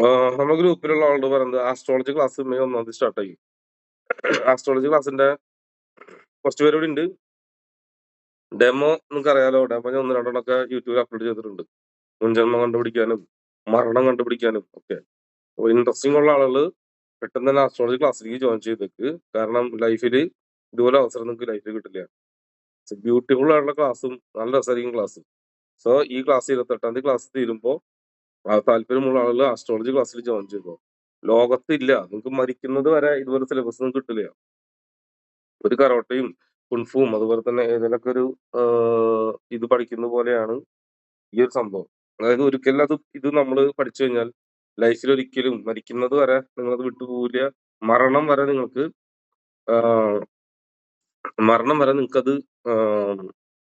നമ്മുടെ ഗ്രൂപ്പിലുള്ള ആളോട് പറയുന്നത് ആസ്ട്രോളജി ക്ലാസ് മെയ് 1 സ്റ്റാർട്ടായി. ആസ്ട്രോളജി ക്ലാസ്സിന്റെ കുറച്ച് പേര് ഇവിടെ ഉണ്ട്. ഡെമോ നിങ്ങൾക്ക് അറിയാലോ. ഡെമോ ഞാൻ 1-2 യൂട്യൂബിൽ അപ്ലോഡ് ചെയ്തിട്ടുണ്ട്. മുൻജന്മം കണ്ടുപിടിക്കാനും മരണം കണ്ടുപിടിക്കാനും ഒക്കെ. അപ്പൊ ഇൻട്രസ്റ്റിംഗ് ഉള്ള ആളുകൾ പെട്ടെന്ന് തന്നെ ആസ്ട്രോളജി ക്ലാസ്സിലേക്ക് ജോയിൻ ചെയ്തേക്ക്. കാരണം ലൈഫിൽ ഇതുപോലെ അവസരം നിങ്ങൾക്ക് ലൈഫിൽ കിട്ടില്ല. ബ്യൂട്ടിഫുൾ ആയിട്ടുള്ള ക്ലാസ്സും നല്ല രസമായിരിക്കും ക്ലാസ്. സോ ഈ ക്ലാസ് 28 ക്ലാസ് തീരുമ്പോൾ താല്പര്യമുള്ള ആളുകൾ ആസ്ട്രോളജി ക്ലാസ്സിൽ ജോയിൻ ചെയ്തോ. ലോകത്തില്ല, നിങ്ങൾക്ക് മരിക്കുന്നത് വരെ ഇതുപോലെ സിലബസ് ഒന്നും കിട്ടില്ല. ഒരു കരോട്ടയും കുൻഫുവും അതുപോലെ തന്നെ ഏതെങ്കിലുമൊക്കെ ഒരു ഇത് പഠിക്കുന്ന പോലെയാണ് ഈ ഒരു സംഭവം. അതായത് ഒരിക്കലും ഇത് നമ്മൾ പഠിച്ചു കഴിഞ്ഞാൽ ലൈഫിൽ ഒരിക്കലും മരിക്കുന്നത് വരെ നിങ്ങളത് വിട്ടുപോകില്ല. മരണം വരെ നിങ്ങൾക്ക് ആഹ് മരണം വരെ നിങ്ങൾക്കത്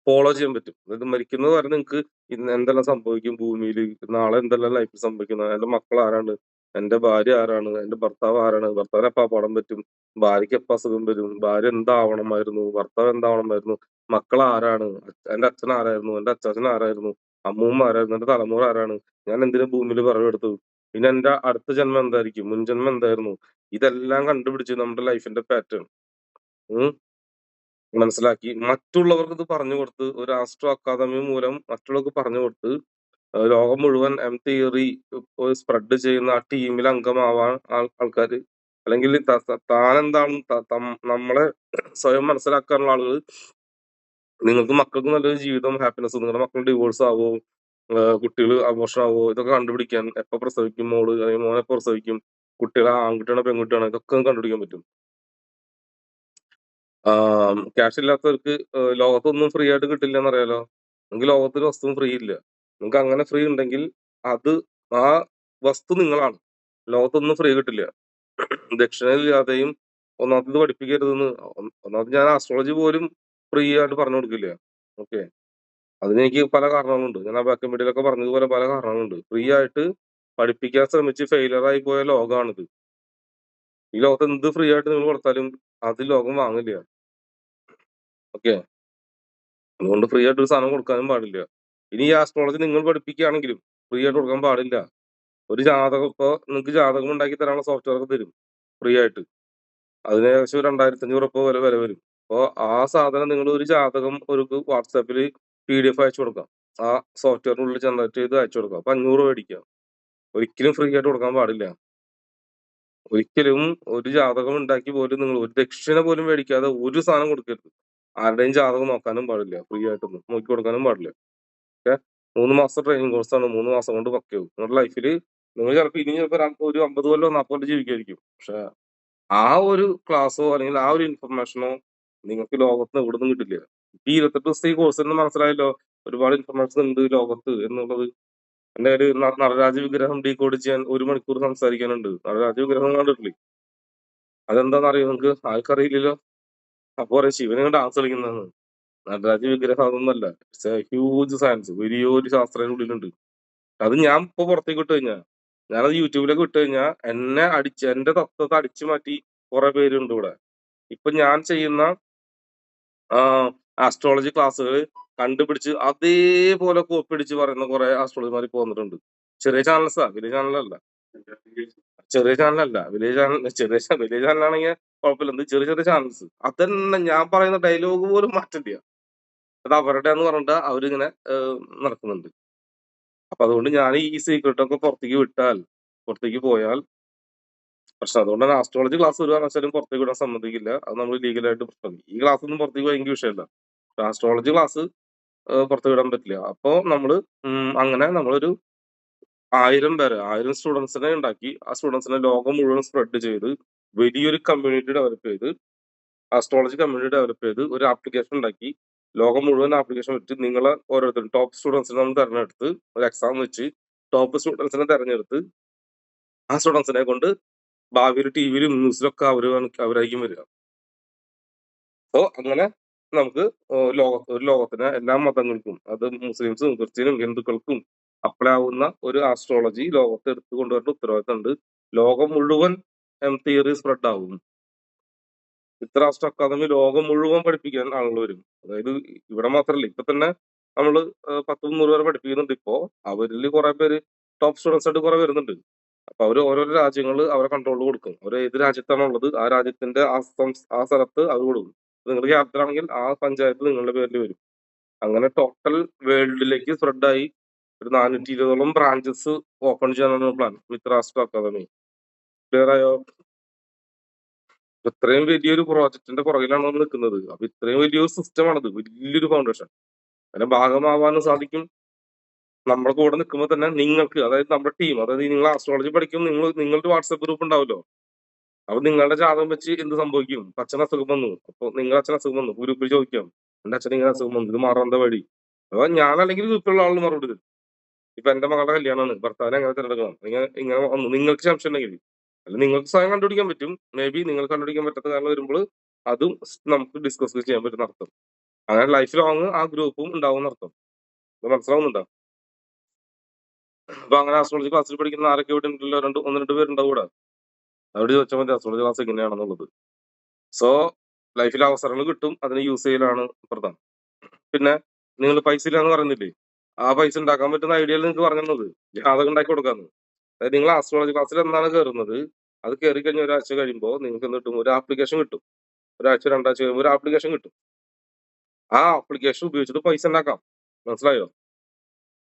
ഫോളോ ചെയ്യാൻ പറ്റും. അതായത് മരിക്കുന്നത് വരെ നിങ്ങൾക്ക് ഇന്ന് എന്തെല്ലാം സംഭവിക്കും ഭൂമിയിൽ, നാളെ എന്തെല്ലാം ലൈഫിൽ സംഭവിക്കുന്നത്, എന്റെ മക്കൾ ആരാണ്, എന്റെ ഭാര്യ ആരാണ്, എന്റെ ഭർത്താവ് ആരാണ്, ഭർത്താവിന് എപ്പ അപകടം പറ്റും, ഭാര്യയ്ക്ക് എപ്പ അസുഖം വരും, ഭാര്യ എന്താവണമായിരുന്നു, ഭർത്താവ് എന്താവണമായിരുന്നു, മക്കൾ ആരാണ്, എന്റെ അച്ഛൻ ആരായിരുന്നു, എന്റെ അച്ഛൻ ആരായിരുന്നു, അമ്മൂമ്മ ആരായിരുന്നു, എന്റെ തലമുറ ആരാണ്, ഞാൻ എന്തിനാ ഭൂമിയിൽ പിറവെടുത്തു, പിന്നെ എന്റെ അടുത്ത ജന്മം എന്തായിരിക്കും, മുൻജന്മം എന്തായിരുന്നു, ഇതെല്ലാം കണ്ടുപിടിച്ച് നമ്മുടെ ലൈഫിന്റെ പാറ്റേൺ മനസ്സിലാക്കി മറ്റുള്ളവർക്ക് ഇത് പറഞ്ഞു കൊടുത്ത് ഒരു ആസ്ട്രോ അക്കാദമി മൂലം മറ്റുള്ളവർക്ക് പറഞ്ഞു കൊടുത്ത് ലോകം മുഴുവൻ തിയറി സ്പ്രെഡ് ചെയ്യുന്ന ആ ടീമിൽ അംഗമാവാൻ ആൾക്കാര് അല്ലെങ്കിൽ താനെന്താണ് നമ്മളെ സ്വയം മനസ്സിലാക്കാനുള്ള ആളുകൾ നിങ്ങൾക്ക് മക്കൾക്ക് നല്ലൊരു ജീവിതം ഹാപ്പിനെസ് നിങ്ങളുടെ മക്കൾ ഡിവോഴ്സ് ആവോ കുട്ടികൾ അബോർഷൻ ആവോ ഇതൊക്കെ കണ്ടുപിടിക്കാൻ എപ്പോ പ്രസവിക്കും മോള് അല്ലെങ്കിൽ മോനെ എപ്പോ പ്രസവിക്കും കുട്ടികളെ ആൺകുട്ടിയാണോ പെൺകുട്ടിയാണോ ഇതൊക്കെ കണ്ടുപിടിക്കാൻ പറ്റും. ക്യാഷ് ഇല്ലാത്തവർക്ക് ലോകത്തൊന്നും ഫ്രീ ആയിട്ട് കിട്ടില്ല എന്നറിയാലോ. നിങ്ങൾക്ക് ലോകത്തൊരു വസ്തുവും ഫ്രീ ഇല്ല. നിങ്ങൾക്ക് അങ്ങനെ ഫ്രീ ഉണ്ടെങ്കിൽ അത് ആ വസ്തു നിങ്ങളാണ്. ലോകത്തൊന്നും ഫ്രീ കിട്ടില്ല. ദക്ഷിണയില്ലാതെയും ഒന്നാമത് പഠിപ്പിക്കരുതെന്ന് ഒന്നാമത് ഞാൻ ആസ്ട്രോളജി പോലും ഫ്രീ ആയിട്ട് പറഞ്ഞു കൊടുക്കില്ല. ഓക്കെ. അതിനെനിക്ക് പല കാരണങ്ങളുണ്ട്. ഞാൻ ആ ബാക്ക് മീഡിയയിലൊക്കെ പറഞ്ഞതുപോലെ പല കാരണങ്ങളുണ്ട്. ഫ്രീ ആയിട്ട് പഠിപ്പിക്കാൻ ശ്രമിച്ച് ഫെയിലർ ആയി പോയ ലോകമാണിത്. ഈ ലോകത്ത് എന്ത് ഫ്രീ ആയിട്ട് നിങ്ങൾ കൊടുത്താലും അത് ലോകം വാങ്ങില്ല. ഓക്കെ. അതുകൊണ്ട് ഫ്രീ ആയിട്ട് ഒരു സാധനം കൊടുക്കാനും പാടില്ല. ഇനി ഈ ആസ്ട്രോളജി നിങ്ങൾ പഠിപ്പിക്കുകയാണെങ്കിലും ഫ്രീ ആയിട്ട് കൊടുക്കാൻ പാടില്ല. ഒരു ജാതകം ഇപ്പൊ നിങ്ങൾക്ക് ജാതകം ഉണ്ടാക്കി തരാനുള്ള സോഫ്റ്റ്വെയർ ഒക്കെ തരും ഫ്രീ ആയിട്ട്. അതിന് ഏകദേശം 2500 ഉറുപ്പിക വില വരും. അപ്പൊ ആ സാധനം നിങ്ങൾ ഒരു ജാതകം ഒരു വാട്സാപ്പിൽ PDF അയച്ചു കൊടുക്കാം. ആ സോഫ്റ്റ്വെയറിനുള്ളിൽ ജനറേറ്റ് ചെയ്ത് അയച്ചു കൊടുക്കാം. അപ്പൊ 500 രൂപ മേടിക്കാം. ഒരിക്കലും ഫ്രീ ആയിട്ട് കൊടുക്കാൻ പാടില്ല. ഒരിക്കലും ഒരു ജാതകം ഉണ്ടാക്കി പോലും നിങ്ങൾ ഒരു ദക്ഷിണ പോലും മേടിക്കാതെ ഒരു സാധനം കൊടുക്കരുത്. ആരുടെയും ജാതകം നോക്കാനും പാടില്ല. ഫ്രീ ആയിട്ടൊന്നും നോക്കി കൊടുക്കാനും പാടില്ല. ഓക്കെ. 3 മാസം ട്രെയിനിങ് കോഴ്സാണ്. 3 മാസം കൊണ്ട് പക്കയാവും. നിങ്ങളുടെ ലൈഫിൽ നിങ്ങൾ ചിലപ്പോൾ ഇനി ചിലപ്പോൾ ഒരു 50 കൊല്ലോ 40 കൊല്ലോ ജീവിക്കായിരിക്കും. പക്ഷെ ആ ഒരു ക്ലാസ്സോ അല്ലെങ്കിൽ ആ ഒരു ഇൻഫർമേഷനോ നിങ്ങൾക്ക് ലോകത്ത് എവിടെ നിന്നും കിട്ടില്ല. ഈ 28 ദിവസത്തെ ഈ കോഴ്സ് എന്ന് മനസ്സിലായല്ലോ. ഒരുപാട് ഇൻഫർമേഷൻ ഉണ്ട് ലോകത്ത് എന്നുള്ളത്. എന്റെ ഒരു നടരാജ വിഗ്രഹം ഡീകോഡ് ചെയ്യാൻ 1 മണിക്കൂർ സംസാരിക്കാനുണ്ട്. നടരാജ വിഗ്രഹം കണ്ടിട്ടില്ലേ? അതെന്താണെന്ന് അറിയോ നിങ്ങൾക്ക്? ആർക്കറിയില്ലല്ലോ. അപ്പൊ പറയും ശിവന് ഡാൻസ് കളിക്കുന്നതെന്ന്. നടരാജ വിഗ്രഹം അതൊന്നല്ല. It's A huge science. വലിയൊരു ശാസ്ത്രം ഉള്ളിലുണ്ട്. അത് ഞാൻ ഇപ്പൊ പുറത്തേക്ക് വിട്ട് കഴിഞ്ഞാൽ ഞാനത് യൂട്യൂബിലേക്ക് വിട്ട് കഴിഞ്ഞാൽ എന്റെ തത്വത്തെ അടിച്ചു മാറ്റി കുറെ പേരുണ്ട് ഇവിടെ. ഇപ്പൊ ഞാൻ ചെയ്യുന്ന ആസ്ട്രോളജി ക്ലാസ്സുകൾ കണ്ടുപിടിച്ച് അതേപോലെ കോപ്പി അടിച്ച് പറയുന്ന കുറെ ആസ്ട്രോളജിമാർ ഇപ്പൊ വന്നിട്ടുണ്ട്. ചെറിയ ചാനൽസാ, വലിയ ചാനലല്ല. ചെറിയ ചാനലല്ല, വലിയ ചാനലാണെങ്കിൽ കുഴപ്പമില്ല. എന്ത് ചെറിയ ചെറിയ ചാനൽസ് അതന്നെ ഞാൻ പറയുന്ന ഡയലോഗ് പോലും മാറ്റില്ല. അത് അവരുടെ എന്ന് പറഞ്ഞിട്ട് അവരിങ്ങനെ നടക്കുന്നുണ്ട്. അപ്പൊ അതുകൊണ്ട് ഞാൻ ഈ സീക്രട്ട് ഒക്കെ പുറത്തേക്ക് പോയാൽ പ്രശ്നം. അതുകൊണ്ട് തന്നെ ആസ്ട്രോളജി ക്ലാസ് ഒരു കാരണവശാലും പുറത്തേക്ക് വിടാൻ സമ്മതിക്കില്ല. അത് നമ്മൾ ലീഗലായിട്ട് പ്രശ്നം. ഈ ക്ലാസ് ഒന്നും പുറത്തേക്ക് പോയി എനിക്ക് വിഷയമല്ല. ആസ്ട്രോളജി ക്ലാസ് പുറത്ത് വിടാൻ പറ്റില്ല. അപ്പോ നമ്മള് അങ്ങനെ നമ്മളൊരു 1000 സ്റ്റുഡൻസിനെ ഉണ്ടാക്കി ആ സ്റ്റുഡൻസിനെ ലോകം മുഴുവൻ സ്പ്രെഡ് ചെയ്ത് വലിയൊരു കമ്മ്യൂണിറ്റി ഡെവലപ്പ് ചെയ്ത് ആസ്ട്രോളജി കമ്മ്യൂണിറ്റി ഡെവലപ്പ് ചെയ്ത് ഒരു ആപ്ലിക്കേഷൻ ഉണ്ടാക്കി ലോകം മുഴുവൻ ആപ്ലിക്കേഷൻ വെച്ച് നിങ്ങളെ ഓരോരുത്തരും ടോപ്പ് സ്റ്റുഡൻസിനെ നമ്മൾ തെരഞ്ഞെടുത്ത് ഒരു എക്സാം വെച്ച് ടോപ്പ് സ്റ്റുഡൻസിനെ തെരഞ്ഞെടുത്ത് ആ സ്റ്റുഡൻസിനെ കൊണ്ട് ഭാവിയിൽ ടിവിയിലും ന്യൂസിലൊക്കെ അവരായിരിക്കും വരിക. സോ അങ്ങനെ നമുക്ക് ഒരു ലോകത്തിന് എല്ലാ മതങ്ങൾക്കും അത് മുസ്ലിംസും ക്രിസ്ത്യനും ഹിന്ദുക്കൾക്കും അപ്ലൈ ആവുന്ന ഒരു ആസ്ട്രോളജി ലോകത്ത് എടുത്തു കൊണ്ടുവരേണ്ട ഉത്തരവാദിത്തം ഉണ്ട്. ലോകം മുഴുവൻ തിയറി സ്പ്രെഡ് ആവും. ഇത്ര ആസ്ട്രോ അക്കാദമി ലോകം മുഴുവൻ പഠിപ്പിക്കാൻ ആളുകൾ വരും. അതായത് ഇവിടെ മാത്രമല്ല, ഇപ്പൊ തന്നെ നമ്മള് 10-300 പേരെ പഠിപ്പിക്കുന്നുണ്ട്. ഇപ്പോ അവരിൽ കുറെ പേര് ടോപ്പ് സ്റ്റുഡൻസ് ആയിട്ട് കുറെ വരുന്നുണ്ട്. അപ്പൊ അവര് ഓരോരോ രാജ്യങ്ങള് അവരെ കൺട്രോളിൽ കൊടുക്കും. അവര് ഏത് രാജ്യത്താണോ ഉള്ളത് ആ രാജ്യത്തിന്റെ ആ സ്ഥലത്ത് അവർ കൊടുക്കും. നിങ്ങൾ ക്യാപ്റ്റനാണെങ്കിൽ ആ പഞ്ചായത്ത് നിങ്ങളുടെ പേരിൽ വരും. അങ്ങനെ ടോട്ടൽ വേൾഡിലേക്ക് സ്പ്രെഡായി ഒരു 420ഓളം ബ്രാഞ്ചസ് ഓപ്പൺ ചെയ്യാനാണ് plan with Rasco academy. Clear ആയോ? ഇത്രയും വലിയൊരു പ്രോജക്റ്റിന്റെ പുറകിലാണ് നമ്മൾ നിൽക്കുന്നത്. അപ്പൊ ഇത്രയും വലിയൊരു സിസ്റ്റമാണത്, വലിയൊരു ഫൗണ്ടേഷൻ. അതിന്റെ ഭാഗമാവാനും സാധിക്കും. നമ്മുടെ കൂടെ നിൽക്കുമ്പോൾ തന്നെ നിങ്ങൾക്ക്, അതായത് നമ്മുടെ ടീം, അതായത് നിങ്ങൾ ആസ്ട്രോളജി പഠിക്കും, നിങ്ങളുടെ വാട്സ്ആപ്പ് ഗ്രൂപ്പ് ഉണ്ടാവല്ലോ. അപ്പൊ നിങ്ങളുടെ ജാതകം വെച്ച് എന്ത് സംഭവിക്കും? അച്ഛൻ അസുഖം വന്നു, അപ്പൊ നിങ്ങളുടെ അച്ഛൻ അസുഖം വന്നു, ഗ്രൂപ്പിൽ ചോദിക്കാം എന്റെ അച്ഛൻ ഇങ്ങനെ അസുഖം വന്നു, ഇത് മാറാൻ എന്താ വഴി? അപ്പൊ ഞാൻ അല്ലെങ്കിൽ ഗ്രൂപ്പിലുള്ള ആളിന് മറുപടി തരും. ഇപ്പൊ എന്റെ മകളുടെ കല്യാണമാണ്, ഭർത്താവിനെ എങ്ങനെ തിരഞ്ഞെടുക്കണം, ഇങ്ങനെ വന്നു, നിങ്ങൾക്ക് സംശയം ഉണ്ടെങ്കിൽ, അല്ല നിങ്ങൾക്ക് സ്വയം കണ്ടുപിടിക്കാൻ പറ്റും. മേ ബി നിങ്ങൾക്ക് കണ്ടുപിടിക്കാൻ പറ്റാത്ത കാരണം വരുമ്പോൾ അതും നമുക്ക് ഡിസ്കസ് ചെയ്യാൻ പറ്റുന്ന അർത്ഥം. അങ്ങനെ ലൈഫ് ലോങ് ആ ഗ്രൂപ്പും ഉണ്ടാവും അർത്ഥം. മനസ്സിലാവുന്നുണ്ടോ? അപ്പൊ അങ്ങനെ ആസ്ട്രോളജി ക്ലാസ്സിൽ പഠിക്കുന്ന ആരൊക്കെ ഇവിടെ ഉണ്ടല്ലോ, ഒന്ന് രണ്ട് പേരുണ്ടാവും ഇവിടെ. അവിടെ ചോദിച്ചാൽ മതി ആസ്ട്രോളജി ക്ലാസ് എങ്ങനെയാണെന്നുള്ളത്. സോ ലൈഫിൽ അവസരങ്ങൾ കിട്ടും, അതിനെ യൂസ് ചെയ്യലാണ് പ്രധാനം. പിന്നെ നിങ്ങൾ പൈസ ഇല്ലാന്ന് പറയുന്നില്ലേ, ആ പൈസ ഉണ്ടാക്കാൻ പറ്റുന്ന ഐഡിയയിൽ നിങ്ങൾക്ക് പറഞ്ഞത് ജാതകം ഉണ്ടാക്കി കൊടുക്കാന്ന്. അതായത് നിങ്ങൾ ആസ്ട്രോളജി ക്ലാസ്സിൽ എന്നാണ് കയറുന്നത്, അത് കയറി കഴിഞ്ഞ ഒരാഴ്ച കഴിയുമ്പോൾ നിങ്ങൾക്ക് എന്ത് കിട്ടും? ഒരു ആപ്ലിക്കേഷൻ കിട്ടും. ഒരാഴ്ച രണ്ടാഴ്ച കഴിയുമ്പോൾ ഒരു ആപ്ലിക്കേഷൻ കിട്ടും. ആ ആപ്ലിക്കേഷൻ ഉപയോഗിച്ചിട്ട് പൈസ ഉണ്ടാക്കാം. മനസ്സിലായോ?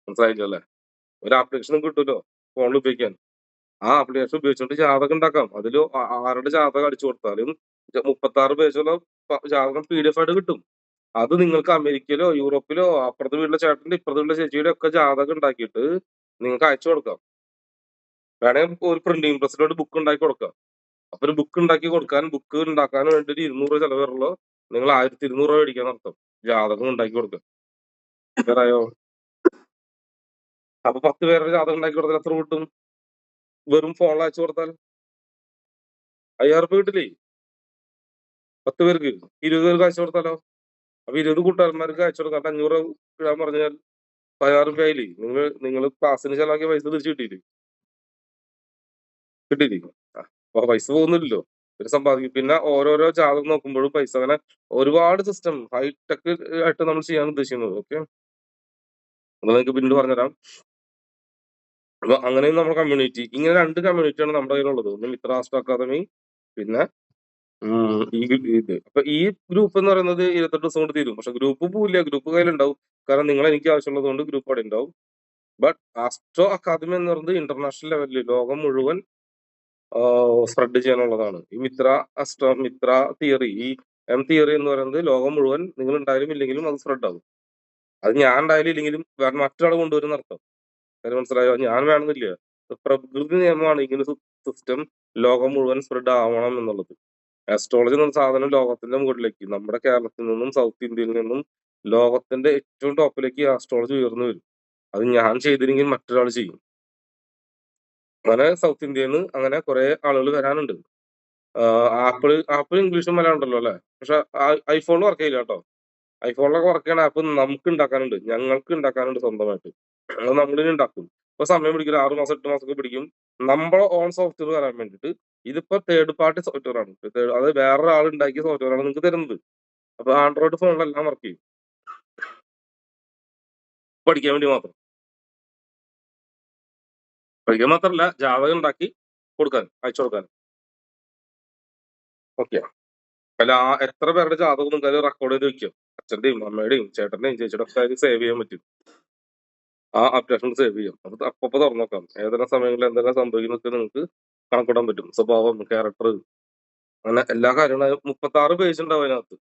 മനസ്സിലായില്ല അല്ലേ? ഒരു ആപ്ലിക്കേഷൻ കിട്ടുമല്ലോ ഫോണിൽ ഉപയോഗിക്കാൻ. ആ ആപ്ലിക്കേഷൻ ഉപയോഗിച്ചുകൊണ്ട് ജാതകം ഉണ്ടാക്കാം. അതിൽ ആരുടെ ജാതകം അടിച്ചു കൊടുത്താലും 36 പേജുള്ള ജാതകം PDF ആയിട്ട് കിട്ടും. അത് നിങ്ങൾക്ക് അമേരിക്കയിലോ യൂറോപ്പിലോ അപ്പുറത്തെ വീട്ടിലെ ചേട്ടന്റെ ഇപ്പുറത്തെ വീട്ടിലെ ചേച്ചിയുടെ ഒക്കെ ജാതകം ഉണ്ടാക്കിയിട്ട് നിങ്ങൾക്ക് അയച്ചു കൊടുക്കാം. വേണമെങ്കിൽ ഒരു പ്രിന്റിംഗ് പ്രസ്സിലോട്ട് ബുക്ക് ഉണ്ടാക്കി കൊടുക്കാം. അപ്പൊ ഒരു ബുക്ക് ഉണ്ടാക്കി കൊടുക്കാൻ, ബുക്ക് ഉണ്ടാക്കാൻ വേണ്ടി ഒരു 200 രൂപ ചെലവുള്ളൂ. നിങ്ങൾ 1200 രൂപ മേടിക്കാൻ അർത്ഥം. ജാതകം ഉണ്ടാക്കി കൊടുക്കാം. ക്ലിയറായോ? അപ്പൊ 10 പേരുടെ ജാതകം ഉണ്ടാക്കി കൊടുത്താൽ എത്ര കിട്ടും? വെറും ഫോണിൽ അയച്ചു കൊടുത്താൽ 5000 രൂപ കിട്ടില്ലേ? 10 പേർക്ക് 20 പേർക്ക് അയച്ചു കൊടുത്താലോ? അപ്പൊ 20 കൂട്ടുകാരന്മാർക്ക് അയച്ചു കൊടുക്കാം. 500 രൂപ ഇടാൻ പറഞ്ഞാൽ 16 രൂപ ആയില്ലേ? നിങ്ങൾ ക്ലാസ്സിന് ചെലവാക്കിയ പൈസ തിരിച്ചു കിട്ടിയില്ലേ? കിട്ടിയില്ലേ? അപ്പൊ പൈസ പോകുന്നില്ലല്ലോ, ഒരു സമ്പാദിക്കും. പിന്നെ ഓരോരോ ജാതകം നോക്കുമ്പോഴും പൈസ അങ്ങനെ ഒരുപാട് സിസ്റ്റം ഹൈടെക് ആയിട്ട് നമ്മൾ ചെയ്യാൻ ഉദ്ദേശിക്കുന്നത്. ഓക്കെ, അത് നിങ്ങൾക്ക് പിന്നീട് പറഞ്ഞുതരാം. അപ്പൊ അങ്ങനെയും നമ്മുടെ കമ്മ്യൂണിറ്റി, ഇങ്ങനെ 2 കമ്മ്യൂണിറ്റിയാണ് നമ്മുടെ കയ്യിലുള്ളത്. ഒന്ന് മിത്രാസ്ട്ര അക്കാദമി, പിന്നെ ഈ ഇത്. അപ്പൊ ഈ ഗ്രൂപ്പ് എന്ന് പറയുന്നത് 28 ദിവസം കൊണ്ട് തീരും. പക്ഷെ ഗ്രൂപ്പ് പോവില്ല, ഗ്രൂപ്പ് കയ്യിലുണ്ടാവും. കാരണം നിങ്ങൾ എനിക്ക് ആവശ്യമുള്ളത് കൊണ്ട് ഗ്രൂപ്പ് അവിടെ ഉണ്ടാവും. ബട്ട് ആസ്ട്രോ അക്കാദമി എന്ന് പറയുന്നത് ഇന്റർനാഷണൽ ലെവലിൽ ലോകം മുഴുവൻ സ്പ്രെഡ് ചെയ്യാനുള്ളതാണ്. ഈ മിത്ര തിയറി, ഈ തിയറി എന്ന് പറയുന്നത് ലോകം മുഴുവൻ നിങ്ങൾ ഉണ്ടായാലും ഇല്ലെങ്കിലും അത് സ്പ്രെഡ് ആകും. അത് ഞാൻ ഉണ്ടായാലും ഇല്ലെങ്കിലും വേറെ മറ്റൊരാൾ കൊണ്ടുവരുന്ന അർത്ഥം. കാര്യം മനസ്സിലായോ? ഞാൻ വേണമെന്നില്ല. പ്രകൃതി നിയമമാണ് ഇങ്ങനെ സിസ്റ്റം ലോകം മുഴുവൻ സ്പ്രെഡ് ആവണം എന്നുള്ളത്. ആസ്ട്രോളജി എന്ന സാധനം ലോകത്തിന്റെ മുകളിലേക്ക്, നമ്മുടെ കേരളത്തിൽ നിന്നും സൗത്ത് ഇന്ത്യയിൽ നിന്നും ലോകത്തിന്റെ ഏറ്റവും ടോപ്പിലേക്ക് ആസ്ട്രോളജി ഉയർന്നു വരും. അത് ഞാൻ ചെയ്തില്ലെങ്കിൽ മറ്റൊരാൾ ചെയ്യും. അങ്ങനെ സൗത്ത് ഇന്ത്യയിൽ നിന്ന് അങ്ങനെ കുറെ ആളുകൾ വരാനുണ്ട്. ആപ്പിൾ ഇംഗ്ലീഷും മലയാളം ഉണ്ടല്ലോ അല്ലെ? പക്ഷെ ഐഫോണിൽ വർക്ക് ചെയ്യില്ല കേട്ടോ. ഐഫോണിലൊക്കെ വർക്ക് ചെയ്യണ ആപ്പ് നമുക്ക് ഉണ്ടാക്കാനുണ്ട്, ഞങ്ങൾക്ക് ഉണ്ടാക്കാനുണ്ട് സ്വന്തമായിട്ട്. അത് നമ്മളിനി ഉണ്ടാക്കും. ഇപ്പൊ സമയം പിടിക്കും, 6 മാസം 8 മാസമൊക്കെ പിടിക്കും. നമ്മുടെ ഓൺ സോഫ്റ്റ്വെയർ വരാൻ വേണ്ടിയിട്ട്. ഇതിപ്പോ തേർഡ് പാർട്ടി സോഫ്റ്റ്വെയർ ആണ്, അത് വേറൊരാൾ ഉണ്ടാക്കിയ സോഫ്റ്റ്വെയർ ആണ് നിങ്ങൾക്ക് തരുന്നത്. അപ്പൊ ആൻഡ്രോയിഡ് ഫോണിലെല്ലാം വർക്ക് ചെയ്യും, പഠിക്കാൻ വേണ്ടി മാത്രം. പഠിക്കാൻ മാത്രമല്ല, ജാതകം ഉണ്ടാക്കി കൊടുക്കാൻ, അയച്ചു കൊടുക്കാൻ. ഓക്കെ, അല്ല എത്ര പേരുടെ ജാതകം നിങ്ങൾക്ക് റെക്കോർഡ് ചെയ്ത് വെക്കും. അച്ഛന്റെയും അമ്മയുടെയും ചേട്ടന്റെയും ചേച്ചിയുടെ ഒക്കെ സേവ് ചെയ്യാൻ പറ്റും. ആ ആപ്ലിക്കേഷൻ സേവ് ചെയ്യാം. അപ്പൊ തുറന്നു നോക്കാം. ഏതെല്ലാം സമയങ്ങളിൽ എന്തെല്ലാം സംഭവിക്കുന്നൊക്കെ നിങ്ങൾക്ക് കണക്കിടാൻ പറ്റും. സ്വഭാവം, ക്യാരക്ടർ, അങ്ങനെ എല്ലാ കാര്യങ്ങളും 36 പേജ് ഉണ്ടാവും അതിനകത്ത്.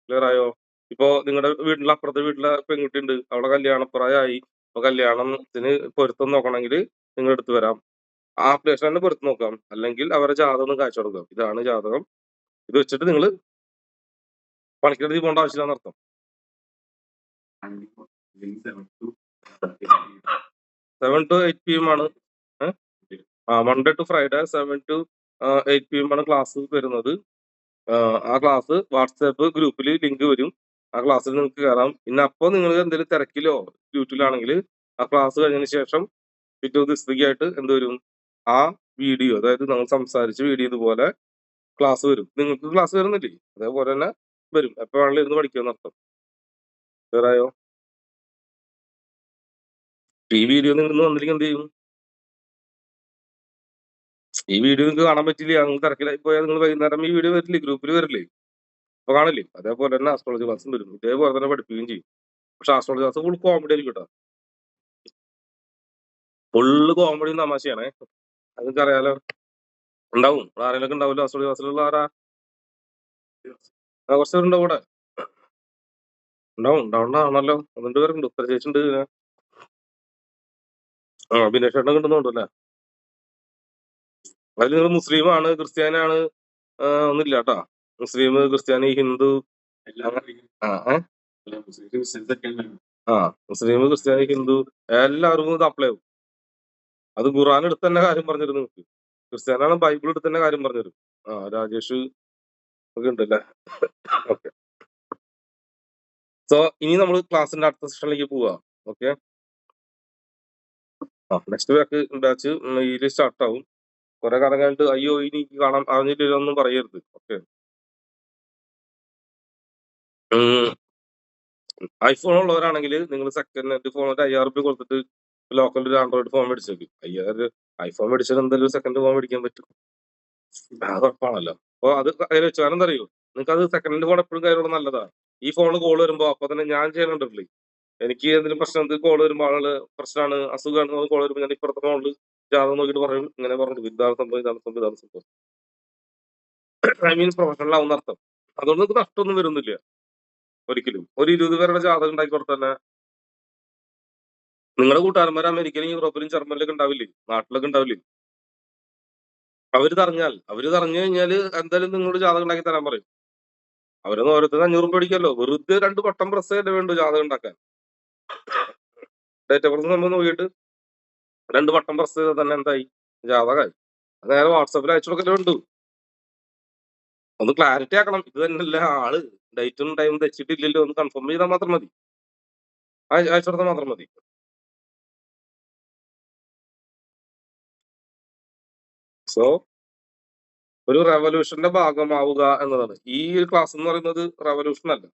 ക്ലിയർ ആയോ? ഇപ്പൊ നിങ്ങളുടെ വീട്ടിലെ അപ്പുറത്തെ വീട്ടിലെ പെൺകുട്ടി ഉണ്ട്, അവളെ കല്യാണപ്രായമായി. അപ്പൊ കല്യാണത്തിന് പൊരുത്തം നോക്കണമെങ്കിൽ നിങ്ങൾ എടുത്തു വരാം. ആ ആപ്ലിക്കേഷൻ തന്നെ പൊരുത്തം നോക്കാം. അല്ലെങ്കിൽ അവരെ ജാതകം കാഴ്ച കൊടുക്കാം. ഇതാണ് ജാതകം, ഇത് വെച്ചിട്ട് നിങ്ങൾ പണിക്കെടുത്ത് പോകേണ്ട ആവശ്യമില്ലാന്ന് അർത്ഥം. 7 to 8 PM ആണ്. Monday to Friday 7 to 8 PM ആണ് ക്ലാസ് വരുന്നത്. ആ ക്ലാസ് വാട്സാപ്പ് ഗ്രൂപ്പിൽ ലിങ്ക് വരും. ആ ക്ലാസ്സിൽ നിങ്ങൾക്ക് കയറാം. പിന്നെ അപ്പോൾ നിങ്ങൾ എന്തെങ്കിലും തിരക്കിലോ ഡ്യൂട്ടിയിലാണെങ്കിൽ ആ ക്ലാസ് കഴിഞ്ഞതിന് ശേഷം പിറ്റേ ദിവസത്തേക്കായിട്ട് എന്ത് വരും? ആ വീഡിയോ, അതായത് നമ്മൾ സംസാരിച്ച് വീഡിയോ ഇതുപോലെ ക്ലാസ് വരും. നിങ്ങൾക്ക് ക്ലാസ് വരുന്നില്ലേ? അതേപോലെ തന്നെ വരും. എപ്പോ വേണമെങ്കിലും ഇരുന്ന് പഠിക്കുമെന്ന് അർത്ഥം. ക്ലിയറായോ? ഈ വീഡിയോ നിങ്ങൾ ഇന്ന് വന്നില്ലെങ്കിൽ എന്ത് ചെയ്യും? ഈ വീഡിയോ നിങ്ങൾക്ക് കാണാൻ പറ്റില്ല, നിങ്ങൾ തിരക്കിലായി പോയാൽ നിങ്ങൾ വൈകുന്നേരം ഈ വീഡിയോ വരില്ലേ, ഗ്രൂപ്പിൽ വരില്ലേ, അപ്പൊ കാണില്ലേ? അതേപോലെ തന്നെ ആസ്ട്രോളജി ക്ലാസ്സും വരും, ഇതേപോലെ തന്നെ പഠിപ്പിക്കുകയും ചെയ്യും. പക്ഷെ ആസ്ട്രോളജി ക്ലാസ് ഫുൾ കോമഡി ആയിരിക്കും കേട്ടോ, ഫുള്ള് കോമഡിയും തമാശയാണേ. അതൊക്കെ അറിയാലോ. ഉണ്ടാവും ആരെങ്കിലും ഉണ്ടാവില്ല ആസ്ട്രോളജി ക്ലാസ്സിലുള്ള ആരാ? കുറച്ച് പേരുണ്ടാവും ഇവിടെ. ഉണ്ടാവും, ഉണ്ടാവണ്ടാണല്ലോ. 1-2 പേരുണ്ട്, ഉത്തര ചേച്ചിണ്ട്. ബിനേഷ് ചേട്ടനെ കിട്ടുന്നുണ്ടല്ലേ. അതിൽ നിങ്ങൾ മുസ്ലിമാണ്, ക്രിസ്ത്യാനിയാണ്, ഒന്നുമില്ല കേട്ടാ. മുസ്ലിം, ക്രിസ്ത്യാനി, ഹിന്ദു, ആ മുസ്ലിം, ക്രിസ്ത്യാനി, ഹിന്ദു എല്ലാവർക്കും ഇത് അപ്ലൈ ആവും. അത് ഖുറാൻ എടുത്ത് തന്നെ കാര്യം പറഞ്ഞിരുന്നു നിങ്ങൾക്ക്. ക്രിസ്ത്യാനാണ് ബൈബിൾ എടുത്ത് തന്നെ കാര്യം പറഞ്ഞുതരും. രാജേഷ് ഒക്കെ ഉണ്ടല്ലേ. ഓക്കെ, സോ ഇനി നമ്മൾ ക്ലാസ്സിന്റെ അടുത്ത സെഷനിലേക്ക് പോവാ. ഓക്കെ, നെക്സ്റ്റ് ബാച്ച് മെയിൽ സ്റ്റാർട്ട് ആവും. കുറെ കാലം കഴിഞ്ഞിട്ട് അയ്യോ ഇനി കാണാൻ അറിഞ്ഞിട്ടില്ല ഒന്നും പറയരുത്. ഓക്കെ, ഐഫോൺ ഉള്ളവരാണെങ്കിൽ നിങ്ങൾ സെക്കൻഡ് ഹാൻഡ് ഫോൺ ഒരു 5000 രൂപ കൊടുത്തിട്ട് ലോക്കൽ ഒരു ആൻഡ്രോയിഡ് ഫോൺ മേടിച്ചേക്കും. 5000 ഐഫോൺ മേടിച്ചാൽ എന്തായാലും സെക്കൻഡ് ഫോൺ മേടിക്കാൻ പറ്റും, അത് ഉറപ്പാണല്ലോ. അപ്പൊ അത് കയ്യിൽ വെച്ചു. കാരണം എന്താ അറിയോ, നിങ്ങൾക്ക് അത് സെക്കൻഡ് ഹാൻഡ് ഫോൺ എപ്പോഴും കയ്യിലുള്ള നല്ലതാണ്. ഈ ഫോണിൽ കോൾ വരുമ്പോ അപ്പൊ തന്നെ ഞാൻ ചെയ്യണുണ്ടല്ലേ, എനിക്ക് എന്തെങ്കിലും പ്രശ്നം കോൾ വരുമ്പോൾ ആള് പ്രശ്നമാണ്, അസുഖമാണ് കോൾ വരുമ്പോൾ ഞാൻ ഇപ്പുറത്തെ ഫോണിൽ ജാതകം നോക്കിയിട്ട് പറയും, ഇങ്ങനെ പറഞ്ഞു ഇതാണ് സംഭവം, ഇതാണ് സംഭവം, ഇതാണ് സംഭവം. ഐ മീൻസ് പ്രൊഫഷണൽ ആവുന്ന അർത്ഥം. അതുകൊണ്ട് നിങ്ങൾക്ക് നഷ്ടമൊന്നും വരുന്നില്ല ഒരിക്കലും. ഒരു 20 പേരുടെ ജാതകം ഉണ്ടാക്കി കൊടുത്താൽ തന്നെ നിങ്ങളുടെ കൂട്ടുകാരന്മാർ അമേരിക്കയിലും യൂറോപ്പിലും ജർമ്മനിലൊക്കെ ഉണ്ടാവില്ലേ, നാട്ടിലൊക്കെ ഉണ്ടാവില്ലേ. അവര് തറഞ്ഞു കഴിഞ്ഞാല് എന്തായാലും നിങ്ങളോട് ജാതകം ഉണ്ടാക്കി തരാൻ പറയും. അവരൊന്നും ഓരോരുത്തർ 500 രൂപ അടിക്കല്ലോ, വെറുതെ 2 ബട്ടൺ പ്രസ് ചെയ്തേ വേണ്ടു ജാതകം ഉണ്ടാക്കാൻ. ഡേറ്റ് ഓഫ് ബർത്ത് നമ്മൾ നോക്കിയിട്ട് 2 ബട്ടൺ പ്രസ് ചെയ്താൽ തന്നെ എന്തായി, ജാതകമായി. നേരെ വാട്സാപ്പിൽ അയച്ചു കൊടുക്കലേ ഉണ്ട്. ഒന്ന് ക്ലാരിറ്റി ആക്കണം, ഇത് തന്നെയല്ല ആള് ഡേറ്റും ടൈമും തെച്ചിട്ടില്ലല്ലോ ഒന്ന് കൺഫേം ചെയ്താൽ മാത്രം മതി, അയച്ചു കൊടുത്താൽ മാത്രം മതി. സോ ഒരു റെവല്യൂഷന്റെ ഭാഗമാവുക എന്നതാണ് ഈ ഒരു ക്ലാസ് എന്ന് പറയുന്നത്. റെവല്യൂഷൻ അല്ല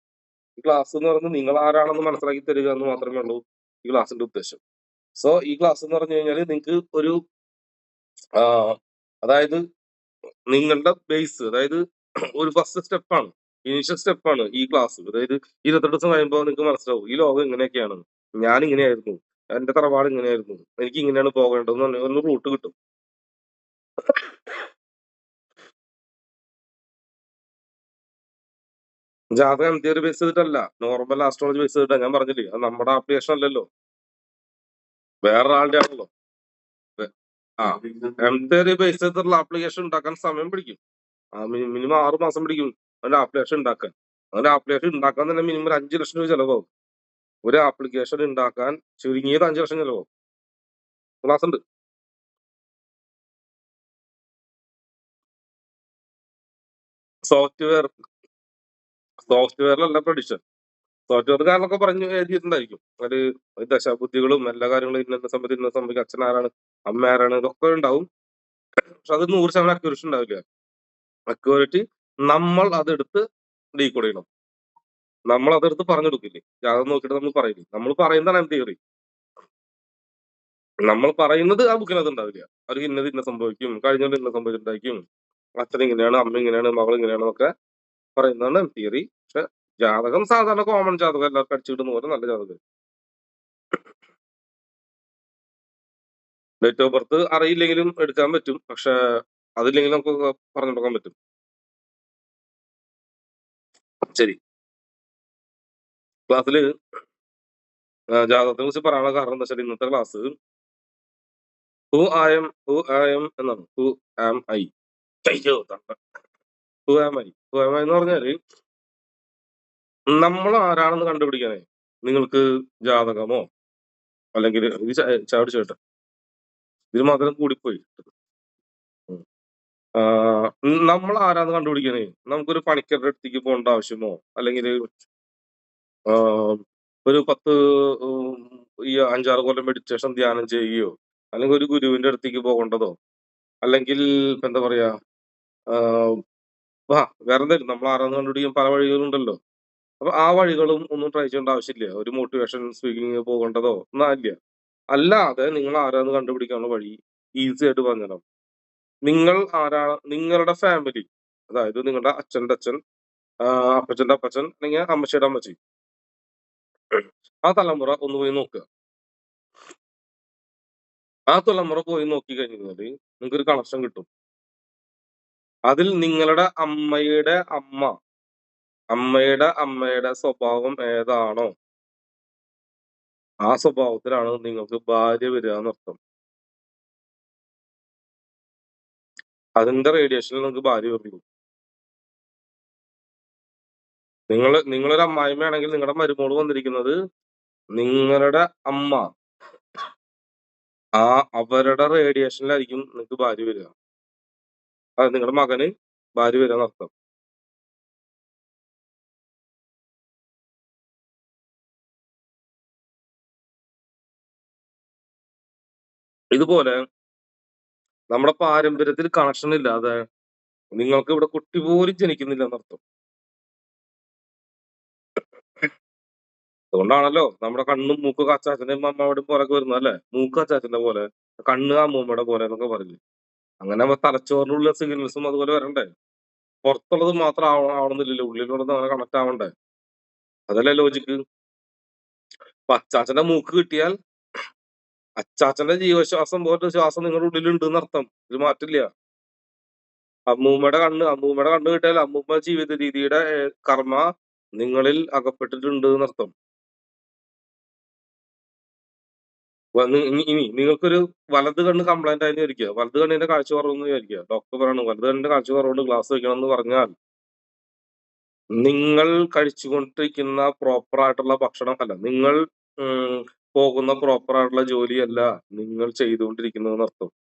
ഈ ക്ലാസ് എന്ന് പറയുന്നത്, നിങ്ങൾ ആരാണെന്ന് മനസ്സിലാക്കി തരിക എന്ന് മാത്രമേ ഉള്ളൂ ഈ ക്ലാസിന്റെ ഉദ്ദേശം. സോ ഈ ക്ലാസ് എന്ന് പറഞ്ഞു കഴിഞ്ഞാൽ നിങ്ങൾക്ക് ഒരു അതായത് നിങ്ങളുടെ ബേസ്, അതായത് ഒരു ഫസ്റ്റ് സ്റ്റെപ്പാണ്, ഇനീഷ്യൽ സ്റ്റെപ്പാണ് ഈ ക്ലാസ്. അതായത് 28 ദിവസം കഴിയുമ്പോൾ നിങ്ങൾക്ക് മനസ്സിലാവും ഈ ലോകം ഇങ്ങനെയൊക്കെയാണ്, ഞാൻ ഇങ്ങനെയായിരുന്നു, എന്റെ തറവാട് ഇങ്ങനെയായിരുന്നു, എനിക്ക് ഇങ്ങനെയാണ് പോകേണ്ടതെന്ന് ഒരു റൂട്ട് കിട്ടും. ജാതകം തിയറി ബേസ് ചെയ്തിട്ടല്ല, നോർമൽ ആസ്ട്രോളജി ബേസ് ചെയ്തിട്ടാ. ഞാൻ പറഞ്ഞില്ലേ, അത് നമ്മുടെ ആപ്ലിക്കേഷൻ അല്ലല്ലോ, വേറൊരാളുടെ ആണല്ലോ. തിയറി ബേസ് ചെയ്തിട്ടുള്ള ആപ്ലിക്കേഷൻ ഉണ്ടാക്കാൻ സമയം പിടിക്കും. മിനിമം 6 മാസം പിടിക്കും അതിന്റെ ആപ്ലിക്കേഷൻ ഉണ്ടാക്കാൻ. അതിന്റെ ആപ്ലിക്കേഷൻ ഉണ്ടാക്കാൻ തന്നെ മിനിമം 5 ലക്ഷം രൂപ ചെലവാകും. ഒരു ആപ്ലിക്കേഷൻ ഉണ്ടാക്കാൻ ചുരുങ്ങിയത് 5 ലക്ഷം ചെലവാകും. ക്ലാസ് ഉണ്ട്. സോഫ്റ്റ്വെയറിലല്ല പ്രഡിക്ഷൻ. സോഫ്റ്റ്വെയർ കാരണമൊക്കെ പറഞ്ഞു എഴുതിയിട്ടുണ്ടായിരിക്കും, ഒരു ദശാബുദ്ധികളും എല്ലാ കാര്യങ്ങളും, ഇന്ന സമയത്ത് ഇന്ന സംഭവിക്കും, അച്ഛൻ ആരാണ്, അമ്മ ആരാണ്, ഇതൊക്കെ ഉണ്ടാവും. പക്ഷെ അത് 100% അക്യൂറേഷൻ ഉണ്ടാവില്ല. അക്യൂറേറ്റ് നമ്മൾ അതെടുത്ത് ഡീകോഡ് ചെയ്യണം. നമ്മൾ അതെടുത്ത് പറഞ്ഞു കൊടുക്കില്ലേ, ജാതകം നോക്കിയിട്ട് നമ്മൾ പറയില്ലേ, നമ്മൾ പറയുന്നതാണ് തിയറി. നമ്മൾ പറയുന്നത് ആ ബുക്കിനകത്ത് ഉണ്ടാവില്ല. അവർക്ക് ഇന്നത് ഇന്ന സംഭവിക്കും, കഴിഞ്ഞ ഇന്ന സംഭവിച്ചിട്ടുണ്ടായിരിക്കും, അച്ഛൻ ഇങ്ങനെയാണ്, അമ്മ ഇങ്ങനെയാണ്, മകൾ ഇങ്ങനെയാണ് എന്നൊക്കെ പറയുന്നതാണ് തിയറി. പക്ഷെ ജാതകം സാധാരണ കോമൺ ജാതകം എല്ലാവർക്കും അടിച്ചു കിട്ടുന്ന പോലെ നല്ല ജാതകം. ഡേറ്റ് ഓഫ് ബർത്ത് അറിയില്ലെങ്കിലും എടുക്കാൻ പറ്റും, പക്ഷെ അതില്ലെങ്കിൽ നമുക്ക് പറഞ്ഞു കൊടുക്കാൻ പറ്റും. ശരി, ക്ലാസ്സില് ജാതകത്തെ കുറിച്ച് പറയാനുള്ള കാരണം എന്താ വെച്ചാൽ ഇന്നത്തെ ക്ലാസ് ഹു ആം എന്നാണ്. Who am I who am I എന്ന് പറഞ്ഞാല് നമ്മൾ ആരാണെന്ന് കണ്ടുപിടിക്കാനേ നിങ്ങൾക്ക് ജാതകമോ അല്ലെങ്കിൽ ഇത് ചാടി ചേട്ട ഇതിന് മാത്രം കൂടിപ്പോയി. നമ്മൾ ആരാന്ന് കണ്ടുപിടിക്കാനേ നമുക്കൊരു പണിക്കരുടെ അടുത്തേക്ക് പോകേണ്ട ആവശ്യമോ, അല്ലെങ്കിൽ ഒരു 10 ഈ 5-6 കൊല്ലം മെഡിറ്റേഷൻ ധ്യാനം ചെയ്യുകയോ, അല്ലെങ്കിൽ ഒരു ഗുരുവിന്റെ അടുത്തേക്ക് പോകേണ്ടതോ, അല്ലെങ്കിൽ ഇപ്പൊ എന്താ പറയാ വേറെ എന്തായാലും നമ്മൾ ആരാന്ന് കണ്ടുപിടിക്കാൻ പല വഴികളുണ്ടല്ലോ. അപ്പൊ ആ വഴികളും ഒന്നും ട്രൈ ചെയ്യേണ്ട ആവശ്യമില്ല. ഒരു മോട്ടിവേഷൻ സ്പീക്കിംഗ് പോകേണ്ടതോ ഒന്നും ഇല്ല. അല്ലാതെ നിങ്ങൾ ആരാന്ന് കണ്ടുപിടിക്കാനുള്ള വഴി ഈസി ആയിട്ട് പറഞ്ഞുതരാം. നിങ്ങൾ ആരാണ്, നിങ്ങളുടെ ഫാമിലി, അതായത് നിങ്ങളുടെ അച്ഛന്റെ അച്ഛൻ, അപ്പച്ചന്റെ അപ്പച്ചൻ, അല്ലെങ്കിൽ അമ്മച്ചിയുടെ അമ്മച്ചി, ആ തലമുറ ഒന്ന് പോയി നോക്കുക. ആ തലമുറ പോയി നോക്കി കഴിഞ്ഞാല് നിങ്ങൾക്കൊരു കണക്ഷൻ കിട്ടും. അതിൽ നിങ്ങളുടെ അമ്മയുടെ അമ്മയുടെ സ്വഭാവം ഏതാണോ ആ സ്വഭാവത്തിലാണ് നിങ്ങൾക്ക് ഭാര്യ വരിക എന്നർത്ഥം. അതിന്റെ റേഡിയേഷനിൽ നിങ്ങൾക്ക് ഭാര്യ വരുള്ളൂ. നിങ്ങളൊരു അമ്മായിമ്മയാണെങ്കിൽ നിങ്ങളുടെ മരുമോള് വന്നിരിക്കുന്നത് നിങ്ങളുടെ അമ്മ, അവരുടെ റേഡിയേഷനിലായിരിക്കും നിങ്ങൾക്ക് ഭാര്യ വരിക. അത് നിങ്ങളുടെ മകന് ഭാര്യ വരിക എന്നർത്ഥം. ഇതുപോലെ നമ്മുടെ പാരമ്പര്യത്തിൽ കണക്ഷൻ ഇല്ലാതെ നിങ്ങൾക്ക് ഇവിടെ കുട്ടി പോലും ജനിക്കുന്നില്ല എന്നർത്ഥം. അതുകൊണ്ടാണല്ലോ നമ്മുടെ കണ്ണും മൂക്കും അച്ചാച്ചന്റെയും അമ്മയുടെയും പോലൊക്കെ വരുന്നത് അല്ലെ. മൂക്ക് അച്ചാച്ചന്റെ പോലെ, കണ്ണ് അമ്മൂമ്മയുടെ പോലെ എന്നൊക്കെ പറയില്ലേ. അങ്ങനെ തലച്ചോറിനുള്ള സിഗ്നൽസും അതുപോലെ വരണ്ടേ. പുറത്തുള്ളത് മാത്രം ആവണമെന്നില്ലല്ലോ, ഉള്ളിലുള്ളത് അങ്ങനെ കണക്ട് ആവണ്ടേ. അതല്ലേ ലോജിക്ക്. അപ്പൊ അച്ചാച്ചന്റെ മൂക്ക് കിട്ടിയാൽ അച്ചാച്ചന്റെ ജീവശ്വാസം പോലെ ശ്വാസം നിങ്ങളുടെ ഉള്ളിലുണ്ട് എന്നർത്ഥം. ഇത് മാറ്റില്ല. അമ്മൂമ്മയുടെ കണ്ണ് കിട്ടിയാൽ അമ്മൂമ്മ ജീവിത രീതിയുടെ കർമ്മ നിങ്ങളിൽ അകപ്പെട്ടിട്ടുണ്ട് എന്നർത്ഥം. ഇനി നിങ്ങൾക്കൊരു വലത് കണ്ണ് കംപ്ലൈന്റ് ആയി വിചാരിക്കുക, വലത് കണ്ണിന്റെ കാഴ്ച കുറവെന്ന് വിചാരിക്കുക. ഡോക്ടർ പറയണു വലത് കണ്ണിന്റെ കാഴ്ച കുറവുണ്ട്, ഗ്ലാസ് വെക്കണം എന്ന് പറഞ്ഞാൽ നിങ്ങൾ കഴിച്ചുകൊണ്ടിരിക്കുന്ന പ്രോപ്പർ ആയിട്ടുള്ള ഭക്ഷണം അല്ല, നിങ്ങൾ പോകുന്ന പ്രോപ്പർ ആയിട്ടുള്ള ജോലിയല്ല നിങ്ങൾ ചെയ്തുകൊണ്ടിരിക്കുന്നതെന്ന് അർത്ഥം.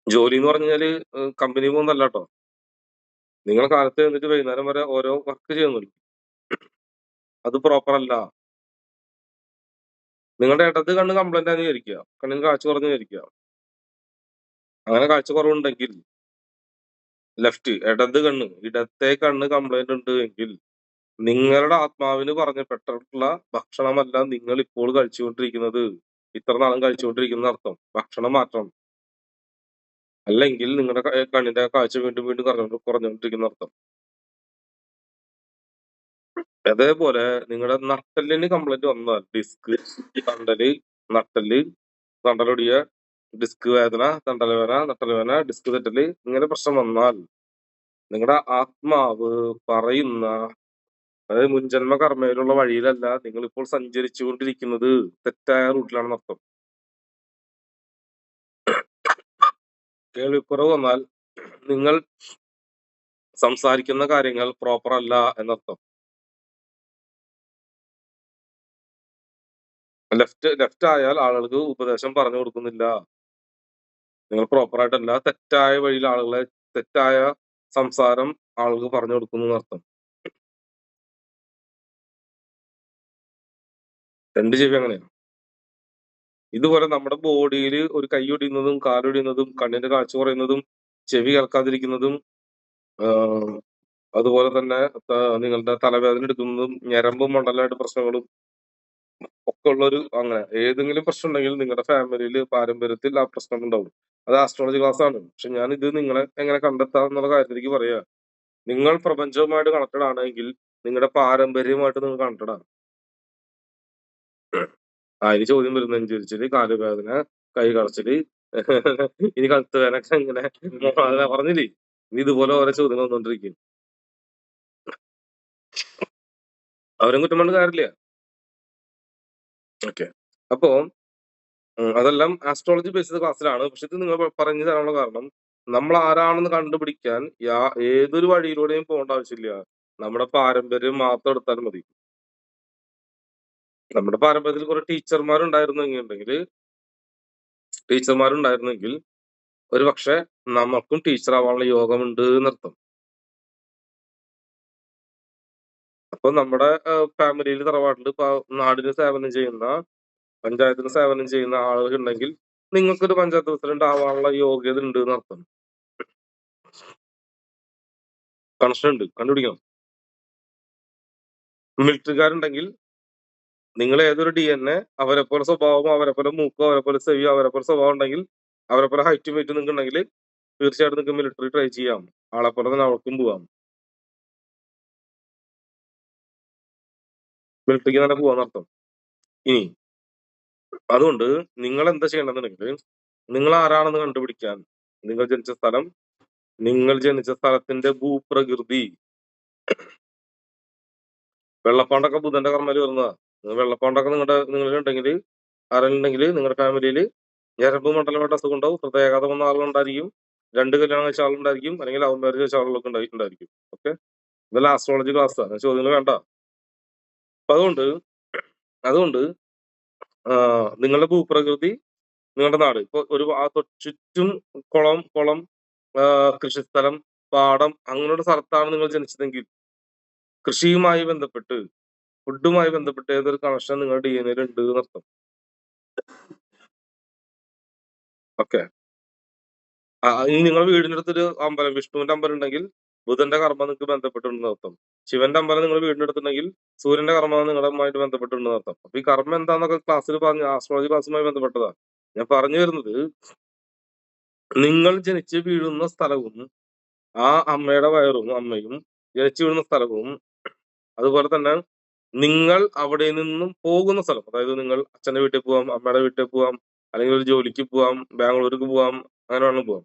ജോലി എന്ന് പറഞ്ഞാല് കമ്പനി പോകുന്നല്ല കേട്ടോ. നിങ്ങൾ കാലത്ത് എന്നിട്ട് വൈകുന്നേരം വരെ ഓരോ വർക്ക് ചെയ്യുന്നുള്ളൂ, അത് പ്രോപ്പർ അല്ല. നിങ്ങളുടെ ഇടത് കണ്ണ് കംപ്ലൈന്റ് ആണെന്ന് വിചാരിക്കുക, കണ്ണിന് കാഴ്ച കുറഞ്ഞു വിചാരിക്കുക. അങ്ങനെ കാഴ്ച കുറവുണ്ടെങ്കിൽ ഇടത്തെ കണ്ണ് കംപ്ലൈന്റ് ഉണ്ട് എങ്കിൽ നിങ്ങളുടെ ആത്മാവിന് പറഞ്ഞപ്പെട്ടിട്ടുള്ള ഭക്ഷണമല്ല നിങ്ങൾ ഇപ്പോൾ കഴിച്ചുകൊണ്ടിരിക്കുന്നത്, ഇത്ര നാളും കഴിച്ചുകൊണ്ടിരിക്കുന്ന അർത്ഥം. ഭക്ഷണം മാറ്റണം, അല്ലെങ്കിൽ നിങ്ങളുടെ കണ്ണിന്റെ കാഴ്ച വീണ്ടും വീണ്ടും കുറഞ്ഞുകൊണ്ടിരിക്കുന്ന അർത്ഥം. അതേപോലെ നിങ്ങളുടെ നട്ടലിന് കംപ്ലൈന്റ് വന്നാൽ തണ്ടലൊടിയ, ഡിസ്ക് വേദന, നട്ടൽ വേദന, ഡിസ്ക് തെറ്റല്, ഇങ്ങനെ പ്രശ്നം വന്നാൽ നിങ്ങളുടെ ആത്മാവ് പറയുന്ന, അതായത് മുൻജന്മ കർമ്മയിലുള്ള വഴിയിലല്ല നിങ്ങൾ ഇപ്പോൾ സഞ്ചരിച്ചുകൊണ്ടിരിക്കുന്നത്, തെറ്റായ റൂട്ടിലാണെന്ന് അർത്ഥം. കേൾവിക്കുറവ് വന്നാൽ നിങ്ങൾ സംസാരിക്കുന്ന കാര്യങ്ങൾ പ്രോപ്പർ അല്ല എന്നർത്ഥം. ലെഫ്റ്റ് ആയാൽ ആളുകൾക്ക് ഉപദേശം പറഞ്ഞു കൊടുക്കുന്നില്ല, നിങ്ങൾ പ്രോപ്പർ ആയിട്ടല്ല, തെറ്റായ വഴിയിൽ തെറ്റായ സംസാരം ആളുകൾക്ക് പറഞ്ഞു കൊടുക്കുന്നു എന്നർത്ഥം. രണ്ട് ചെവി അങ്ങനെയാണ്. ഇതുപോലെ നമ്മുടെ ബോഡിയിൽ ഒരു കൈ ഒടിയുന്നതും കാലൊടിയുന്നതും കണ്ണിന്റെ കാഴ്ച കുറയുന്നതും ചെവി കേൾക്കാതിരിക്കുന്നതും അതുപോലെ തന്നെ നിങ്ങളുടെ തലവേദന എടുക്കുന്നതും ഞരമ്പും മണ്ഡലമായിട്ട് പ്രശ്നങ്ങളും ഒക്കെ ഉള്ളൊരു, അങ്ങനെ ഏതെങ്കിലും പ്രശ്നം ഉണ്ടെങ്കിൽ നിങ്ങളുടെ ഫാമിലിയിൽ പാരമ്പര്യത്തിൽ ആ പ്രശ്നം ഉണ്ടാവും. അത് ആസ്ട്രോളജി ക്ലാസ് ആണ്. പക്ഷെ ഞാൻ ഇത് നിങ്ങളെ എങ്ങനെ കണ്ടെത്താം എന്നുള്ള കാര്യത്തിലേക്ക് പറയാ. നിങ്ങൾ പ്രപഞ്ചവുമായിട്ട് കണക്റ്റഡ് ആണെങ്കിൽ നിങ്ങളുടെ പാരമ്പര്യമായിട്ട് നിങ്ങൾ കണക്റ്റഡ് ആണ്. അതിന് ചോദ്യം വരും, നെഞ്ചരിച്ചില്, കാലുവേദന, കൈ കടച്ചില്, ഇനി കഴുത്ത് വേദനയൊക്കെ ഇങ്ങനെ പറഞ്ഞില്ലേ. ഇനി ഇതുപോലെ ഓരോ ചോദ്യങ്ങൾ വന്നോണ്ടിരിക്കും. അവരും കുറ്റം കൊണ്ട് കാര്യമില്ല. ഓക്കെ, അപ്പോ അതെല്ലാം ആസ്ട്രോളജി ബേസ്ഡ് ക്ലാസ്സിലാണ്. പക്ഷെ ഇത് നിങ്ങൾ പറഞ്ഞു തരാനുള്ള കാരണം, നമ്മൾ ആരാണെന്ന് കണ്ടുപിടിക്കാൻ ഏതൊരു വഴിയിലൂടെയും പോകേണ്ട ആവശ്യമില്ല. നമ്മുടെ പാരമ്പര്യം മാത്രം എടുത്താൽ മതി. നമ്മുടെ പാരമ്പര്യത്തിൽ കുറെ ടീച്ചർമാരുണ്ടായിരുന്നെങ്കിൽ ഒരു പക്ഷെ നമുക്കും ടീച്ചർ ആവാനുള്ള യോഗമുണ്ട് എന്നർത്ഥം. അപ്പൊ നമ്മുടെ ഫാമിലിയിൽ തറവാട്ടിൽ നാടിന് സേവനം ചെയ്യുന്ന, പഞ്ചായത്തിന് സേവനം ചെയ്യുന്ന ആളുകൾ ഉണ്ടെങ്കിൽ നിങ്ങൾക്കൊരു പഞ്ചായത്ത് പ്രസിഡന്റ് ആവാനുള്ള യോഗ്യത ഉണ്ട് എന്നർത്ഥം. കണക്ഷൻ ഉണ്ട്, കണ്ടുപിടിക്കണം. മിലിറ്ററിക്കാരുണ്ടെങ്കിൽ നിങ്ങൾ ഏതൊരു DNA അവരെ പോലെ സ്വഭാവമോ അവരെ പോലെ മൂക്കോ അവരെ പോലെ ചെവിയോ അവരെ പോലെ സ്വഭാവം ഉണ്ടെങ്കിൽ അവരെ പോലെ ഹൈറ്റും വെയിറ്റും നിങ്ങൾക്ക് ഉണ്ടെങ്കിൽ തീർച്ചയായിട്ടും നിങ്ങൾക്ക് മിലിറ്ററി ട്രൈ ചെയ്യാം. ആളെ പോലെ തന്നെ അവർക്കും പോവാം. മിലിറ്ററിക്ക് തന്നെ പോവാന്നർത്ഥം. ഇനി അതുകൊണ്ട് നിങ്ങൾ എന്താ ചെയ്യേണ്ടതെന്നുണ്ടെങ്കിൽ നിങ്ങൾ ആരാണെന്ന് കണ്ടുപിടിക്കാൻ നിങ്ങൾ ജനിച്ച സ്ഥലം, നിങ്ങൾ ജനിച്ച സ്ഥലത്തിന്റെ ഭൂപ്രകൃതി. വെള്ളപ്പാണ്ടൊക്കെ ബുധന്റെ കർമ്മയിൽ വരുന്നതാ. വെള്ളപ്പാണ്ടൊക്കെ നിങ്ങളുണ്ടെങ്കിൽ ആരെങ്കിലും നിങ്ങളുടെ ഫാമിലിയിൽ ഞരമ്പ് മണ്ഡലമായിട്ട് അസുഖം ഉണ്ടാവും, ഹൃദയാഘാതം വന്ന ആളുകളുണ്ടായിരിക്കും, 2 കല്യാണം കഴിച്ച ആളുണ്ടായിരിക്കും, അല്ലെങ്കിൽ ലവ് മാരേജ് കഴിച്ച ആളുകളൊക്കെ ഉണ്ടായിട്ടുണ്ടായിരിക്കും. ഓക്കെ, ഇതെല്ലാം ആസ്ട്രോളജി ക്ലാസ്സാണ്, ചോദ്യങ്ങൾ വേണ്ട. അപ്പൊ അതുകൊണ്ട് നിങ്ങളുടെ ഭൂപ്രകൃതി, നിങ്ങളുടെ നാട് ഇപ്പൊ ഒരു ചുറ്റും കുളം, കൃഷിസ്ഥലം, പാടം അങ്ങനെയുള്ള സ്ഥലത്താണ് നിങ്ങൾ ജനിച്ചതെങ്കിൽ കൃഷിയുമായി ബന്ധപ്പെട്ട്, ഫുഡുമായി ബന്ധപ്പെട്ട് ഏതൊരു കണക്ഷൻ നിങ്ങളുടെ DNA ഉണ്ട് എന്നർത്ഥം. ഓക്കെ, ഇനി നിങ്ങൾ വീടിന്റെ അടുത്തൊരു അമ്പലം, വിഷ്ണുവിന്റെ അമ്പലം ഉണ്ടെങ്കിൽ ബുധന്റെ കർമ്മം നിങ്ങൾക്ക് ബന്ധപ്പെട്ടിട്ടുണ്ടെന്ന് അർത്ഥം. ശിവന്റെ അമ്പലം നിങ്ങൾ വീടിന്റെ അടുത്തുണ്ടെങ്കിൽ സൂര്യന്റെ കർമ്മം നിങ്ങളുമായിട്ട് ബന്ധപ്പെട്ടിട്ടുണ്ടെന്ന് അർത്ഥം. അപ്പൊ ഈ കർമ്മം എന്താന്നൊക്കെ ക്ലാസ്സിൽ പറഞ്ഞു, ആസ്ട്രോളജി ക്ലാസ്സുമായി ബന്ധപ്പെട്ടതാ ഞാൻ പറഞ്ഞു വരുന്നത്. നിങ്ങൾ ജനിച്ച് വീഴുന്ന സ്ഥലവും ആ അമ്മയുടെ വയറും അമ്മയും ജനിച്ചു വീഴുന്ന സ്ഥലവും, അതുപോലെ തന്നെ നിങ്ങൾ അവിടെ നിന്നും പോകുന്ന സ്ഥലം, അതായത് നിങ്ങൾ അച്ഛന്റെ വീട്ടിൽ പോവാം, അമ്മയുടെ വീട്ടിൽ പോവാം, അല്ലെങ്കിൽ ഒരു ജോലിക്ക് പോവാം, ബാംഗ്ലൂർക്ക് പോവാം, അങ്ങനെ വേണം പോവാം.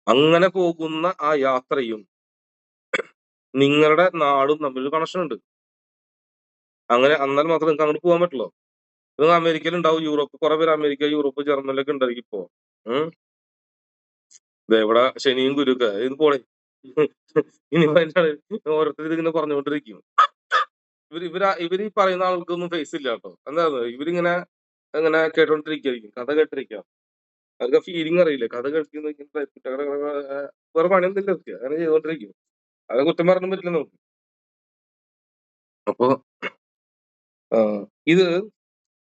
അങ്ങനെ പോകുന്ന ആ യാത്രയും നിങ്ങളുടെ നാടും തമ്മിൽ കണക്ഷൻ ഉണ്ട്. അങ്ങനെ എന്നാൽ മാത്രമേ നിങ്ങൾക്ക് അങ്ങോട്ട് പോകാൻ പറ്റുള്ളൂ. നിങ്ങൾ അമേരിക്കയിൽ ഉണ്ടാവും, യൂറോപ്പ്, കുറെ പേര് അമേരിക്ക, യൂറോപ്പ്, ജർമ്മനിലൊക്കെ ഉണ്ടായിരിക്കും ഇപ്പോ. ഇവിടെ ശനിയും ഗുരുക്കെ ഇത് പോളെ ഇനി ഓരോരുത്തർ ഇതിങ്ങനെ പറഞ്ഞുകൊണ്ടിരിക്കും. ഇവര് ഈ പറയുന്ന ആൾക്കൊന്നും ഫേസ് ഇല്ല കേട്ടോ. എന്താ ഇവരിങ്ങനെ അങ്ങനെ കേട്ടോണ്ടിരിക്കും, കഥ കേട്ടിരിക്കാം. അവർക്ക് ഫീലിംഗ് അറിയില്ല. കഥ കേൾക്കുന്ന വേറെ പണിയൊന്നുമില്ല അവർക്ക്, അങ്ങനെ ചെയ്തോണ്ടിരിക്കും. അത് കുറ്റം പറയാനും പറ്റില്ല നമുക്ക്. അപ്പൊ ഇത്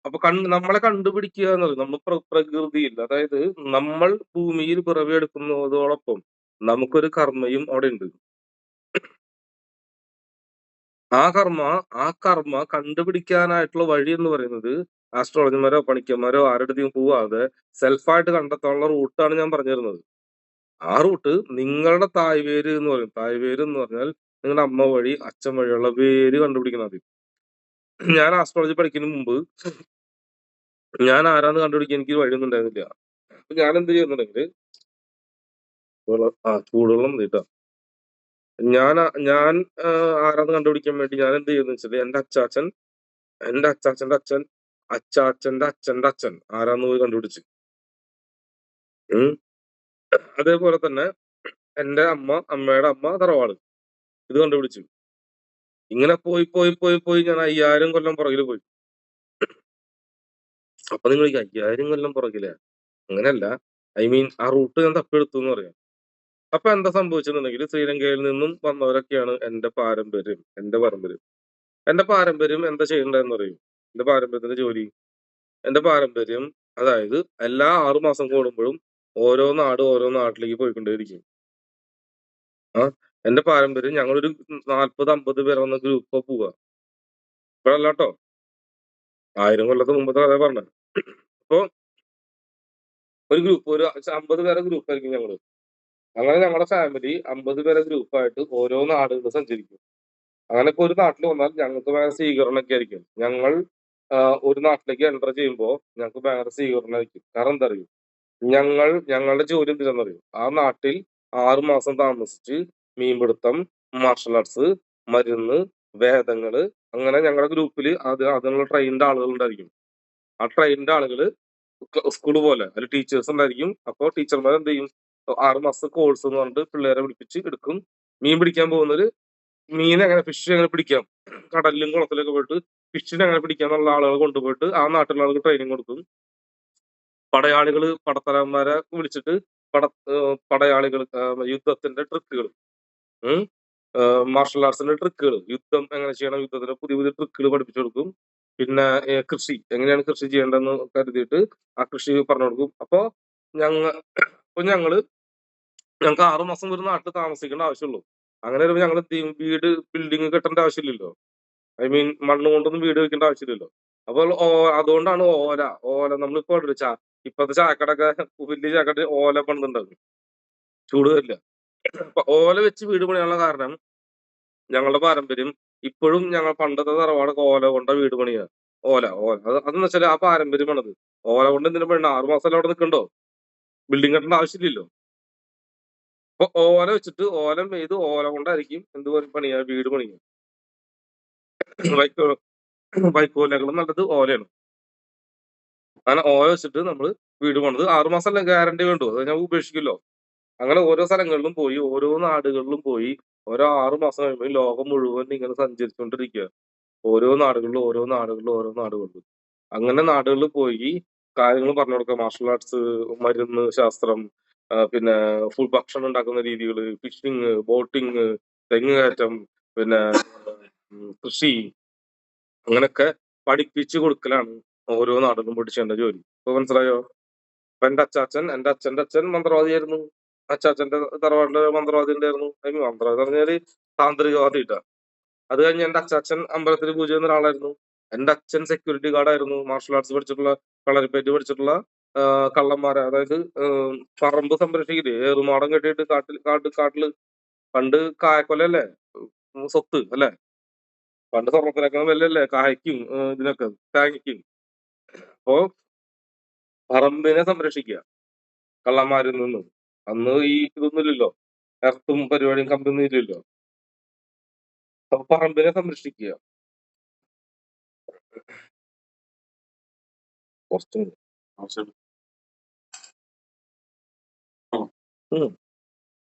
അപ്പൊ നമ്മളെ കണ്ടുപിടിക്കുക എന്നത് നമ്മൾ പ്രകൃതിയിൽ, അതായത് നമ്മൾ ഭൂമിയിൽ പിറവിയെടുക്കുന്നതോടൊപ്പം നമുക്കൊരു കർമ്മയും അവിടെ ഉണ്ട്. ആ കർമ്മ കണ്ടുപിടിക്കാനായിട്ടുള്ള വഴി എന്ന് പറയുന്നത് ആസ്ട്രോളജിമാരോ പണിക്കന്മാരോ ആരുടെയും പോവാതെ സെൽഫായിട്ട് കണ്ടെത്താനുള്ള റൂട്ടാണ് ഞാൻ പറഞ്ഞു തരുന്നത്. ആ റൂട്ട് നിങ്ങളുടെ തായ്വേര് എന്ന് പറയും. തായ്വേര് എന്ന് പറഞ്ഞാൽ നിങ്ങളുടെ അമ്മ വഴി, അച്ഛൻ വഴിയുള്ള വേര് കണ്ടുപിടിക്കണം ആദ്യം. ഞാൻ ആസ്ട്രോളജി പഠിക്കുന്നതിന് മുമ്പ് ഞാൻ ആരാന്ന് കണ്ടുപിടിക്കാൻ എനിക്ക് വഴിയൊന്നും ഉണ്ടായിരുന്നില്ല. അപ്പൊ ഞാൻ എന്ത് ചെയ്യുന്നുണ്ടെങ്കിൽ ചൂടുവെള്ളം മതിട്ടോ. ഞാൻ ആരാന്ന് കണ്ടുപിടിക്കാൻ വേണ്ടി ഞാൻ എന്ത് ചെയ്യുന്ന വെച്ചാൽ എന്റെ അച്ചാച്ചന്റെ അച്ഛൻ, അച്ചാച്ചന്റെ അച്ഛന്റെ അച്ഛൻ ആരാന്ന് പോയി കണ്ടുപിടിച്ച്. അതേപോലെ തന്നെ എന്റെ അമ്മയുടെ അമ്മ തറവാട്, ഇത് കണ്ടുപിടിച്ചു. ഇങ്ങനെ പോയി ഞാൻ 5000 കൊല്ലം പുറകിൽ പോയി. അപ്പൊ നിങ്ങൾ 5000 കൊല്ലം പുറകില്, അങ്ങനെയല്ല, ഐ മീൻ ആ റൂട്ട് ഞാൻ തപ്പിയെടുത്തു എന്ന് പറയാം. അപ്പൊ എന്താ സംഭവിച്ചെന്നുണ്ടെങ്കിൽ ശ്രീലങ്കയിൽ നിന്നും വന്നവരൊക്കെയാണ് എന്റെ പാരമ്പര്യം. എന്റെ പാരമ്പര്യം എന്താ ചെയ്യണ്ടെന്ന് പറയും. എന്റെ പാരമ്പര്യത്തിന്റെ ജോലി, എന്റെ പാരമ്പര്യം അതായത് എല്ലാ 6 മാസം കൂടുമ്പോഴും ഓരോ നാട്ടിലേക്ക് പോയിക്കൊണ്ടേയിരിക്കും. എന്റെ പാരമ്പര്യം ഞങ്ങളൊരു 40-50 പേർ വന്ന ഗ്രൂപ്പ് പോവാ. ഇപ്പോഴല്ലാട്ടോ, 1000 കൊല്ലത്ത് മുമ്പത്തെ കഥ പറഞ്ഞത്. അപ്പൊ ഒരു 50 പേരെ ഗ്രൂപ്പ് ആയിരിക്കും ഞങ്ങള്. അങ്ങനെ ഞങ്ങളുടെ ഫാമിലി 50 പേരെ ഗ്രൂപ്പായിട്ട് ഓരോ നാടുകൾ സഞ്ചരിക്കും. അങ്ങനെ ഇപ്പൊ ഒരു നാട്ടിൽ വന്നാൽ ഞങ്ങൾക്ക് ഭയങ്കര സ്വീകരണമൊക്കെ ആയിരിക്കും. ഞങ്ങൾ ഒരു നാട്ടിലേക്ക് എൻ്റർ ചെയ്യുമ്പോൾ ഞങ്ങൾക്ക് ഭയങ്കര സ്വീകരണമായിരിക്കും. കാരണം എന്താ അറിയോ, ഞങ്ങളുടെ ജോലി എന്തിനാണെന്നറിയോ, ആ നാട്ടിൽ 6 മാസം താമസിച്ച് മീൻപിടുത്തം, മാർഷൽ ആർട്സ്, മരുന്ന്, വേദങ്ങള്, അങ്ങനെ ഞങ്ങളുടെ ഗ്രൂപ്പിൽ അതിനുള്ള ട്രെയിൻഡ് ആളുകൾ ഉണ്ടായിരിക്കും. ആ ട്രെയിൻഡ് ആളുകള് സ്കൂള് പോലെ അതിൽ ടീച്ചേഴ്സ് ഉണ്ടായിരിക്കും. അപ്പൊ ടീച്ചർമാർ എന്ത് ചെയ്യും, 6 മാസത്തെ കോഴ്സ് എന്ന് പറഞ്ഞിട്ട് പിള്ളേരെ പിടിപ്പിച്ച് എടുക്കും. മീൻ പിടിക്കാൻ പോകുന്നവര് ഫിഷ് എങ്ങനെ പിടിക്കാം, കടലിലും കുളത്തിലൊക്കെ പോയിട്ട് ഫിഷിനെ എങ്ങനെ പിടിക്കാം എന്നുള്ള ആളുകൾ കൊണ്ടുപോയിട്ട് ആ നാട്ടിലുള്ള ആളുകൾ ട്രെയിനിങ് കൊടുക്കും. പടയാളികള് പടത്തലവന്മാരെ വിളിച്ചിട്ട് പടയാളികൾ യുദ്ധത്തിന്റെ ട്രിക്കുകൾ, മാർഷൽ ആർട്സിന്റെ ട്രിക്കുകൾ, യുദ്ധം എങ്ങനെ ചെയ്യണം, യുദ്ധത്തിന്റെ പുതിയ ട്രിക്കുകൾ പഠിപ്പിച്ചു കൊടുക്കും. പിന്നെ കൃഷി എങ്ങനെയാണ് കൃഷി ചെയ്യേണ്ടതെന്ന് കരുതിയിട്ട് ആ കൃഷി പറഞ്ഞു കൊടുക്കും. അപ്പൊ ഞങ്ങൾക്ക് 6 മാസം ഒരു നാട്ടിൽ താമസിക്കേണ്ട ആവശ്യമുള്ളൂ. അങ്ങനെ വരുമ്പോൾ ഞങ്ങൾ വീട് ബിൽഡിംഗ് കെട്ടേണ്ട ആവശ്യമില്ലല്ലോ. ഐ മീൻ മണ്ണ് കൊണ്ടൊന്നും വീട് വെക്കേണ്ട ആവശ്യമില്ലല്ലോ. അപ്പോൾ അതുകൊണ്ടാണ് ഓല നമ്മളിപ്പോ ഇപ്പത്തെ ചായക്കടയൊക്കെ വലിയ ചായക്കട ഓല പണിതുണ്ടാക്കും. ചൂട് വരില്ല. അപ്പൊ ഓല വെച്ച് വീട് പണിയാനുള്ള കാരണം ഞങ്ങളുടെ പാരമ്പര്യം ഇപ്പോഴും ഞങ്ങൾ പണ്ടത്തെ തറവാടൊക്കെ ഓല കൊണ്ട വീട് പണിയാ. ഓല. അതെന്ന് വെച്ചാല് ആ പാരമ്പര്യമാണത്. ഓല കൊണ്ട് എന്തിനാ പണിയണെ? 6 മാസമല്ലേ അവിടെ നിക്കണ്ടോ? ബിൽഡിംഗ് കെട്ടേണ്ട ആവശ്യമില്ലല്ലോ. അപ്പൊ ഓല വെച്ചിട്ട് ഓല മെയ്ത് ഓല കൊണ്ടായിരിക്കും എന്ത് പണിയാ? വീട് പണിയാ. വൈക്കോ വൈക്കോലിനേക്കാളും നല്ലത് ഓലയാണ്. അങ്ങനെ ഓല വെച്ചിട്ട് നമ്മള് വീട് പണിത് 6 മാസമല്ലേ ഗ്യാരണ്ടി വേണ്ടു. അത് കഴിഞ്ഞാ ഉപേക്ഷിക്കുമല്ലോ. അങ്ങനെ ഓരോ സ്ഥലങ്ങളിലും പോയി, ഓരോ നാടുകളിലും പോയി, ഓരോ 6 മാസം കഴിയുമ്പോ ഈ ലോകം മുഴുവൻ ഇങ്ങനെ സഞ്ചരിച്ചുകൊണ്ടിരിക്കുക. ഓരോ നാടുകളിലും. അങ്ങനെ നാടുകളിൽ പോയി കാര്യങ്ങൾ പറഞ്ഞു കൊടുക്കുക. മാർഷൽ ആർട്സ്, മരുന്ന് ശാസ്ത്രം, പിന്നെ ഭക്ഷണം ഉണ്ടാക്കുന്ന രീതികള്, ഫിഷിങ്, ബോട്ടിങ്, തെങ്ങ് കയറ്റം, പിന്നെ കൃഷി, അങ്ങനെയൊക്കെ പഠിപ്പിച്ചു കൊടുക്കലാണ് ഓരോ നാടുകളും പഠിച്ചേണ്ട ജോലി. ഇപ്പൊ മനസ്സിലായോ? അപ്പൊ എന്റെ അച്ഛന്റെ അച്ഛൻ മന്ത്രവാദിയായിരുന്നു. അച്ചാച്ചന്റെ തറവാട്ടില് മന്ത്രവാദി ഉണ്ടായിരുന്നു. മന്ത്രവാദി എന്ന് പറഞ്ഞാല് താന്ത്രികവാദി ട്ടാ. അത് കഴിഞ്ഞ് എന്റെ അച്ചാച്ചൻ അമ്പലത്തിൽ പൂജ ചെയ്യുന്ന ഒരാളായിരുന്നു. എന്റെ അച്ഛൻ സെക്യൂരിറ്റി ഗാർഡായിരുന്നു. മാർഷൽ ആർട്സ് പഠിച്ചിട്ടുള്ള, കളരിപ്പയറ്റ് പഠിച്ചിട്ടുള്ള കള്ളന്മാരെ, അതായത് പറമ്പ് സംരക്ഷിക്കില്ലേ, ഏറുമാടം കെട്ടിയിട്ട് കാട്ടില് പണ്ട് കായക്കൊലല്ലേ സ്വത്ത് അല്ലെ? പണ്ട് സ്വർണ്ണത്തിനേക്കാൾ വിലയല്ലേ കായ്ക്കും ഇതിനൊക്കെ തേങ്ങയ്ക്കും. അപ്പോ പറമ്പിനെ സംരക്ഷിക്കുക കള്ളന്മാരിൽ നിന്ന്. അന്ന് ഈ ഇതൊന്നും ഇല്ലല്ലോ, എർത്തും പരിപാടിയും കമ്പൊന്നും ഇല്ലല്ലോ. അപ്പൊ പറമ്പിനെ സംരക്ഷിക്കുക. കുറച്ച് ആവശ്യം. ഉം.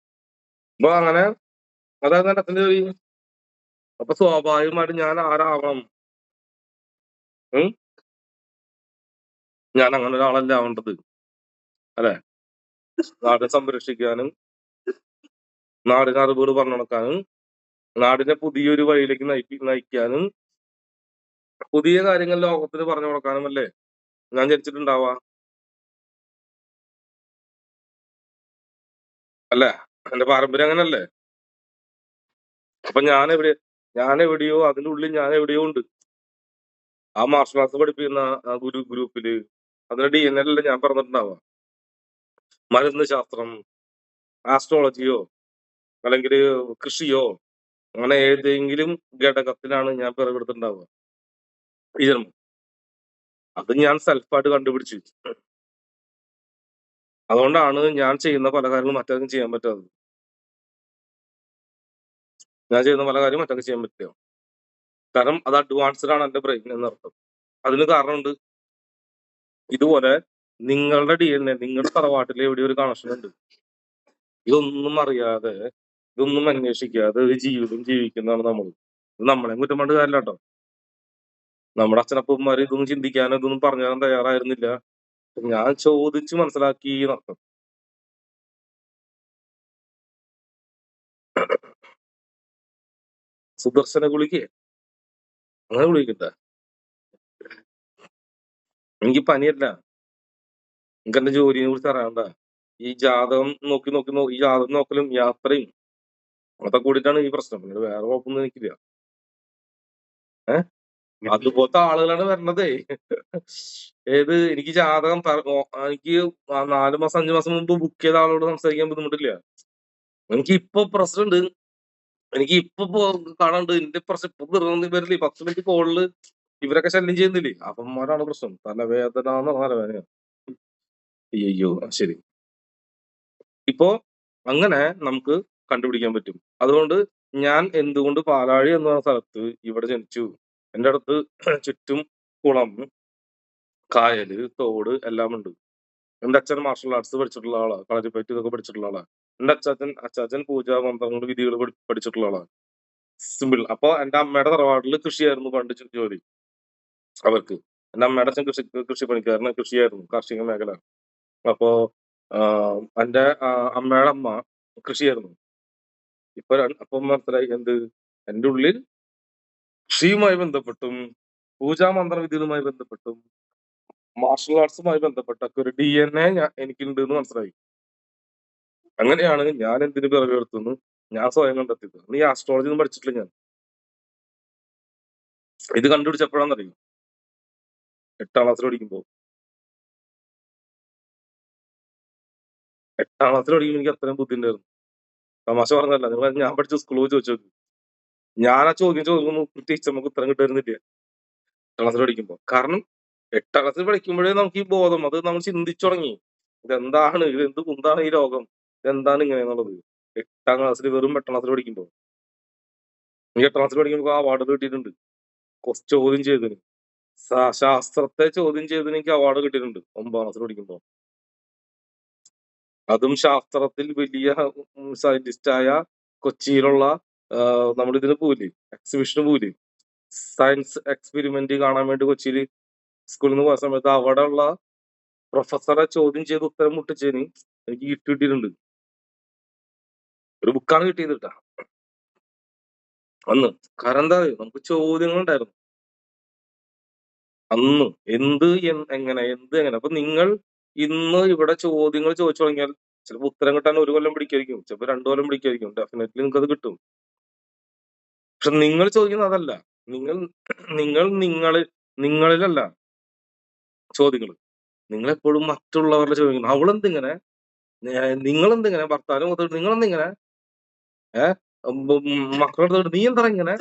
അപ്പൊ അങ്ങനെ അതായത് എന്റെ അച്ഛന്റെ ജോലി. അപ്പൊ സ്വാഭാവികമായിട്ട് ഞാൻ ആരാവണം? ഉം? ഞാൻ അങ്ങനെ ഒരാളല്ല ആവേണ്ടത്, അല്ലെ? നാടിനെ സംരക്ഷിക്കാനും നാടിന് അറിവുകൾ പറഞ്ഞു കൊടുക്കാനും നാടിനെ പുതിയൊരു വഴിയിലേക്ക് നയിക്കാനും പുതിയ കാര്യങ്ങൾ ലോകത്തിന് പറഞ്ഞു കൊടുക്കാനും അല്ലേ ഞാൻ ജനിച്ചിട്ടുണ്ടാവാ, അല്ലേ? എന്റെ പാരമ്പര്യം അങ്ങനല്ലേ? അപ്പൊ ഞാൻ എവിടെയോ അതിന്റെ ഉള്ളിൽ ഞാൻ എവിടെയോ ഉണ്ട്. ആ മാർഷൽ ആർട്സ് പഠിപ്പിക്കുന്ന ആ ഗ്രൂപ്പില് അതിന്റെ DNA ലല്ലേ ഞാൻ പറഞ്ഞിട്ടുണ്ടാവാ. മരുന്ന് ശാസ്ത്രം, ആസ്ട്രോളജിയോ അല്ലെങ്കിൽ കൃഷിയോ, അങ്ങനെ ഏതെങ്കിലും ഘടകത്തിലാണ് ഞാൻ പിറവെടുത്തിട്ടുണ്ടാവുക ഈ ജന്മം. അത് ഞാൻ സെൽഫായിട്ട് കണ്ടുപിടിച്ചു. അതുകൊണ്ടാണ് ഞാൻ ചെയ്യുന്ന പല കാര്യങ്ങളും മറ്റാർക്കും ചെയ്യാൻ പറ്റാത്തത്. ഞാൻ ചെയ്യുന്ന പല കാര്യവും മറ്റാർക്കും ചെയ്യാൻ പറ്റില്ല. കാരണം അത് അഡ്വാൻസ്ഡ് ആണ് എന്റെ ബ്രെയിൻ എന്നർത്ഥം. അതിന് കാരണമുണ്ട്. ഇതുപോലെ നിങ്ങളുടെ DNA, നിങ്ങളുടെ തറവാട്ടിൽ എവിടെയോ ഒരു കണക്ഷൻ ഉണ്ട്. ഇതൊന്നും അറിയാതെ, ഇതൊന്നും അന്വേഷിക്കാതെ ഒരു ജീവിതം ജീവിക്കുന്നതാണ് നമ്മൾ. ഇത് നമ്മളെ കുറ്റം പറഞ്ഞിട്ട് കാര്യമില്ല കേട്ടോ. നമ്മുടെ അച്ഛനപ്പന്മാര് ഇതൊന്നും ചിന്തിക്കാനോ ഇതൊന്നും പറഞ്ഞു തരാൻ തയ്യാറായിരുന്നില്ല. ഞാൻ ചോദിച്ച് മനസ്സിലാക്കി എന്നർത്ഥം. സുദർശന ഗുളികയെ അങ്ങനെ ഗുളികണ്ട. എനിക്ക് പനിയല്ല. എനിക്ക് എന്റെ ജോലിയെ കുറിച്ച് അറിയണ്ട. ഈ ജാതകം ഈ ജാതകം നോക്കലും യാത്രയും അതൊക്കെ കൂടിയിട്ടാണ് ഈ പ്രശ്നം. പിന്നെ വേറെ കുഴപ്പമൊന്നും എനിക്കില്ല. ഏഹ് അതുപോലത്തെ ആളുകളാണ് വരണതേ. എനിക്ക് ജാതകം എനിക്ക് 4 മാസം 5 മാസം മുമ്പ് ബുക്ക് ചെയ്ത ആളോട് സംസാരിക്കാൻ ബുദ്ധിമുട്ടില്ല. എനിക്ക് ഇപ്പൊ പ്രശ്നമുണ്ട്. എനിക്ക് ഇപ്പൊ കാണാണ്ട് എന്റെ പ്രശ്നം ഇപ്പൊ വെറുതെ വരില്ലേ 10 മിനിറ്റ് കോളില് ഇവരൊക്കെ ശല്യം ചെയ്യുന്നില്ലേ, അവന്മാരാണ് പ്രശ്നം. തലവേദന എന്ന് പറഞ്ഞ തലവേദന. അയ്യോ ശരി. ഇപ്പോ അങ്ങനെ നമുക്ക് കണ്ടുപിടിക്കാൻ പറ്റും. അതുകൊണ്ട് ഞാൻ എന്തുകൊണ്ട് പാലാഴി എന്ന സ്ഥലത്ത് ഇവിടെ ജനിച്ചു? എന്റെ അടുത്ത് ചുറ്റും കുളം, കായല്, തോട് എല്ലാം ഉണ്ട്. എന്റെ അച്ഛൻ മാർഷൽ ആർട്സ് പഠിച്ചിട്ടുള്ള ആളാ. കളരിപ്പയറ്റ് ഇതൊക്കെ പഠിച്ചിട്ടുള്ള ആളാ. എന്റെ അച്ചാച്ചൻ പൂജാ മന്ത്രങ്ങൾ വിധികൾ പഠിച്ചിട്ടുള്ള ആളാ. സിമ്പിൾ. അപ്പൊ എന്റെ അമ്മയുടെ തറവാട്ടില് കൃഷിയായിരുന്നു പണ്ട് ജോലി അവർക്ക്. എന്റെ അമ്മയുടെ അച്ഛൻ കൃഷിപ്പണിക്കാരന്, കൃഷിയായിരുന്നു, കാർഷിക മേഖല. അപ്പോ എന്റെ അമ്മയുടെ അമ്മ കൃഷിയായിരുന്നു. അപ്പം മനസ്സിലായി എന്ത്, എന്റെ ഉള്ളിൽ കൃഷിയുമായി ബന്ധപ്പെട്ടും പൂജാ മന്ത്രവിധികളുമായി ബന്ധപ്പെട്ടും മാർഷൽ ആർട്സുമായി ബന്ധപ്പെട്ടൊക്കെ ഒരു DNA എനിക്കുണ്ട് എന്ന് മനസ്സിലായി. അങ്ങനെയാണ് ഞാൻ എന്തിനു പിറവിയെടുത്തെന്ന് ഞാൻ സ്വയം കണ്ടെത്തിയത്. നീ ആസ്ട്രോളജി ഒന്നും പഠിച്ചിട്ടില്ല ഞാൻ. ഇത് കണ്ടുപിടിച്ചപ്പോഴാണെന്നറിയും 8ാം ക്ലാസ്സിൽ പഠിക്കുമ്പോ. 8ാം ക്ലാസ്സിൽ പഠിക്കുമ്പോൾ എനിക്ക് അത്രയും ബുദ്ധി ഉണ്ടായിരുന്നു. തമാശ പറഞ്ഞല്ല. നിങ്ങൾ ഞാൻ പഠിച്ച സ്കൂളിൽ ചോദിച്ചു നോക്ക്. ഞാൻ ആ ചോദ്യം ചോദിക്കുമ്പോൾ ടീച്ചർമാർക്ക് ഉത്തരം കിട്ടുമായിരുന്നില്ല 8ാം ക്ലാസ്സിൽ പഠിക്കുമ്പോൾ. കാരണം 8ാം ക്ലാസ്സിൽ പഠിക്കുമ്പോഴേ നമുക്ക് ഈ ബോധം അത് നമ്മൾ ചിന്തിച്ചു തുടങ്ങി. ഇതെന്താണ്, എന്താണ് ഈ ലോകം, ഇതെന്താണ് ഇങ്ങനെ എന്നുള്ളത്. 8ാം ക്ലാസ്സിൽ, വെറും 8ാം ക്ലാസ്സിൽ പഠിക്കുമ്പോൾ. എനിക്ക് 8ാം ക്ലാസ്സിൽ പഠിക്കുമ്പോൾ അവാർഡ് കിട്ടിയിട്ടുണ്ട്. ചോദ്യം ചെയ്തതിന്, ശാസ്ത്രത്തെ ചോദ്യം ചെയ്തതിന് എനിക്ക് അവാർഡ് കിട്ടിയിട്ടുണ്ട് 9ാം ക്ലാസ്സിൽ പഠിക്കുമ്പോൾ. അതും ശാസ്ത്രത്തിൽ വലിയ സയന്റിസ്റ്റായ കൊച്ചിയിലുള്ള നമ്മുടെ ഇതിന് പോവില്ലേ, എക്സിബിഷന് പോവില്ലേ, സയൻസ് എക്സ്പെരിമെന്റ് കാണാൻ വേണ്ടി കൊച്ചിയിൽ സ്കൂളിൽ നിന്ന് പോയ സമയത്ത് അവിടെ ഉള്ള പ്രൊഫസറെ ചോദ്യം ചെയ്ത് ഉത്തരം മുട്ടിച്ചതിന് എനിക്ക് ഗിഫ്റ്റ് കിട്ടിയിട്ടുണ്ട്. ഒരു ബുക്കാണ് കിട്ടിയത് കേട്ടാ അന്ന്. കാരണം എന്താ, നമുക്ക് ചോദ്യങ്ങൾ ഉണ്ടായിരുന്നു അന്ന്. എങ്ങനെ. അപ്പൊ നിങ്ങൾ ഇന്ന് ഇവിടെ ചോദ്യങ്ങൾ ചോദിച്ചു തുടങ്ങിയാൽ ചിലപ്പോൾ ഉത്തരം കിട്ടാൻ 1 കൊല്ലം പിടിക്കായിരിക്കും, ചിലപ്പോൾ 2 കൊല്ലം പിടിക്കായിരിക്കും. ഡെഫിനറ്റ്ലി നിങ്ങൾക്ക് അത് കിട്ടും. പക്ഷെ നിങ്ങൾ ചോദിക്കുന്നത് അതല്ല. നിങ്ങൾ നിങ്ങൾ നിങ്ങളിലല്ല ചോദ്യങ്ങൾ. നിങ്ങൾ എപ്പോഴും മറ്റുള്ളവരുടെ ചോദിക്കുന്നു. അവളെന്തിങ്ങനെ, നിങ്ങളെന്തിങ്ങനെ, ഭർത്താവിനെ മുതൽ നിങ്ങളെന്തിങ്ങനെ, മക്കളുടെ നീ എന്താ ഇങ്ങനെ,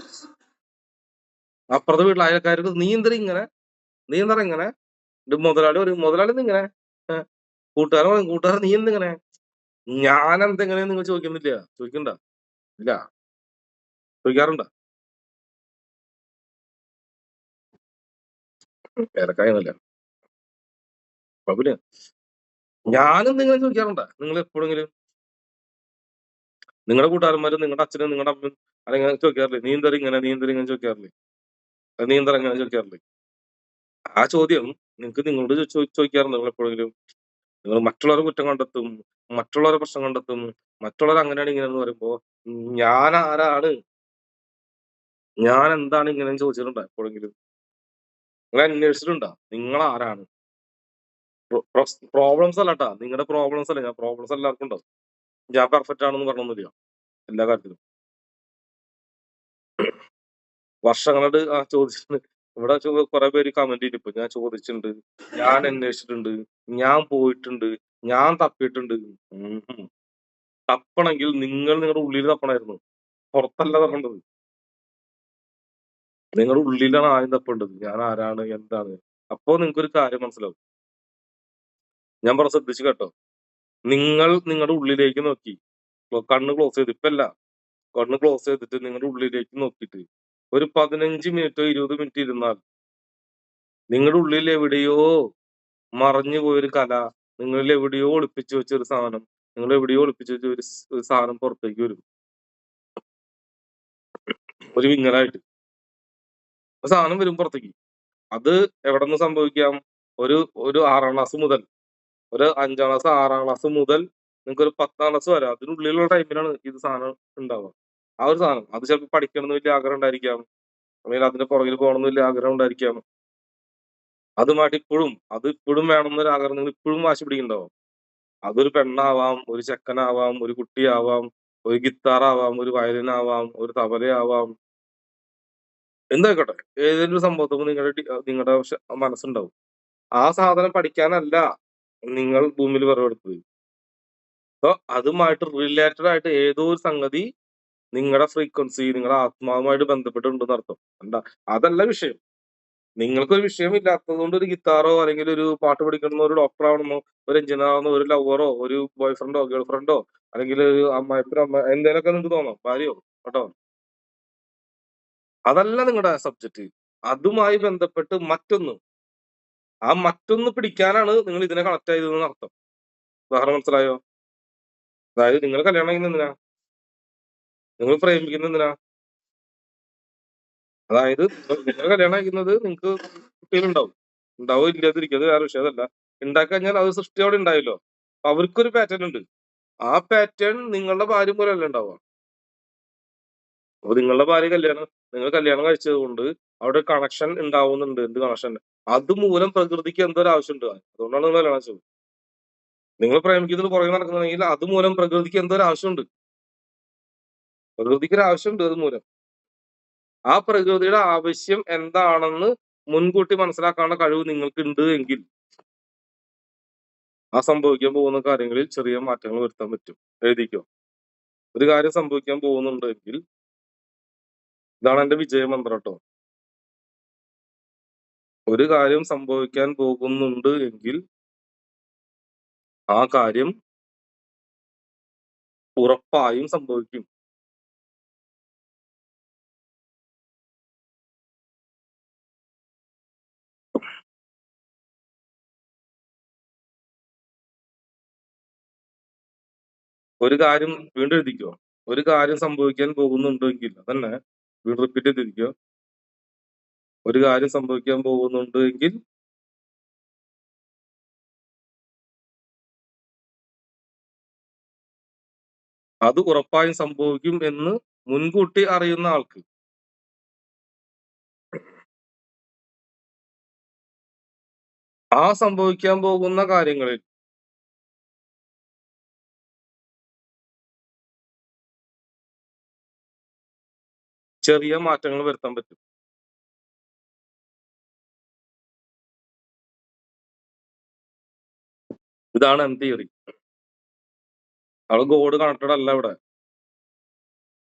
അപ്പുറത്തെ വീട്ടിൽ അയൽക്കാർക്ക് നീ എന്താ ഇങ്ങനെ, മുതലാളി ഇങ്ങനെ, കൂട്ടുകാരൻ നീ എന്തിങ്ങനെ, ഞാൻ എന്തെങ്ങനെ നിങ്ങൾ ചോദിക്കുന്നില്ല, ചോദിക്കണ്ട, ഇല്ല, ചോദിക്കാറുണ്ടോ? ഏറെക്കായൊന്നുമില്ല, കുഴപ്പമില്ല. ഞാനും നിങ്ങളെ ചോദിക്കാറുണ്ടോ? നിങ്ങൾ എപ്പോഴെങ്കിലും നിങ്ങളുടെ കൂട്ടുകാരന്മാരും നിങ്ങളുടെ അച്ഛനും നിങ്ങളുടെ അമ്മയും അല്ലെങ്കിൽ ചോദിക്കാറില്ലേ, നീ എന്താ ഇങ്ങനെ ചോദിക്കാറില്ലേ, നീ എന്താ ഇങ്ങനെ ചോദിക്കാറില്ലേ? ആ ചോദ്യം നിങ്ങളോട് ചോദിക്കാറുണ്ട്. നിങ്ങൾ എപ്പോഴെങ്കിലും നിങ്ങൾ മറ്റുള്ളവരെ കുറ്റം കണ്ടെത്തും, മറ്റുള്ളവരെ പ്രശ്നം കണ്ടെത്തും, മറ്റുള്ളവർ അങ്ങനെയാണ് ഇങ്ങനെയെന്ന് പറയുമ്പോ ഞാൻ ആരാണ്, ഞാൻ എന്താണ് ഇങ്ങനെ ചോദിച്ചിട്ടുണ്ടോ എപ്പോഴെങ്കിലും? നിങ്ങൾ അന്വേഷിച്ചിട്ടുണ്ടോ നിങ്ങൾ ആരാണ്? പ്രോബ്ലംസ് അല്ല കേട്ടാ, നിങ്ങളുടെ പ്രോബ്ലംസ് അല്ല. ഞാൻ പ്രോബ്ലംസ് എല്ലാവർക്കും ഉണ്ടാവും. ഞാൻ പെർഫെക്റ്റ് ആണെന്ന് പറഞ്ഞൊന്നുമില്ല എല്ലാ കാര്യത്തിലും. വർഷങ്ങളോട് ചോദിച്ചിട്ടുണ്ട്. ഇവിടെ കുറെ പേര് കമന്റ് ചെയ്തിപ്പോ ഞാൻ ചോദിച്ചിട്ടുണ്ട്, ഞാൻ അന്വേഷിച്ചിട്ടുണ്ട്, ഞാൻ പോയിട്ടുണ്ട്, ഞാൻ തപ്പിയിട്ടുണ്ട്. തപ്പണമെങ്കിൽ നിങ്ങൾ നിങ്ങളുടെ ഉള്ളിൽ തപ്പണമായിരുന്നു, പുറത്തല്ല തപ്പേണ്ടത്. നിങ്ങളുടെ ഉള്ളിലാണ് ആദ്യം തപ്പേണ്ടത്. ഞാൻ ആരാണ്, എന്താണ്. അപ്പോ നിങ്ങൾക്കൊരു കാര്യം മനസ്സിലാവും. ഞാൻ പറഞ്ഞ ശ്രദ്ധിച്ചു കേട്ടോ. നിങ്ങൾ നിങ്ങളുടെ ഉള്ളിലേക്ക് നോക്കി, കണ്ണ് ക്ലോസ് ചെയ്ത്, കണ്ണ് ക്ലോസ് ചെയ്തിട്ട് നിങ്ങളുടെ ഉള്ളിലേക്ക് നോക്കിയിട്ട് ഒരു 15 മിനിറ്റോ 20 മിനിറ്റ് ഇരുന്നാൽ നിങ്ങളുടെ ഉള്ളിൽ എവിടെയോ മറഞ്ഞു പോയൊരു കല, നിങ്ങളിൽ എവിടെയോ ഒളിപ്പിച്ചു വെച്ചൊരു സാധനം, നിങ്ങൾ എവിടെയോ ഒളിപ്പിച്ചു വെച്ച ഒരു സാധനം പുറത്തേക്ക് വരും, ഒരു വിങ്ങലായിട്ട് സാധനം വരും പുറത്തേക്ക്. അത് എവിടെ നിന്ന് സംഭവിക്കാം? ഒരു ഒരു 6ാം ക്ലാസ് മുതൽ, ഒരു 5ാം ക്ലാസ് 6ാം ക്ലാസ് മുതൽ നിങ്ങൾക്ക് ഒരു 10ാം ക്ലാസ് വരെ അതിനുള്ളിലുള്ള ടൈമിലാണ് ഇത് സാധനം ഉണ്ടാവുക. ആ ഒരു സാധനം അത് ചിലപ്പോൾ പഠിക്കണം എന്ന് വലിയ ആഗ്രഹം ഉണ്ടായിരിക്കാം, അല്ലെങ്കിൽ അതിന്റെ പുറകിൽ പോകണം എന്ന് വലിയ ആഗ്രഹം ഉണ്ടായിരിക്കാം. അതുമായിട്ട് ഇപ്പോഴും വേണമെന്നൊരു ആഗ്രഹം നിങ്ങൾ ഇപ്പോഴും വാശി പിടിക്കുന്നുണ്ടാവും. അതൊരു പെണ്ണാവാം, ഒരു ചെക്കനാവാം, ഒരു കുട്ടിയാവാം, ഒരു ഗിത്താറാവാം, ഒരു വയലിനാവാം, ഒരു തബലയാവാം, എന്തായിക്കോട്ടെ. ഏതെങ്കിലും ഒരു സംഭവത്തിൽ നിങ്ങളുടെ മനസ്സുണ്ടാവും. ആ സാധനം പഠിക്കാനല്ല നിങ്ങൾ ഭൂമിയിൽ വിറവെടുത്തത്. അപ്പൊ അതുമായിട്ട് റിലേറ്റഡ് ആയിട്ട് ഏതോ ഒരു സംഗതി നിങ്ങളുടെ ഫ്രീക്വൻസി, നിങ്ങളുടെ ആത്മാവുമായിട്ട് ബന്ധപ്പെട്ടിട്ടുണ്ടെന്ന് അർത്ഥം. അതല്ല വിഷയം. നിങ്ങൾക്കൊരു വിഷയമില്ലാത്തത് കൊണ്ട് ഒരു ഗിത്താറോ അല്ലെങ്കിൽ ഒരു പാട്ട് പഠിക്കണമെന്നോ ഒരു ഡോക്ടർ ആവണമെന്നോ ഒരു എഞ്ചിനീയർ ആവണമെന്നോ ഒരു ലവറോ ഒരു ബോയ് ഫ്രണ്ടോ ഗേൾ ഫ്രണ്ടോ അല്ലെങ്കിൽ ഒരു അമ്മ എന്തെങ്കിലുമൊക്കെ നിങ്ങൾക്ക് തോന്നാം, ഭാര്യയോ കേട്ടോ, അതല്ല നിങ്ങളുടെ സബ്ജക്റ്റ്. അതുമായി ബന്ധപ്പെട്ട് ആ മറ്റൊന്ന് പിടിക്കാനാണ് നിങ്ങൾ ഇതിനെ കണക്ട് ചെയ്തതെന്ന് അർത്ഥം. ഉദാഹരണം മനസ്സിലായോ? അതായത് നിങ്ങൾ കല്യാണം കഴിക്കുന്ന എന്തിനാ, നിങ്ങൾ പ്രേമിക്കുന്ന എന്തിനാ? അതായത് നിങ്ങൾ കല്യാണം കഴിക്കുന്നത് നിങ്ങൾക്ക് കുട്ടികളുണ്ടാവും, ഇല്ലാതിരിക്കും, അത് വേറെ വിഷയം. അതല്ല, ഉണ്ടാക്കി കഴിഞ്ഞാൽ അത് സൃഷ്ടിയോടെ ഉണ്ടായല്ലോ. അവർക്കൊരു പാറ്റേൺ ഉണ്ട്. ആ പാറ്റേൺ നിങ്ങളുടെ ഭാര്യ പോലെ അല്ല ഉണ്ടാവുക. അപ്പൊ നിങ്ങൾ കല്യാണം കഴിച്ചത് കൊണ്ട് അവിടെ കണക്ഷൻ ഉണ്ടാവുന്നുണ്ട്. എന്ത് കണക്ഷൻ? അതുമൂലം പ്രകൃതിക്ക് എന്തൊരു ആവശ്യമുണ്ട്, അതുകൊണ്ടാണ് നിങ്ങൾ കല്യാണം കഴിച്ചത്. നിങ്ങൾ പ്രേമിക്കുന്നതിന് പുറകെ നടക്കുന്നുണ്ടെങ്കിൽ അതുമൂലം പ്രകൃതിക്ക് എന്തൊരു ആവശ്യമുണ്ട്, പ്രകൃതിക്ക് ഒരു ആവശ്യമുണ്ട്. അതുമൂലം ആ പ്രകൃതിയുടെ ആവശ്യം എന്താണെന്ന് മുൻകൂട്ടി മനസ്സിലാക്കാനുള്ള കഴിവ് നിങ്ങൾക്ക് ഉണ്ട് എങ്കിൽ ആ സംഭവിക്കാൻ പോകുന്ന കാര്യങ്ങളിൽ ചെറിയ മാറ്റങ്ങൾ വരുത്താൻ പറ്റും. എഴുതിക്കോ. ഒരു കാര്യം സംഭവിക്കാൻ പോകുന്നുണ്ടെങ്കിൽ ഇതാണ് എന്റെ വിജയമന്ത്രം ട്ടോ. ഒരു കാര്യം സംഭവിക്കാൻ പോകുന്നുണ്ട് എങ്കിൽ ആ കാര്യം ഉറപ്പായും സംഭവിക്കും. ഒരു കാര്യം വീണ്ടും എഴുതിക്കോ. ഒരു കാര്യം സംഭവിക്കാൻ പോകുന്നുണ്ടെങ്കിൽ അതന്നെ വീണ്ടും റിപ്പീറ്റ് ചെയ്തിരിക്കോ. ഒരു കാര്യം സംഭവിക്കാൻ പോകുന്നുണ്ട് എങ്കിൽ അത് ഉറപ്പായും സംഭവിക്കും എന്ന് മുൻകൂട്ടി അറിയുന്ന ആൾക്ക്. ആ സംഭവിക്കാൻ പോകുന്ന കാര്യങ്ങളിൽ ചെറിയ മാറ്റങ്ങൾ വരുത്താൻ പറ്റും. ഇതാണ് എം തിയറി. അവിടെ ഗോഡ് കണക്റ്റഡ് അല്ല ഇവിടെ.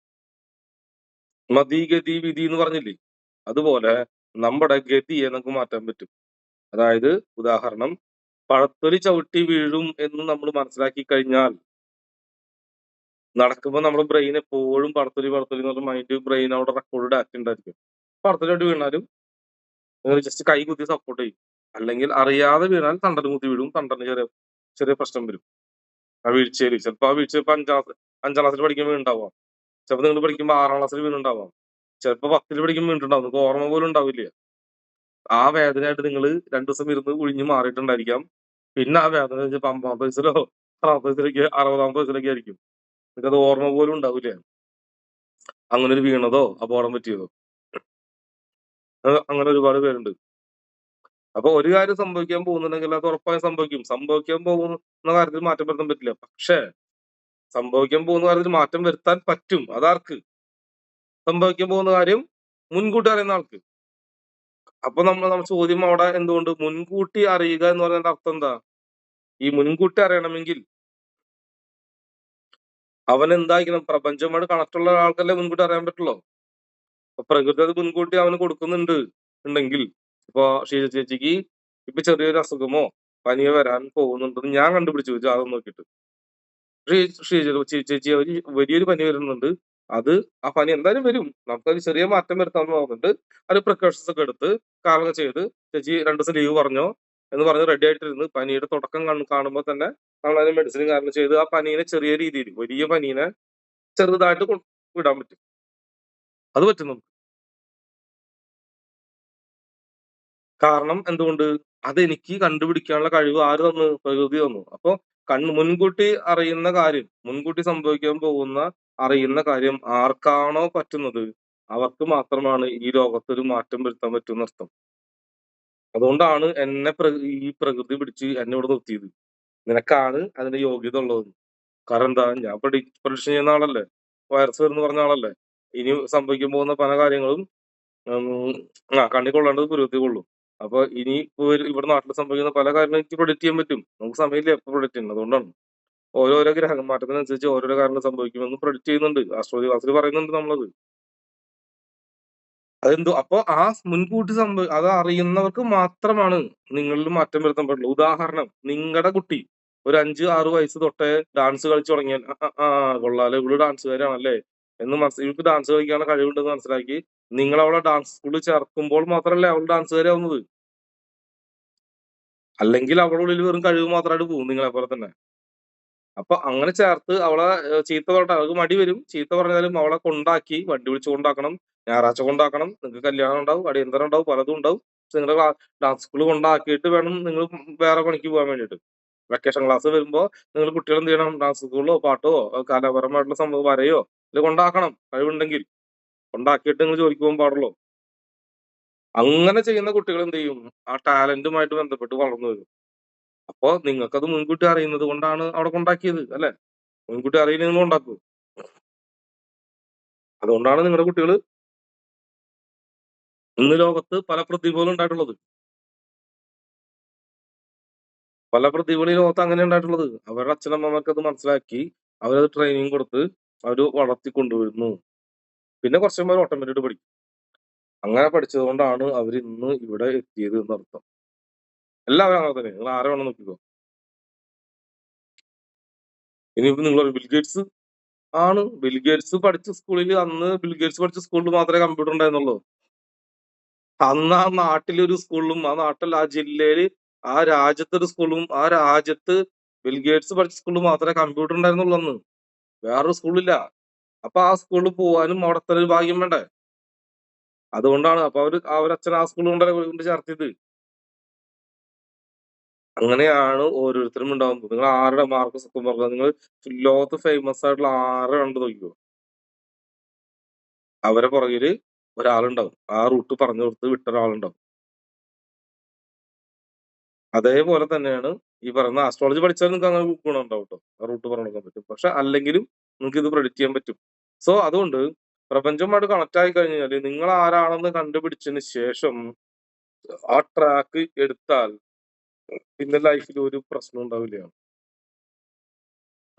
മതി, ഗതി, വിധി എന്ന് പറഞ്ഞില്ലേ? അതുപോലെ നമ്മുടെ ഗതിയെ നമുക്ക് മാറ്റാൻ പറ്റും. അതായത് ഉദാഹരണം, പഴത്തൊലി ചവിട്ടി വീഴും എന്ന് നമ്മൾ മനസ്സിലാക്കി കഴിഞ്ഞാൽ നടക്കുമ്പോൾ നമ്മുടെ ബ്രെയിൻ എപ്പോഴും പടത്തൊലി പടത്തൊലി എന്ന് പറഞ്ഞ മൈൻഡ് ബ്രെയിൻ അവിടെ റെക്കോർഡ് ഡാറ്റ ഉണ്ടായിരിക്കും. പടത്തൊലി ചവിട്ടി വീണാലും നിങ്ങൾ ജസ്റ്റ് കൈ കുത്തി സപ്പോർട്ട് ചെയ്യും. അല്ലെങ്കിൽ അറിയാതെ വീണാൽ തണ്ടൽ കുത്തി വീഴും. തണ്ടലിന് ചെറിയ ചെറിയ പ്രശ്നം വരും. ആ വീഴ്ചയിൽ ചിലപ്പോൾ ആ വീഴ്ച ഇപ്പൊ അഞ്ചാം ക്ലാസ്സിൽ പഠിക്കുമ്പോൾ ഉണ്ടാവാം. ചിലപ്പോൾ നിങ്ങൾ പഠിക്കുമ്പോൾ 6ാം ക്ലാസ്സിൽ വീണുണ്ടാവാം. ചിലപ്പോൾ 10ൽ പഠിക്കുമ്പോൾ വീണിട്ടുണ്ടാവും. നിങ്ങൾക്ക് ഓർമ്മ പോലും ഉണ്ടാവില്ല. ആ വേദനയായിട്ട് നിങ്ങൾ 2 ദിവസം ഇരുന്ന് ഉഴിഞ്ഞ് മാറിയിട്ടുണ്ടായിരിക്കാം. പിന്നെ ആ വേദന വെച്ചപ്പോ 50 വയസ്സിലോ 60 വയസ്സിലേക്ക് 60ാമത്തെ വയസ്സിലേക്ക് ആയിരിക്കും. നിങ്ങൾക്കത് ഓർമ്മ പോലും ഉണ്ടാവില്ല. അങ്ങനെ ഒരു വീണതോ അപകടം പറ്റിയതോ. അങ്ങനെ ഒരുപാട് പേരുണ്ട്. അപ്പൊ ഒരു കാര്യം സംഭവിക്കാൻ പോകുന്നുണ്ടെങ്കിൽ അത് ഉറപ്പായും സംഭവിക്കും. സംഭവിക്കാൻ പോകുന്ന കാര്യത്തിൽ മാറ്റം വരുത്താൻ പറ്റില്ല. പക്ഷേ സംഭവിക്കാൻ പോകുന്ന കാര്യത്തിൽ മാറ്റം വരുത്താൻ പറ്റും. അതാർക്ക്? സംഭവിക്കാൻ പോകുന്ന കാര്യം മുൻകൂട്ടി അറിയുന്ന ആൾക്ക്. അപ്പൊ നമ്മുടെ ചോദ്യം അവിടെ എന്തുകൊണ്ട് മുൻകൂട്ടി അറിയുക എന്ന് പറയുന്നതിന്റെ അർത്ഥം എന്താ? ഈ മുൻകൂട്ടി അറിയണമെങ്കിൽ അവൻ എന്തായിരിക്കണം? പ്രപഞ്ചവുമായിട്ട് കണക്ട് ഉള്ള ആൾക്കല്ലേ മുൻകൂട്ടി അറിയാൻ പറ്റുള്ളൂ. അപ്പൊ പ്രകൃതി അത് മുൻകൂട്ടി അവന് കൊടുക്കുന്നുണ്ട് ഉണ്ടെങ്കിൽ, ഇപ്പൊ ഷീജ ചേച്ചിക്ക് ഇപ്പൊ ചെറിയൊരു അസുഖമോ പനിയോ വരാൻ പോകുന്നുണ്ടെന്ന് ഞാൻ കണ്ടുപിടിച്ചു ജാതകം നോക്കിയിട്ട്. ചേച്ചി ഒരു വലിയൊരു പനി വരുന്നുണ്ട്. അത് ആ പനി എന്തായാലും വരും. നമുക്കത് ചെറിയ മാറ്റം വരുത്താന്ന് പറഞ്ഞിട്ട് അത് പ്രിക്കോഷൻസ് ഒക്കെ എടുത്ത് കാര്യങ്ങൾ ചെയ്ത് ചേച്ചി 2 ദിവസം ലീവ് പറഞ്ഞോ എന്ന് പറഞ്ഞ് റെഡി ആയിട്ടിരുന്ന് പനിയുടെ തുടക്കം കാണുമ്പോൾ തന്നെ നമ്മളതിന് മെഡിസിനും കാര്യങ്ങൾ ചെയ്ത് ആ പനീനെ ചെറിയ രീതിയിൽ വലിയ പനീനെ ചെറുതായിട്ട് വിടാൻ പറ്റും. അത് പറ്റും നമുക്ക്. കാരണം എന്തുകൊണ്ട്? അതെനിക്ക് കണ്ടുപിടിക്കാനുള്ള കഴിവ് ആര് തന്നു? പ്രകൃതി തന്നു. അപ്പൊ മുൻകൂട്ടി അറിയുന്ന കാര്യം, മുൻകൂട്ടി സംഭവിക്കാൻ പോകുന്ന അറിയുന്ന കാര്യം ആർക്കാണോ പറ്റുന്നത് അവർക്ക് മാത്രമാണ് ഈ ലോകത്തൊരു മാറ്റം വരുത്താൻ പറ്റുന്നർത്ഥം. അതുകൊണ്ടാണ് എന്നെ ഈ പ്രകൃതി പിടിച്ച് എന്നെ ഇവിടെ നിർത്തിയത്. നിനക്കാണ് അതിന്റെ യോഗ്യത ഉള്ളത്. കാരണം എന്താ? ഞാൻ പ്രഡിക്ഷൻ ചെയ്യുന്ന ആളല്ലേ. വൈറസ് വരുമെന്ന് പറഞ്ഞ ആളല്ലേ. ഇനി സംഭവിക്കാൻ പോകുന്ന പല കാര്യങ്ങളും കണ്ണിൽ കൊള്ളേണ്ടത് പുരുവത്തിൽ കൊള്ളും. അപ്പൊ ഇനി ഇവിടെ നാട്ടിൽ സംഭവിക്കുന്ന പല കാര്യങ്ങളും എനിക്ക് പ്രൊഡിക്റ്റ് ചെയ്യാൻ പറ്റും. നമുക്ക് സമയമില്ല എപ്പോ പ്രൊഡിക്റ്റ് ചെയ്യുന്നത്. അതുകൊണ്ടാണ്. ഓരോരോ ഗ്രഹ മാറ്റത്തിനനുസരിച്ച് ഓരോരോ കാര്യങ്ങൾ സംഭവിക്കുമെന്ന് പ്രൊഡിക്റ്റ് ചെയ്യുന്നുണ്ട്. ആസ്ട്രോളജി ക്ലാസ്സിൽ പറയുന്നുണ്ട് നമ്മളത്. അതെന്തോ അപ്പൊ ആ മുൻകൂട്ടി അത് അറിയുന്നവർക്ക് മാത്രമാണ് നിങ്ങളിൽ മാറ്റം വരുത്താൻ പറ്റുള്ളൂ. ഉദാഹരണം, നിങ്ങളുടെ കുട്ടി ഒരു 5, 6 വയസ്സ് തൊട്ടേ ഡാൻസ് കളിച്ചു തുടങ്ങിയാൽ കൊള്ളാലോ ഇവള് ഡാൻസുകാരാണല്ലേ എന്ന് ഇവൾക്ക് ഡാൻസ് കളിക്കാനുള്ള കഴിവുണ്ടെന്ന് മനസ്സിലാക്കി നിങ്ങൾ അവളെ ഡാൻസ് സ്കൂളിൽ ചേർക്കുമ്പോൾ മാത്രമല്ലേ അവൾ ഡാൻസുകാരാവുന്നത്. അല്ലെങ്കിൽ അവളുടെ ഉള്ളിൽ വെറും കഴിവ് മാത്രമായിട്ട് പോകും നിങ്ങളെ പോലെ തന്നെ. അപ്പൊ അങ്ങനെ ചേർത്ത് അവളെ ചീത്ത പറഞ്ഞിട്ട് അവൾക്ക് മടി വരും. ചീത്ത പറഞ്ഞാലും അവളെ കൊണ്ടാക്കി വണ്ടി വിളിച്ച് കൊണ്ടാക്കണം. ഞായറാഴ്ച കൊണ്ടാക്കണം. നിങ്ങൾക്ക് കല്യാണം ഉണ്ടാവും, അടിയന്തരം ഉണ്ടാവും, പലതും ഉണ്ടാവും. പക്ഷെ നിങ്ങളുടെ ഡാൻസ് സ്കൂളിൽ കൊണ്ടാക്കിയിട്ട് വേണം നിങ്ങൾ വേറെ പണിക്ക് പോകാൻ വേണ്ടിയിട്ട്. വെക്കേഷൻ ക്ലാസ് വരുമ്പോ നിങ്ങൾ കുട്ടികൾ എന്ത് ചെയ്യണം? ഡാൻസ് സ്കൂളിലോ പാട്ടോ കലാപരമായിട്ടുള്ള സംഭവം വരയോ ഇത് കൊണ്ടാക്കണം. കഴിവുണ്ടെങ്കിൽ കൊണ്ടാക്കിയിട്ട് നിങ്ങൾ ജോലിക്ക് പോകാൻ പാടുള്ളൂ. അങ്ങനെ ചെയ്യുന്ന കുട്ടികൾ എന്ത് ചെയ്യും? ആ ടാലന്റുമായിട്ട് ബന്ധപ്പെട്ട് വളർന്നു വരും. അപ്പൊ നിങ്ങൾക്കത് മുൻകൂട്ടി അറിയുന്നത് കൊണ്ടാണ് അവിടെ കൊണ്ടാക്കിയത് അല്ലെ? മുൻകൂട്ടി അറിയില്ല നിങ്ങൾ ഉണ്ടാക്കൂ. അതുകൊണ്ടാണ് നിങ്ങളുടെ കുട്ടികൾ ഇന്ന് ലോകത്ത് പല പ്രതിഭകളും ഉണ്ടായിട്ടുള്ളത്. പല പ്രതിഭകൾ ഈ ലോകത്ത് അങ്ങനെ ഉണ്ടായിട്ടുള്ളത്. അവരുടെ അച്ഛനമ്മമാർക്ക് അത് മനസ്സിലാക്കി അവരത് ട്രെയിനിങ് കൊടുത്ത് അവര് വളർത്തി കൊണ്ടുവരുന്നു. പിന്നെ കുറച്ചമ്മ ഓട്ടോമാറ്റിക് പഠിക്കും. അങ്ങനെ പഠിച്ചത് കൊണ്ടാണ് അവർ ഇന്ന് ഇവിടെ എത്തിയത് എന്നർത്ഥം. എല്ലാവരും അങ്ങനെ തന്നെ. നിങ്ങൾ ആരെ വേണം നോക്കിക്കോ. ഇനിയിപ്പോ നിങ്ങൾ ബിൽഗേറ്റ്സ് ആണ്. ബിൽഗേറ്റ്സ് പഠിച്ച സ്കൂളിൽ അന്ന് ബിൽഗേറ്റ്സ് പഠിച്ച സ്കൂളിൽ മാത്രമേ കമ്പ്യൂട്ടർ ഉണ്ടായിരുന്നുള്ളൂ. അന്ന് ആ നാട്ടിലൊരു സ്കൂളിലും ആ നാട്ടിൽ ആ ജില്ലയില് ആ രാജ്യത്തെ ഒരു സ്കൂളും ആ രാജ്യത്ത് ബിൽഗേറ്റ്സ് പഠിച്ച സ്കൂളിൽ മാത്രമേ കമ്പ്യൂട്ടർ ഉണ്ടായിരുന്നുള്ളൂ അന്ന്. വേറൊരു സ്കൂളില്ല. അപ്പൊ ആ സ്കൂളിൽ പോവാനും അവിടെ തന്നെ ഒരു ഭാഗ്യം വേണ്ടേ? അതുകൊണ്ടാണ് അപ്പൊ അവരച്ഛൻ ആ സ്കൂളിൽ കൊണ്ട് ചേർത്തിയത്. അങ്ങനെയാണ് ഓരോരുത്തരും ഉണ്ടാവുന്നത്. നിങ്ങൾ ആരുടെ മാർക്ക് സക്സസ്ഫുൾ നിങ്ങൾ ലോകത്ത് ഫേമസ് ആയിട്ടുള്ള ആരെ കണ്ടു നോക്കിക്കോ. അവരെ പുറകില് ഒരാളുണ്ടാവും. ആ റൂട്ട് പറഞ്ഞു കൊടുത്ത് വിട്ട ഒരാളുണ്ടാവും. അതേപോലെ തന്നെയാണ് ഈ പറയുന്ന ആസ്ട്രോളജി പഠിച്ചാൽ നിങ്ങൾക്ക് അങ്ങനെ ഗുണം ഉണ്ടാവും കേട്ടോ. ആ റൂട്ട് പറഞ്ഞു കൊടുക്കാൻ പറ്റും. പക്ഷെ അല്ലെങ്കിലും നിങ്ങൾക്ക് ഇത് പ്രെഡിക്റ്റ് ചെയ്യാൻ പറ്റും. സോ അതുകൊണ്ട് പ്രപഞ്ചവുമായിട്ട് കണക്ട് ആയി കഴിഞ്ഞാൽ നിങ്ങൾ ആരാണെന്ന് കണ്ടുപിടിച്ചതിന് ശേഷം ആ ട്രാക്ക് എടുത്താൽ പിന്നെ ലൈഫിൽ ഒരു പ്രശ്നം ഉണ്ടാവില്ല.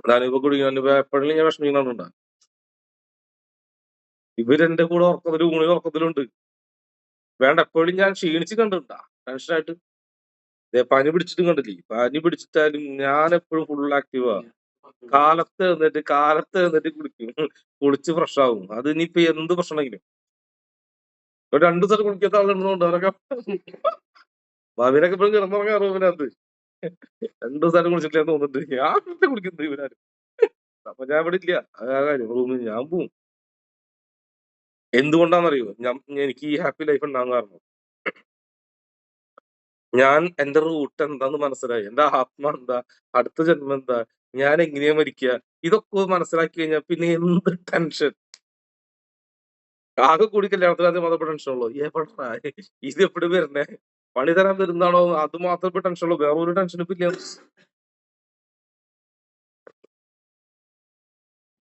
ഞാനിപ്പോ കുടിക്കാൻ എപ്പോഴും ഞാൻ വിഷമിക്കുന്നുണ്ടാ. ഇവരെന്റെ കൂടെ ഉറക്കത്തിലും ഊണിൽ ഉറക്കത്തിലുണ്ട്. വേണ്ട എപ്പോഴും ഞാൻ ക്ഷീണിച്ച് കണ്ടിട്ടുണ്ടാ ടെൻഷനായിട്ട്. പനി പിടിച്ചിട്ടും കണ്ടില്ലേ? പനി പിടിച്ചിട്ടാലും ഞാൻ എപ്പോഴും ഫുൾ ആക്റ്റീവാ. കാലത്ത് എഴുന്നേറ്റ് കുളിക്കും. കുളിച്ച് ഫ്രഷ് ആവും. അത് ഇനിയിപ്പോ എന്ത് പ്രശ്നമെങ്കിലും. ഒരു 2 ദിവസം കുളിക്കാത്ത ആളുകളുണ്ട്. അവരൊക്കെ ഭാവിയിലൊക്കെ ഇപ്പോഴും കിടന്നുറങ്ങാ റൂമിനകത്ത്. 2 ദിവസമായിട്ട് കുളിച്ചിട്ടില്ല തോന്നുന്നുണ്ട്. ഞാൻ പിന്നെ കുളിക്കുന്നത് ഇവരാരും. അപ്പൊ ഞാൻ ഇവിടെ ഇല്ല. ആ കാര്യം റൂമിൽ ഞാൻ പോവും. എന്തുകൊണ്ടാണെന്നറിയോ? എനിക്ക് ഈ ഹാപ്പി ലൈഫ് ഉണ്ടാകാൻ കാരണം ഞാൻ എന്റെ റൂട്ട് എന്താന്ന് മനസ്സിലായി. എന്റെ ആത്മ എന്താ, അടുത്ത ജന്മം എന്താ, ഞാൻ എങ്ങനെയാ മരിക്കുക, ഇതൊക്കെ മനസ്സിലാക്കി കഴിഞ്ഞാൽ പിന്നെ എന്ത് ടെൻഷൻ. ആകെ കൂടി കല്യാണത്തിന് മാത്രമേ ടെൻഷൻ ഉള്ളൂ. എവിടാ ഇത് എപ്പോഴും വരണേ? പണി തരാൻ വരുന്നതാണോ? അത് മാത്രമേ ടെൻഷൻ ഉള്ളൂ. വേറെ ഒരു ടെൻഷനും ഇല്ല.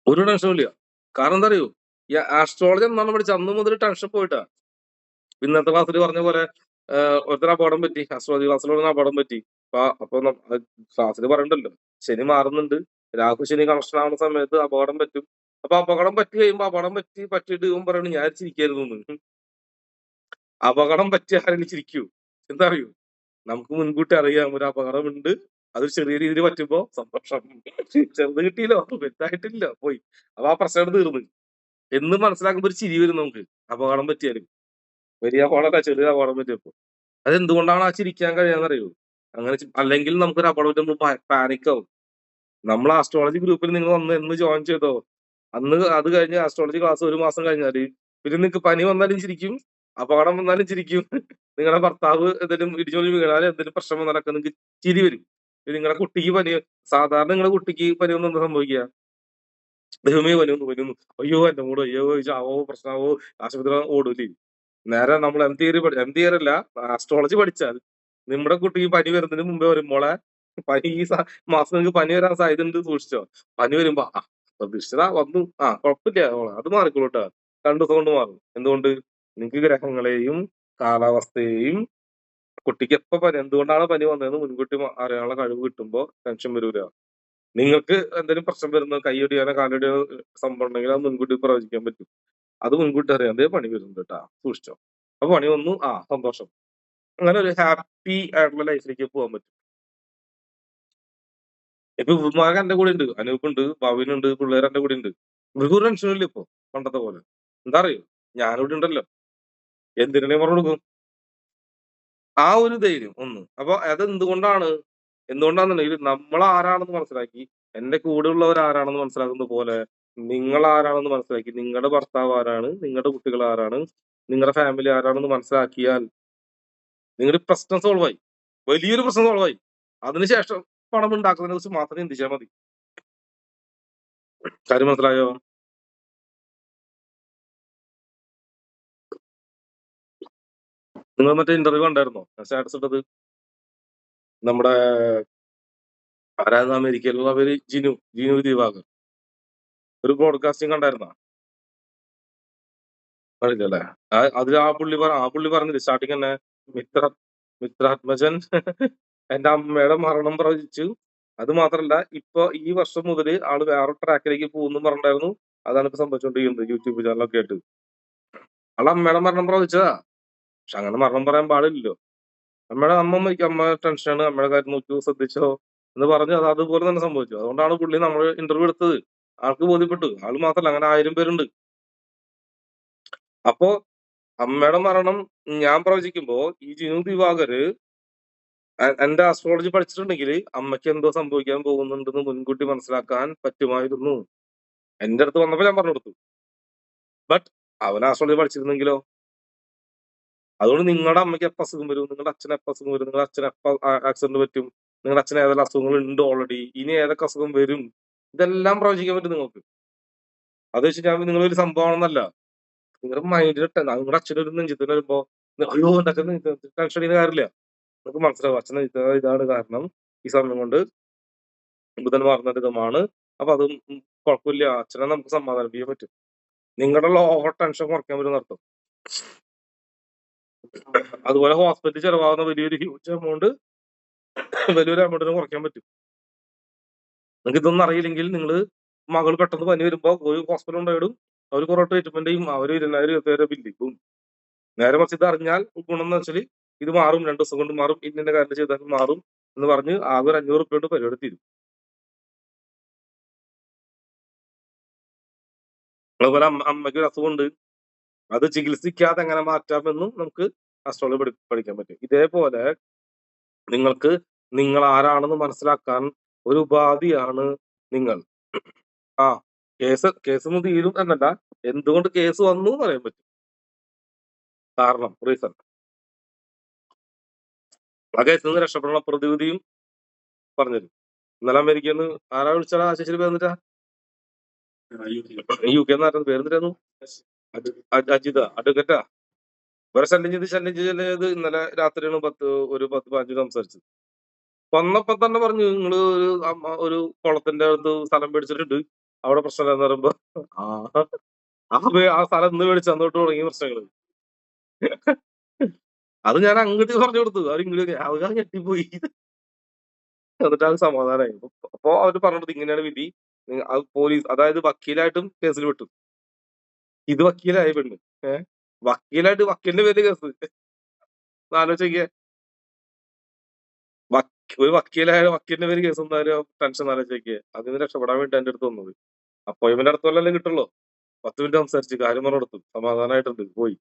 ഒരു ടെൻഷനും ഇല്ല. കാരണം എന്താ അറിയോ? ഈ ആസ്ട്രോളജി എന്നാണ് പഠിച്ചത് അന്ന് മുതൽ ടെൻഷൻ പോയിട്ടാ. ഇന്നത്തെ ക്ലാസ്സിൽ പറഞ്ഞ പോലെ ഒരുത്തരം അപകടം പറ്റി. അസ്ട്രോളജി ക്ലാസ്സിലൂടെ അപകടം പറ്റി. അപ്പൊ ക്ലാസ്സിൽ പറയണ്ടല്ലോ, ശനി മാറുന്നുണ്ട്. രാഹു ശനി കണക്ഷൻ ആവുന്ന സമയത്ത് അപകടം പറ്റും. അപ്പൊ അപകടം പറ്റി കഴിയുമ്പോ അപകടം പറ്റിയിട്ട് ഇവൻ പറയണു ഞാൻ ചിരിക്കായിരുന്നു. അപകടം പറ്റി ആരെങ്കിലും ചിരിക്കൂ? എന്താ അറിയൂ? നമുക്ക് മുൻകൂട്ടി അറിയാം ഒരു അപകടമുണ്ട്. അത് ചെറിയ രീതിയിൽ പറ്റുമ്പോ സന്തോഷം. ചെറുത് കിട്ടിയില്ലോ, വലുതായിട്ടില്ല, പോയി. അപ്പൊ ആ പ്രശ്നം തീർന്നു എന്ന് മനസ്സിലാക്കുമ്പോ ഒരു ചിരി വരും നമുക്ക്. അപകടം പറ്റിയാലും വലിയ അപകടമല്ല, ചെറിയ അപകടം പറ്റിയപ്പോ. അതെന്തുകൊണ്ടാണ് ആ ചിരിക്കാൻ കഴിയാന്നറിയോ? അങ്ങനെ അല്ലെങ്കിൽ നമുക്കൊരു അപകടം പറ്റുമ്പോൾ പാനിക് ആവും. നമ്മൾ ആസ്ട്രോളജി ഗ്രൂപ്പിൽ നിങ്ങൾ എന്ന് ജോയിൻ ചെയ്തോ, അന്ന് അത് കഴിഞ്ഞ് ആസ്ട്രോളജി ക്ലാസ് 1 മാസം കഴിഞ്ഞാല് പിന്നെ നിങ്ങൾക്ക് പനി വന്നാലും ചിരിക്കും, അപകടം വന്നാലും ചിരിക്കും. നിങ്ങളുടെ ഭർത്താവ് എന്തെങ്കിലും ഇടിജോലി വീണാലും എന്തെങ്കിലും പ്രശ്നം വന്നാലൊക്കെ നിങ്ങൾക്ക് ചിരി വരും. നിങ്ങളുടെ കുട്ടിക്ക് പനി, സാധാരണ നിങ്ങളുടെ കുട്ടിക്ക് പനി വന്ന് എന്താ സംഭവിക്കുക? ദൈവമേ പനി വന്നു, അയ്യോ എന്റെ മൂട്, അയ്യോ ചാവോ പ്രശ്നമാവോ, ആശുപത്രി ഓടൂലേ. നേരെ നമ്മൾ എം തിയറി അല്ല, ആസ്ട്രോളജി പഠിച്ചാൽ നമ്മുടെ കുട്ടിക്ക് പനി വരുന്നതിന് മുമ്പേ വരും, മോളെ പനി ഈ മാസം നിങ്ങൾക്ക് പനി വരാൻ സാധ്യത ഉണ്ട്, സൂക്ഷിച്ചോ. പനി വരുമ്പോ പ്രതീക്ഷിച്ചതാ വന്നു, കുഴപ്പമില്ല മോളെ, അത് മാറിക്കോളൂ കേട്ടോ, 2 ദിവസം കൊണ്ട് മാറും. എന്തുകൊണ്ട്? നിങ്ങൾക്ക് ഗ്രഹങ്ങളെയും കാലാവസ്ഥയെയും കുട്ടിക്ക് എപ്പോ പനി, എന്തുകൊണ്ടാണ് പനി വന്നതെന്ന് മുൻകൂട്ടി അറിയാനുള്ള കഴിവ് കിട്ടുമ്പോ ടെൻഷൻ വരൂല. നിങ്ങൾക്ക് എന്തെങ്കിലും പ്രശ്നം വരുന്ന കൈയൊടിയാനോ കാലൊടിയാനോ സംഭവം ഉണ്ടെങ്കിൽ അത് മുൻകൂട്ടി പ്രവചിക്കാൻ പറ്റും. അത് മുൻകൂട്ടി അറിയാം, അതേ പണി വരുന്നുണ്ട് കേട്ടാ, സൂക്ഷിച്ചോ. അപ്പൊ പണി വന്നു, സന്തോഷം. അങ്ങനെ ഒരു ഹാപ്പി ആയിട്ടുള്ള ലൈഫിലേക്ക് പോകാൻ പറ്റും. ഇപ്പൊ മകൻ എന്റെ കൂടെ ഉണ്ട്, അനൂപുണ്ട്, ഭവിനുണ്ട്, പിള്ളേർ എന്റെ കൂടെ ഉണ്ട്. ഇവർക്ക് ഒരു ടെൻഷനും ഇല്ല ഇപ്പൊ പണ്ടത്തെ പോലെ. എന്താ അറിയോ? ഞാനിവിടെ ഉണ്ടല്ലോ, എന്തിനെ പറഞ്ഞു കൊടുക്കും. ആ ഒരു ധൈര്യം ഒന്ന്. അപ്പൊ അത് എന്തുകൊണ്ടാണെന്നുണ്ടെങ്കിൽ നമ്മൾ ആരാണെന്ന് മനസ്സിലാക്കി, എന്റെ കൂടെയുള്ളവർ ആരാണെന്ന് മനസ്സിലാക്കുന്ന പോലെ നിങ്ങൾ ആരാണെന്ന് മനസ്സിലാക്കി, നിങ്ങളുടെ ഭർത്താവ് ആരാണ്, നിങ്ങളുടെ കുട്ടികൾ ആരാണ്, നിങ്ങളുടെ ഫാമിലി ആരാണെന്ന് മനസ്സിലാക്കിയാൽ നിങ്ങളുടെ പ്രശ്നം സോൾവ് ആയി. വലിയൊരു പ്രശ്നം സോൾവ് ആയി. അതിനുശേഷം പണം ഉണ്ടാക്കുന്നതിനെ കുറിച്ച് മാത്രം ചിന്തിച്ചാൽ മതി. കാര്യം മനസ്സിലായോ? നിങ്ങൾ മറ്റേ ഇന്റർവ്യൂ കണ്ടായിരുന്നോ? സ്റ്റാറ്റസ് ഇട്ടത് നമ്മുടെ ആരാധന അമേരിക്കയിലുള്ള പേര് ജിനു ദിവാകർ. ഒരു ബ്രോഡ്കാസ്റ്റിംഗ് കണ്ടായിരുന്നോ? അറിയില്ലല്ലേ? അതിൽ ആ പുള്ളി പറഞ്ഞില്ലേ സ്റ്റാർട്ടിങ് തന്നെ, മിത്രാത്മജൻ എന്റെ അമ്മയുടെ മരണം പ്രവചിച്ചു. അത് മാത്രല്ല ഇപ്പൊ ഈ വർഷം മുതല് ആള് വേറെ ട്രാക്കിലേക്ക് പോകുന്നു പറഞ്ഞിട്ടുണ്ടായിരുന്നു. അതാണ് ഇപ്പൊ സംഭവിച്ചുകൊണ്ടിരിക്കുന്നത് യൂട്യൂബ് ചാനലൊക്കെ ആയിട്ട്. ആളെ അമ്മയുടെ മരണം പ്രവചിച്ചതാ. പക്ഷെ അങ്ങനെ മരണം പറയാൻ പാടില്ലല്ലോ. അമ്മ മരിക്കും, അമ്മ ടെൻഷനാണ്, അമ്മയുടെ കാര്യം നോക്കി ശ്രദ്ധിച്ചോ എന്ന് പറഞ്ഞു. അത് അതുപോലെ തന്നെ സംഭവിച്ചു. അതുകൊണ്ടാണ് പുള്ളി നമ്മൾ ഇന്റർവ്യൂ എടുത്തത്. ആൾക്ക് ബോധ്യപ്പെട്ടു. ആള് മാത്രല്ല, അങ്ങനെ 1000 പേരുണ്ട്. അപ്പോ അമ്മയുടെ മരണം ഞാൻ പ്രവചിക്കുമ്പോ ഈ ജിനു ദിവാകര് എന്റെ ആസ്ട്രോളജി പഠിച്ചിട്ടുണ്ടെങ്കിൽ അമ്മയ്ക്ക് എന്തോ സംഭവിക്കാൻ പോകുന്നുണ്ടെന്ന് മുൻകൂട്ടി മനസ്സിലാക്കാൻ പറ്റുമായിരുന്നു. എന്റെ അടുത്ത് വന്നപ്പോ ഞാൻ പറഞ്ഞു കൊടുത്തു. ബട്ട് അവൻ ആസ്ട്രോളജി പഠിച്ചിരുന്നെങ്കിലോ? അതുകൊണ്ട് നിങ്ങളുടെ അമ്മയ്ക്ക് എപ്പോൾ അസുഖം വരും, നിങ്ങളുടെ അച്ഛന് എപ്പോൾ അസുഖം വരും, നിങ്ങളുടെ അച്ഛന് എപ്പോൾ ആക്സിഡന്റ് പറ്റും, നിങ്ങളുടെ അച്ഛന് ഏതെല്ലാം അസുഖങ്ങൾ ഉണ്ട് ഓൾറെഡി, ഇനി ഏതൊക്കെ അസുഖം വരും, ഇതെല്ലാം പ്രവചിക്കാൻ പറ്റും നിങ്ങൾക്ക്. അത് വെച്ചിട്ട് നിങ്ങളൊരു സംഭവമാണെന്നല്ല. നിങ്ങളുടെ മൈൻഡിൽ നിങ്ങളുടെ അച്ഛനൊരു നെഞ്ചത്തിന് വരുമ്പോ അയ്യോ എന്റെ അച്ഛൻ ടെൻഷൻ ചെയ്യുന്ന കാര്യമില്ല. നമുക്ക് മനസ്സിലാവും അച്ഛന് ഇതാണ് കാരണം, ഈ സമയം കൊണ്ട് ബുധൻ മാറുന്നതാണ്. അപ്പൊ അതും കുഴപ്പമില്ല, അച്ഛനെ നമുക്ക് സമാധാനിപ്പിക്കാൻ പറ്റും. നിങ്ങളുടെ ഓവർ ടെൻഷൻ കുറയ്ക്കാൻ പറ്റും അർത്ഥം. അതുപോലെ ഹോസ്പിറ്റലിൽ ചെലവാകുന്ന വലിയൊരു ഹ്യൂജ് എമൗണ്ട് വലിയൊരു എമൗണ്ടിന് കുറയ്ക്കാൻ പറ്റും. നിങ്ങൾക്ക് ഇതൊന്നും അറിയില്ലെങ്കിൽ നിങ്ങൾ മകൾ പെട്ടെന്ന് പനി വരുമ്പോ ഒരു ഹോസ്പിറ്റൽ ഉണ്ടായിടും, അവർ കുറെ ട്രീറ്റ്മെന്റ് ചെയ്യും, അവർ 20,000 ബില്ലിക്കും. നേരെ മറിച്ച് ഇത് അറിഞ്ഞാൽ ഗുണം എന്ന് വെച്ചാൽ ഇത് മാറും, 2 ദിവസം കൊണ്ട് മാറും, ഇന്ന കാര്യം ചെയ്താൽ മാറും എന്ന് പറഞ്ഞ് ആകെ ഒരു 500 റുപ്യ കൊണ്ട് പരിപാടി തീരും. അതുപോലെ അമ്മയ്ക്ക് ഒരു അസുഖമുണ്ട്, അത് ചികിത്സിക്കാതെ എങ്ങനെ മാറ്റാമെന്നും നമുക്ക് അസ്ട്രോളജി പഠിക്കാൻ പറ്റും. ഇതേപോലെ നിങ്ങൾക്ക് നിങ്ങൾ ആരാണെന്ന് മനസ്സിലാക്കാൻ ഒരു ഉപാധിയാണ് നിങ്ങൾ. ആ കേസ് ഒന്നും തീരും എന്നല്ല, എന്തുകൊണ്ട് കേസ് വന്നു എന്ന് പറയാൻ പറ്റും. കാരണം റീസൺ ആ കേസിൽ നിന്ന് രക്ഷപ്പെടണം പ്രതിവിധിയും പറഞ്ഞുതരും. ഇന്നലെ അമേരിക്കയിൽ നിന്ന് ആരാ വിളിച്ചാ ആശിച്ചിട്ട് പേരുന്നിട്ടാ UK പേരുന്നിട്ടായിരുന്നു അജിത അഡ്വക്കറ്റാ. ഇവരെ ശല്യം ചെയ്ത് ഇന്നലെ രാത്രിയാണ് ഒരു 10-15 സംസാരിച്ചത്. വന്നപ്പോ തന്നെ പറഞ്ഞു നിങ്ങള് ഒരു കുളത്തിന്റെ അടുത്ത് സ്ഥലം മേടിച്ചിട്ടുണ്ട്, അവിടെ പ്രശ്നമില്ലെന്ന് പറയുമ്പോ ആ സ്ഥലം ഇന്ന് മേടിച്ച് അന്നോട്ട് തുടങ്ങിയ പ്രശ്നങ്ങള്. അത് ഞാൻ അങ്ങോട്ട് പറഞ്ഞു കൊടുത്തു, അവർ ഇങ്ങോട്ട് അത് ഞെട്ടിപ്പോയി. എന്നിട്ട് അത് സമാധാനമായി. അപ്പൊ അവര് പറഞ്ഞത് ഇങ്ങനെയാണ് വിധി, പോലീസ് അതായത് വക്കീലായിട്ടും കേസിൽ വിട്ടു. ഇത് വക്കീലായ പെണ്ണ് വക്കീലായിട്ട് വക്കീലിന്റെ പേര് കേസ്. ആലോചിക്കേ, ഒരു വക്കീലിന്റെ പേര് കേസ് എന്തായാലും ടെൻഷൻ ആലോചിക്കേ. അതിന് രക്ഷപ്പെടാൻ വേണ്ടി എന്റെ അടുത്ത് വന്നത്. അപ്പോയിന്റ്മെന്റ് അടുത്തല്ലേ കിട്ടുള്ളൂ. 10 മിനിറ്റ് സംസാരിച്ച് കാര്യം പറഞ്ഞു കൊടുത്തു, സമാധാനമായിട്ടുണ്ട്, പോയി.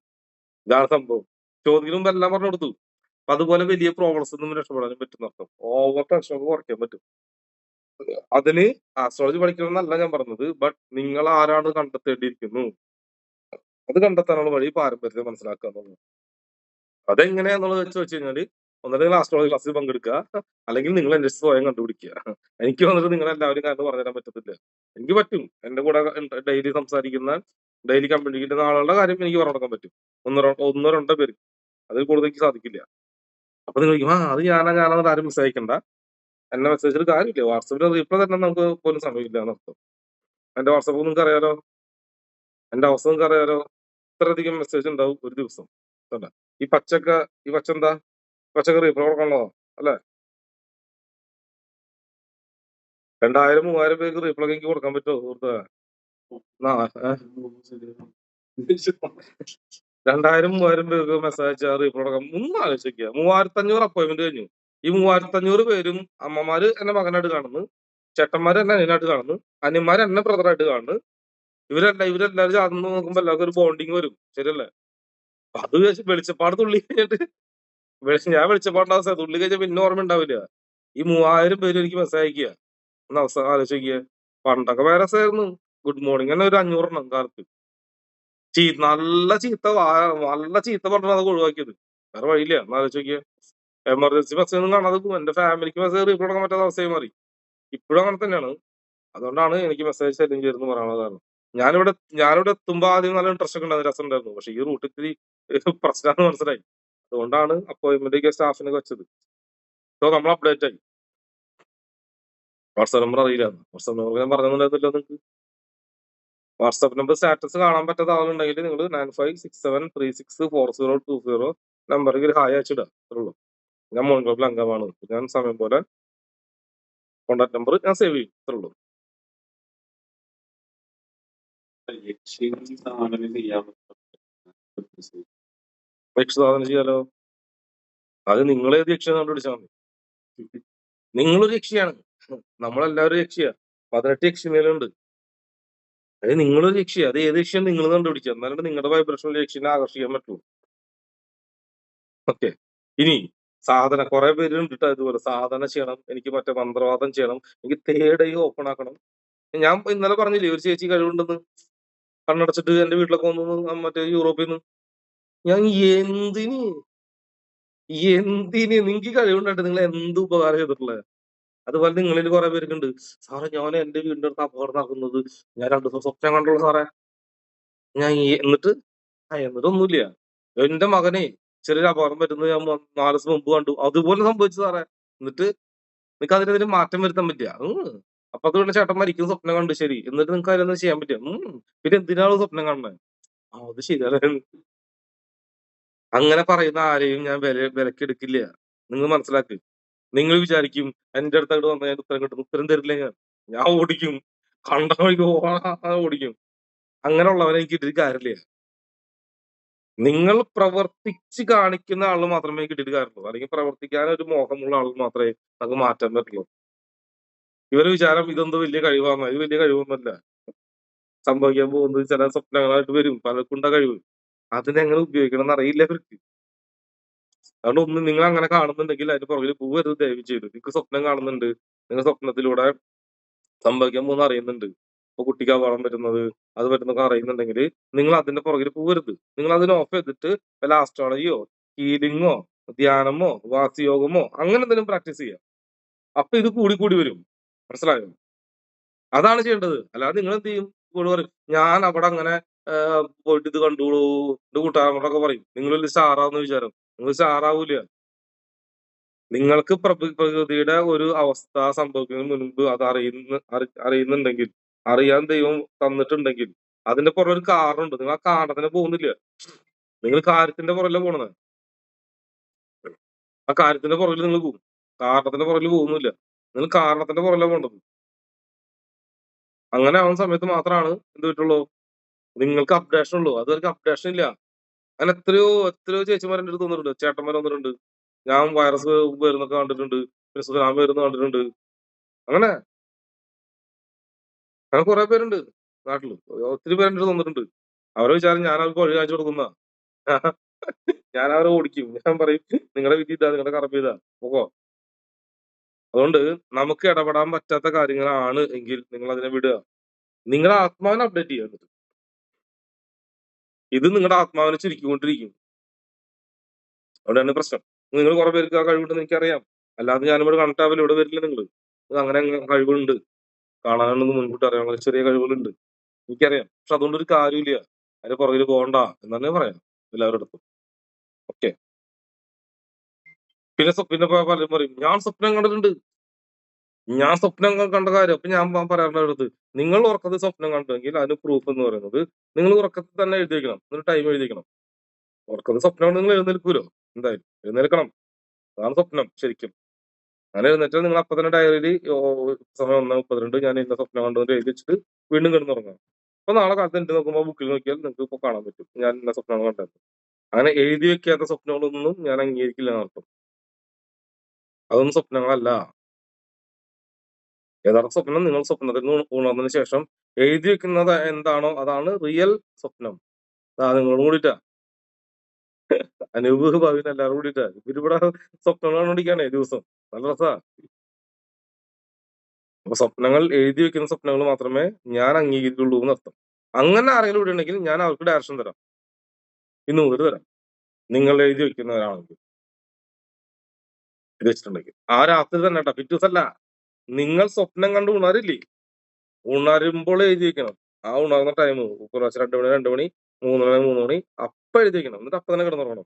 ഇതാണ് സംഭവം. ചോദ്യം എല്ലാം പറഞ്ഞു കൊടുത്തു. അപ്പൊ അതുപോലെ വലിയ പ്രോബ്ലംസ് ഒന്നും രക്ഷപ്പെടാനും പറ്റുന്ന അർത്ഥം. ഓവർ ടെൻഷൻ ഒക്കെ കുറയ്ക്കാൻ പറ്റും. അതിന് ആസ്ട്രോളജി പഠിക്കണമെന്നല്ല ഞാൻ പറഞ്ഞത്, ബട്ട് നിങ്ങൾ ആരാണ് കണ്ടെത്തേണ്ടിയിരിക്കുന്നു. അത് കണ്ടെത്താനുള്ള വഴി പാരമ്പര്യത്തെ മനസ്സിലാക്കുക എന്നുള്ളത്. അതെങ്ങനെയാന്നുള്ളത് വെച്ച് കഴിഞ്ഞാല് ഒന്നുകിൽ ആസ്ട്രോളജി ക്ലാസ്സിൽ പങ്കെടുക്കുക, അല്ലെങ്കിൽ നിങ്ങൾ എന്റെ സ്വയം കണ്ടുപിടിക്കുക. എനിക്ക് വന്നിട്ട് നിങ്ങളെല്ലാവരും കാരണം പറഞ്ഞുതരാൻ പറ്റത്തില്ല. എനിക്ക് പറ്റും, എന്റെ കൂടെ ഡെയിലി സംസാരിക്കുന്ന ഡെയിലി കമ്മ്യൂണിക്കേറ്റ് ചെയ്യുന്ന ആളുകളുടെ കാര്യം എനിക്ക് പറഞ്ഞു കൊടുക്കാൻ പറ്റും. ഒന്നോ രണ്ടോ പേര്, അതിൽ കൂടുതൽ എനിക്ക് സാധിക്കില്ല. അപ്പൊ നിങ്ങൾ അത് ഞാനാണെന്ന് ആരും മെസ്സേജ് അയക്കണ്ട, എന്നെ മെസ്സേജിൽ കാര്യമില്ല. വാട്സപ്പിൽ റീപ്ലൈ തന്നെ നമുക്ക് പോലും സമയമില്ല എന്നർത്ഥം. എന്റെ വാട്സപ്പ് നിങ്ങൾക്ക് അറിയാലോ, എന്റെ അവസ്ഥ നിങ്ങൾക്ക് അറിയാലോ. ഇത്രയധികം മെസ്സേജ് ഉണ്ടാവും ഒരു ദിവസം. ഈ പച്ച എന്താ, പച്ചക്കറി റീപ്ലൈ കൊടുക്കണോ അല്ലെ? 2000-3000 പേർക്ക് റീപ്ലൈ എനിക്ക് കൊടുക്കാൻ പറ്റുമോ സുഹൃത്ത്? 2000-3000 പേർക്ക് മെസ്സേജ് അയച്ചാൽ റീപ്ലൈ കൊടുക്കാം. ഒന്ന് ആലോചിക്കുക, 3500 അപ്പോയിന്റ്മെന്റ് കഴിഞ്ഞു. ഈ 3500 പേരും അമ്മമാര് എന്നെ മകനായിട്ട് കാണുന്നു, ചേട്ടന്മാര് എന്നെ അനിയനായിട്ട് കാണുന്നു, അനിയന്മാര് എന്നെ ബ്രദറായിട്ട് കാണുന്നു. ഇവരെല്ലാവരും ചേർന്ന് നോക്കുമ്പോ എല്ലാവർക്കും ഒരു ബോണ്ടിങ് വരും, ശരിയല്ലേ? അത് വെളിച്ചപ്പാട് തുള്ളി കഴിഞ്ഞിട്ട് ഞാൻ വെളിച്ചപ്പാടുണ്ടാവുക തുള്ളി കഴിഞ്ഞാൽ പിന്നെ ഓർമ്മ ഉണ്ടാവില്ല. ഈ 3000 പേര് എനിക്ക് മെസ്സേജ് അയക്കുക. ഒന്ന് അവസ്ഥ ആലോചിക്കുക. പണ്ടൊക്കെ വേറെ രസമായിരുന്നു. ഗുഡ് മോർണിംഗ് തന്നെ ഒരു 500 എണ്ണം കാലത്ത്. നല്ല ചീത്ത പറഞ്ഞാൽ അതൊക്കെ ഒഴിവാക്കിയത്. വേറെ വഴിയില്ല. ഒന്ന് ആലോചിക്കുക. എമർജൻസി മെസ്സേജ് ഒന്നും കാണാതെ എന്റെ ഫാമിലിക്ക് മെസ്സേജ് റീപ്ലൈ കൊടുക്കാൻ പറ്റാത്ത അവസ്ഥയായി മാറി. ഇപ്പോഴും അങ്ങനെ തന്നെയാണ്. അതുകൊണ്ടാണ് എനിക്ക് മെസ്സേജ് ശല്യം ചെയ്തെന്ന് പറയാനുള്ള കാരണം. ഞാനിവിടെ എത്തുമ്പോ ആദ്യം നല്ല ഇൻട്രസ്റ്റ് ഒക്കെ ഉണ്ടായിരുന്നു, രസം ഉണ്ടായിരുന്നു. പക്ഷെ ഈ റൂട്ട് ഇത്തിരി പ്രശ്നമാണെന്ന് മനസ്സിലായി. അതുകൊണ്ടാണ് അപ്പോയിന്റ്മെന്റ് സ്റ്റാഫിനെ വെച്ചത്. സോ നമ്മൾ അപ്ഡേറ്റ് ആയി. വാട്സാപ്പ് നമ്പർ അറിയില്ല, വാട്സാപ്പ് നമ്പർ ഞാൻ പറഞ്ഞിട്ടുണ്ടായിരുന്നല്ലോ നിങ്ങൾക്ക്. വാട്സാപ്പ് നമ്പർ സ്റ്റാറ്റസ് കാണാൻ പറ്റാത്ത ആളുണ്ടെങ്കിൽ നിങ്ങൾ 9567364020 നമ്പറിൽ ഹായ് അയച്ചിടുക, അത്രേ ഉള്ളൂ. ഞാൻ മോർണിംഗ് ക്ലബ്ബിൽ അംഗമാണ്. ഞാൻ സമയം പോലെ കോൺടാക്ട് നമ്പർ ഞാൻ സേവ് ചെയ്യും. ഇത്രേ ഉള്ളൂ. യക്ഷസാധന ചെയ്യാലോ. അത് നിങ്ങളേത് യക്ഷിയെ കണ്ടുപിടിച്ചാൽ മതി. നിങ്ങളൊരു യക്ഷിയാണ്. നമ്മളെല്ലാവരും യക്ഷിയാ. 18 യക്ഷിമേലുണ്ട്. അത് നിങ്ങളൊരു യക്ഷിയാ. അത് ഏത് യക്ഷിയാണ് നിങ്ങൾ കണ്ടുപിടിക്കുക. എന്നാലും നിങ്ങളുടെ വൈബ്രേഷനിൽ യക്ഷിനെ ആകർഷിക്കാൻ പറ്റുള്ളൂ. ഓക്കെ. ഇനി സാധന കുറെ പേരുണ്ട് ട്ടോ ഇതുപോലെ. സാധന ചെയ്യണം, എനിക്ക് മറ്റേ മന്ത്രവാദം ചെയ്യണം, എനിക്ക് തേർഡ് ഐ ഓപ്പൺ ആക്കണം. ഞാൻ ഇന്നലെ പറഞ്ഞില്ലേ ഒരു ചേച്ചി കഴിവുണ്ടെന്ന്, കണ്ണടച്ചിട്ട് എന്റെ വീട്ടിലൊക്കെ വന്നു മറ്റേ യൂറോപ്പിൽ നിന്ന്. ഞാൻ എന്തിന് എന്തിന് നിങ്ങൾക്ക് കഴിവുണ്ടായിട്ട് നിങ്ങൾ എന്ത് ഉപകാരം ചെയ്തിട്ടുള്ളത്? അതുപോലെ നിങ്ങളിൽ കുറെ പേർക്കുണ്ട്, സാറേ ഞാൻ എന്റെ വീടിന്റെ അടുത്ത് അപകടം നടക്കുന്നത് ഞാൻ 2 ദിവസം സ്വപ്നം കണ്ടുള്ളൂ സാറേ. ഞാൻ എന്നിട്ടൊന്നുമില്ല. എന്റെ മകനെ ചെറിയൊരു അപകടം പറ്റുന്നത് ഞാൻ 4 ദിവസം മുമ്പ് കണ്ടു. അതുപോലെ സംഭവിച്ചു സാറേ. എന്നിട്ട് നിനക്ക് അതിനെതിരെ മാറ്റം വരുത്താൻ പറ്റിയ അപ്പുറത്ത് വീട്ടിലെ ചേട്ടൻ മരിക്കുന്ന സ്വപ്നം കണ്ടു, ശരി. എന്നിട്ട് നിങ്ങൾക്ക് അതിലൊന്നും ചെയ്യാൻ പറ്റിയ പിന്നെ എന്തിനാണ് സ്വപ്നം കാണുന്നത്? അത് ശരിയാണ്. അങ്ങനെ പറയുന്ന ആരെയും ഞാൻ വിലക്കെടുക്കില്ല. നിങ്ങൾ മനസ്സിലാക്ക്. നിങ്ങൾ വിചാരിക്കും എന്റെ അടുത്തോട്ട് വന്നാൽ ഞാൻ ഉത്തരം കിട്ടും. ഉത്തരം തരില്ല ഞാൻ. ഞാൻ ഓടിക്കും. കണ്ട വഴിക്ക് ഓടിക്കും. അങ്ങനെയുള്ളവരെ എനിക്ക് ഇട്ടിട്ട് കാര്യമില്ല. നിങ്ങൾ പ്രവർത്തിച്ച് കാണിക്കുന്ന ആള് മാത്രമേ കിട്ടിയിട്ട് കാര്യമുള്ളൂ. അല്ലെങ്കിൽ പ്രവർത്തിക്കാൻ ഒരു മോഹമുള്ള ആൾ മാത്രമേ നമുക്ക് മാറ്റാൻ പറ്റുള്ളൂ. ഇവര് വിചാരം ഇതെന്തോ വലിയ കഴിവാണ്. ഇത് വലിയ കഴിവൊന്നുമല്ല. സംഭവിക്കാൻ പോകുന്നത് ചില സ്വപ്നങ്ങളായിട്ട് വരും. പലർക്കും കഴിവ്. അതിനെങ്ങനെ ഉപയോഗിക്കണം എന്ന് അറിയില്ല ഇവർക്ക്. അതുകൊണ്ട് ഒന്ന് നിങ്ങൾ അങ്ങനെ കാണുന്നുണ്ടെങ്കിൽ അതിന് പുറകിൽ പോവരുത് ദയവ് ചെയ്ത്. നിങ്ങൾക്ക് സ്വപ്നം കാണുന്നുണ്ട്. നിങ്ങൾ സ്വപ്നത്തിലൂടെ സംഭവിക്കാൻ പോകുന്ന അറിയുന്നുണ്ട്. ഇപ്പൊ കുട്ടിക്ക് അപകടം വരുന്നത് അത് പറ്റുന്നൊക്കെ അറിയുന്നുണ്ടെങ്കിൽ നിങ്ങൾ അതിന്റെ പുറകിൽ പോവരുത്. നിങ്ങൾ അതിനെ ഓഫ് ചെയ്തിട്ട് വല്ല ആസ്ട്രോളജിയോ ഹീലിങ്ങോ ധ്യാനമോ വാസിയോഗമോ അങ്ങനെ എന്തെങ്കിലും പ്രാക്ടീസ് ചെയ്യാം. അപ്പൊ ഇത് കൂടി കൂടി വരും. മനസ്സിലായോ? അതാണ് ചെയ്യേണ്ടത്. അല്ലാതെ നിങ്ങൾ എന്ത് ചെയ്യും? കൂടെ പറയും ഞാൻ അവിടെ അങ്ങനെ പോയിട്ട് ഇത് കണ്ടോളൂ. എന്റെ കൂട്ടുകാരനോടൊക്കെ പറയും നിങ്ങൾ വലിയ സ്റ്റാറാന്ന് വിചാരം. നിങ്ങൾ സ്റ്റാറാവൂല. നിങ്ങൾക്ക് പ്രകൃതിയുടെ ഒരു അവസ്ഥ സംഭവിക്കുന്നതിന് മുൻപ് അത് അറിയുന്നുണ്ടെങ്കിൽ, അറിയാൻ ദൈവം തന്നിട്ടുണ്ടെങ്കിൽ അതിന്റെ പുറകെ ഒരു കാരണമുണ്ട്. നിങ്ങൾ ആ കാരണത്തിന് പോകുന്നില്ല. നിങ്ങൾ കാര്യത്തിന്റെ പുറകിലാണ് പോണത്. ആ കാര്യത്തിന്റെ പുറകിൽ നിങ്ങൾ പോകും. കാരണത്തിന്റെ പുറകിൽ പോകുന്നില്ല. നിങ്ങൾ കാരണത്തിന്റെ പുറകിലാണ് പോകേണ്ടത്. അങ്ങനെ ആവുന്ന സമയത്ത് മാത്രമാണ് എന്ത് പറ്റുള്ളൂ, നിങ്ങൾക്ക് അപ്ഡേഷൻ ഉള്ളൂ. അതുവരെയ്ക്ക് അപ്ഡേഷൻ ഇല്ല. അങ്ങനെ എത്രയോ ചേച്ചിമാർ എന്റെ അടുത്ത് വന്നിട്ടുണ്ട്, ചേട്ടന്മാർ വന്നിട്ടുണ്ട്. ഞാൻ വൈറസ് വരുന്നൊക്കെ കണ്ടിട്ടുണ്ട്, പിന്നെ സുനാമി വരുന്ന കണ്ടിട്ടുണ്ട്. അങ്ങനെ അങ്ങനെ കുറെ പേരുണ്ട് നാട്ടില്. ഒത്തിരി പേര് എന്റെ അടുത്ത് വന്നിട്ടുണ്ട്. അവരെ വിചാരം ഞാൻ അവർക്ക് വഴി കാണിച്ചു കൊടുക്കുന്ന. ഞാൻ അവരെ ഓടിക്കും. ഞാൻ പറയും നിങ്ങളുടെ വിധി ഇതാ, നിങ്ങളുടെ കറപ്പ് ഇതാ, പോകോ. അതുകൊണ്ട് നമുക്ക് ഇടപെടാൻ പറ്റാത്ത കാര്യങ്ങളാണ് എങ്കിൽ നിങ്ങൾ അതിനെ വിടുക. നിങ്ങളുടെ ആത്മാവിനെ അപ്ഡേറ്റ് ചെയ്യുക. എന്നിട്ട് ഇത് നിങ്ങളുടെ ആത്മാവിനെ ചുരുക്കിക്കൊണ്ടിരിക്കും. അവിടെയാണ് പ്രശ്നം. നിങ്ങൾ കുറെ പേർക്ക് ആ കഴിവുണ്ടെന്ന് എനിക്കറിയാം. അല്ലാതെ ഞാനിവിടെ കണ്ടിട്ട് ആവില്ല, ഇവിടെ വരില്ല നിങ്ങൾ. അങ്ങനെ കഴിവുണ്ട്, കാണാനൊന്നും മുൻകൂട്ടി അറിയാൻ ചെറിയ കഴിവുകളുണ്ട്, എനിക്കറിയാം. പക്ഷെ അതുകൊണ്ടൊരു കാര്യമില്ല. അതിന്റെ പുറകിൽ പോകണ്ട എന്നാണ് പറയാം എല്ലാവരുടെ അടുത്തും. ഓക്കെ. പിന്നെ പലരും പറയും ഞാൻ സ്വപ്നം കണ്ടിട്ടുണ്ട്. ഞാൻ സ്വപ്നം കണ്ട കാര്യം അപ്പൊ ഞാൻ പറയാറുണ്ട് അടുത്ത്, നിങ്ങൾ ഉറക്കത്തിൽ സ്വപ്നം കണ്ടെങ്കിൽ അതിന് പ്രൂഫ് എന്ന് പറയുന്നത് നിങ്ങൾ ഉറക്കത്തിൽ തന്നെ എഴുതി വെക്കണം. ഒരു ടൈം എഴുതി വെക്കണം. ഉറക്കത്തിൽ സ്വപ്നം കണ്ട് നിങ്ങൾ എഴുന്നേൽക്കൂലോ? എന്തായാലും എഴുന്നേൽക്കണം. അതാണ് സ്വപ്നം ശരിക്കും. അങ്ങനെ എഴുന്നേറ്റാൽ നിങ്ങൾ അപ്പൊ തന്നെ ഡയറിയിൽ സമയം 1:32 ഞാൻ ഇന്ന സ്വപ്നം കണ്ടു എന്ന് എഴുതി വെച്ചിട്ട് വീണ്ടും കിടന്നുറങ്ങാം. അപ്പൊ നാളെ കാലത്ത് എന്റെ നോക്കുമ്പോൾ ബുക്കിൽ നോക്കിയാൽ നിങ്ങൾക്ക് ഇപ്പൊ കാണാൻ പറ്റും ഞാൻ ഇന്ന സ്വപ്നങ്ങൾ കണ്ടത്. അങ്ങനെ എഴുതി വെക്കാത്ത സ്വപ്നങ്ങളൊന്നും ഞാൻ അംഗീകരിക്കില്ല എന്നർത്ഥം. അതൊന്നും സ്വപ്നങ്ങളല്ല. യഥാർത്ഥ സ്വപ്നം നിങ്ങൾ സ്വപ്നത്തിൽ നിന്ന് ഉണർന്നതിന് ശേഷം എഴുതി വെക്കുന്നത് എന്താണോ അതാണ് റിയൽ സ്വപ്നം. നിങ്ങളോട് കൂടിയിട്ടാ, അനൂപ് ഭാവിന് എല്ലാവരും കൂടിയിട്ടാ ഇവരിവിടെ സ്വപ്നങ്ങൾ കണ്ടുപിടിക്കാണേ ദിവസം. നല്ല രസാ. അപ്പൊ സ്വപ്നങ്ങൾ എഴുതി വെക്കുന്ന സ്വപ്നങ്ങൾ മാത്രമേ ഞാൻ അംഗീകരിക്കുള്ളൂ എന്നർത്ഥം. അങ്ങനെ ആരെങ്കിലും ഇവിടെ ഉണ്ടെങ്കിൽ ഞാൻ അവർക്ക് ഡയറക്ഷൻ തരാം, ഇന്ന് മുതൽ തരാം. നിങ്ങൾ എഴുതി വെക്കുന്നവരാണെങ്കിൽ ഇത് വെച്ചിട്ടുണ്ടെങ്കിൽ ആ രാത്രി തന്നെ കേട്ടോ, പിറ്റേ ദിവസമല്ല. നിങ്ങൾ സ്വപ്നം കണ്ട് ഉണരില്ലേ, ഉണരുമ്പോൾ എഴുതി വെക്കണം. ആ ഉണർന്ന ടൈം പുലർച്ചെ 2 മണി 2 മണി 3 മണി അപ്പൊ എഴുതി വെക്കണം. എന്നിട്ട് അപ്പൊ തന്നെ കിടന്നുറങ്ങണം.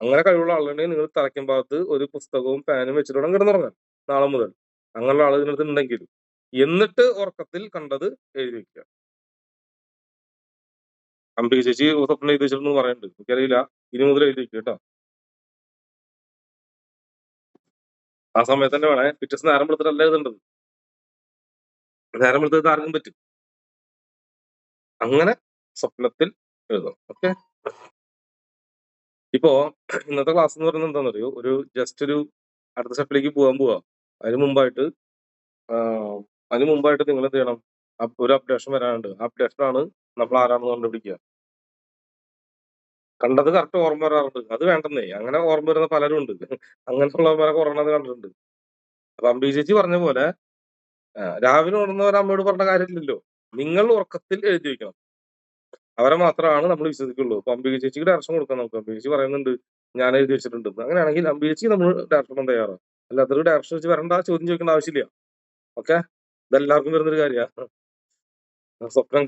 അങ്ങനെ കഴിവുള്ള ആളുണ്ടെങ്കിൽ നിങ്ങൾ തലയ്ക്കും ഭാഗത്ത് ഒരു പുസ്തകവും പാനും വെച്ചിട്ട് വേണം കിടന്നുറങ്ങാൻ നാളെ മുതൽ. അങ്ങനെയുള്ള ആൾ ഇതിനകത്ത് ഉണ്ടെങ്കിൽ എന്നിട്ട് ഉറക്കത്തിൽ കണ്ടത് എഴുതി വെക്കുക. അംബിക ചേച്ചി സ്വപ്നം എഴുതി വെച്ചിട്ടുണ്ടെന്ന് പറയുന്നുണ്ട്, എനിക്കറിയില്ല. ഇനി മുതൽ എഴുതി വെക്കുക കേട്ടോ. ആ സമയത്ത് തന്നെ വേണേ. പിറ്റേസം നേരം വെളുത്തിട്ടല്ല എഴുതേണ്ടത്. നേരം വെളുത്തിട്ട് ആർക്കും പറ്റും. അങ്ങനെ സ്വപ്നത്തിൽ എഴുതണം. ഓക്കെ. ഇപ്പോ ഇന്നത്തെ ക്ലാസ് എന്ന് പറയുന്നത് എന്താണെന്നറിയോ? ജസ്റ്റ് ഒരു അടുത്ത സ്റ്റെപ്പിലേക്ക് പോകാൻ പോവാ. അതിന് മുമ്പായിട്ട് നിങ്ങൾ എന്ത് ചെയ്യണം? ഒരു അപ്ഡേഷൻ വരാനുണ്ട്. ആ അപ്ഡേഷനാണ് നമ്മൾ ആരാണെന്ന് കണ്ടുപിടിക്കുക. കണ്ടത് കറക്റ്റ് ഓർമ്മ വരാറുണ്ട്. അത് വേണ്ടെന്നേ. അങ്ങനെ ഓർമ്മ വരുന്ന പലരും ഉണ്ട്. അങ്ങനെയുള്ളവരെ കൊറോണത് കണ്ടിട്ടുണ്ട്. അപ്പൊ അംബി ചേച്ചി പറഞ്ഞ പോലെ രാവിലെ ഉണർന്നവർ അമ്മയോട് പറഞ്ഞ കാര്യമില്ലല്ലോ. നിങ്ങൾ ഉറക്കത്തിൽ എഴുതി വെക്കണം. അവരെ മാത്രമാണ് നമ്മൾ വിശ്വസിക്കുള്ളൂ. അപ്പൊ അംബിക ചേച്ചിക്ക് ഡയറക്ഷൻ കൊടുക്കാം നമുക്ക്. അംബിക ചേച്ചി പറയുന്നുണ്ട് ഞാൻ എഴുതി വെച്ചിട്ടുണ്ട്. അങ്ങനെയാണെങ്കിൽ അംബിക ചേച്ചി നമ്മൾ ഡയറക്ഷൻ ചെയ്യാൻ തയ്യാറാണ്. അല്ലാത്തൊരു ഡയറക്ഷൻ വെച്ച് വരണ്ട, ചോദ്യം ചോദിക്കേണ്ട ആവശ്യമില്ല. ഓക്കെ. ഇതെല്ലാവർക്കും വരുന്നൊരു കാര്യമാണ്. സ്വപ്നം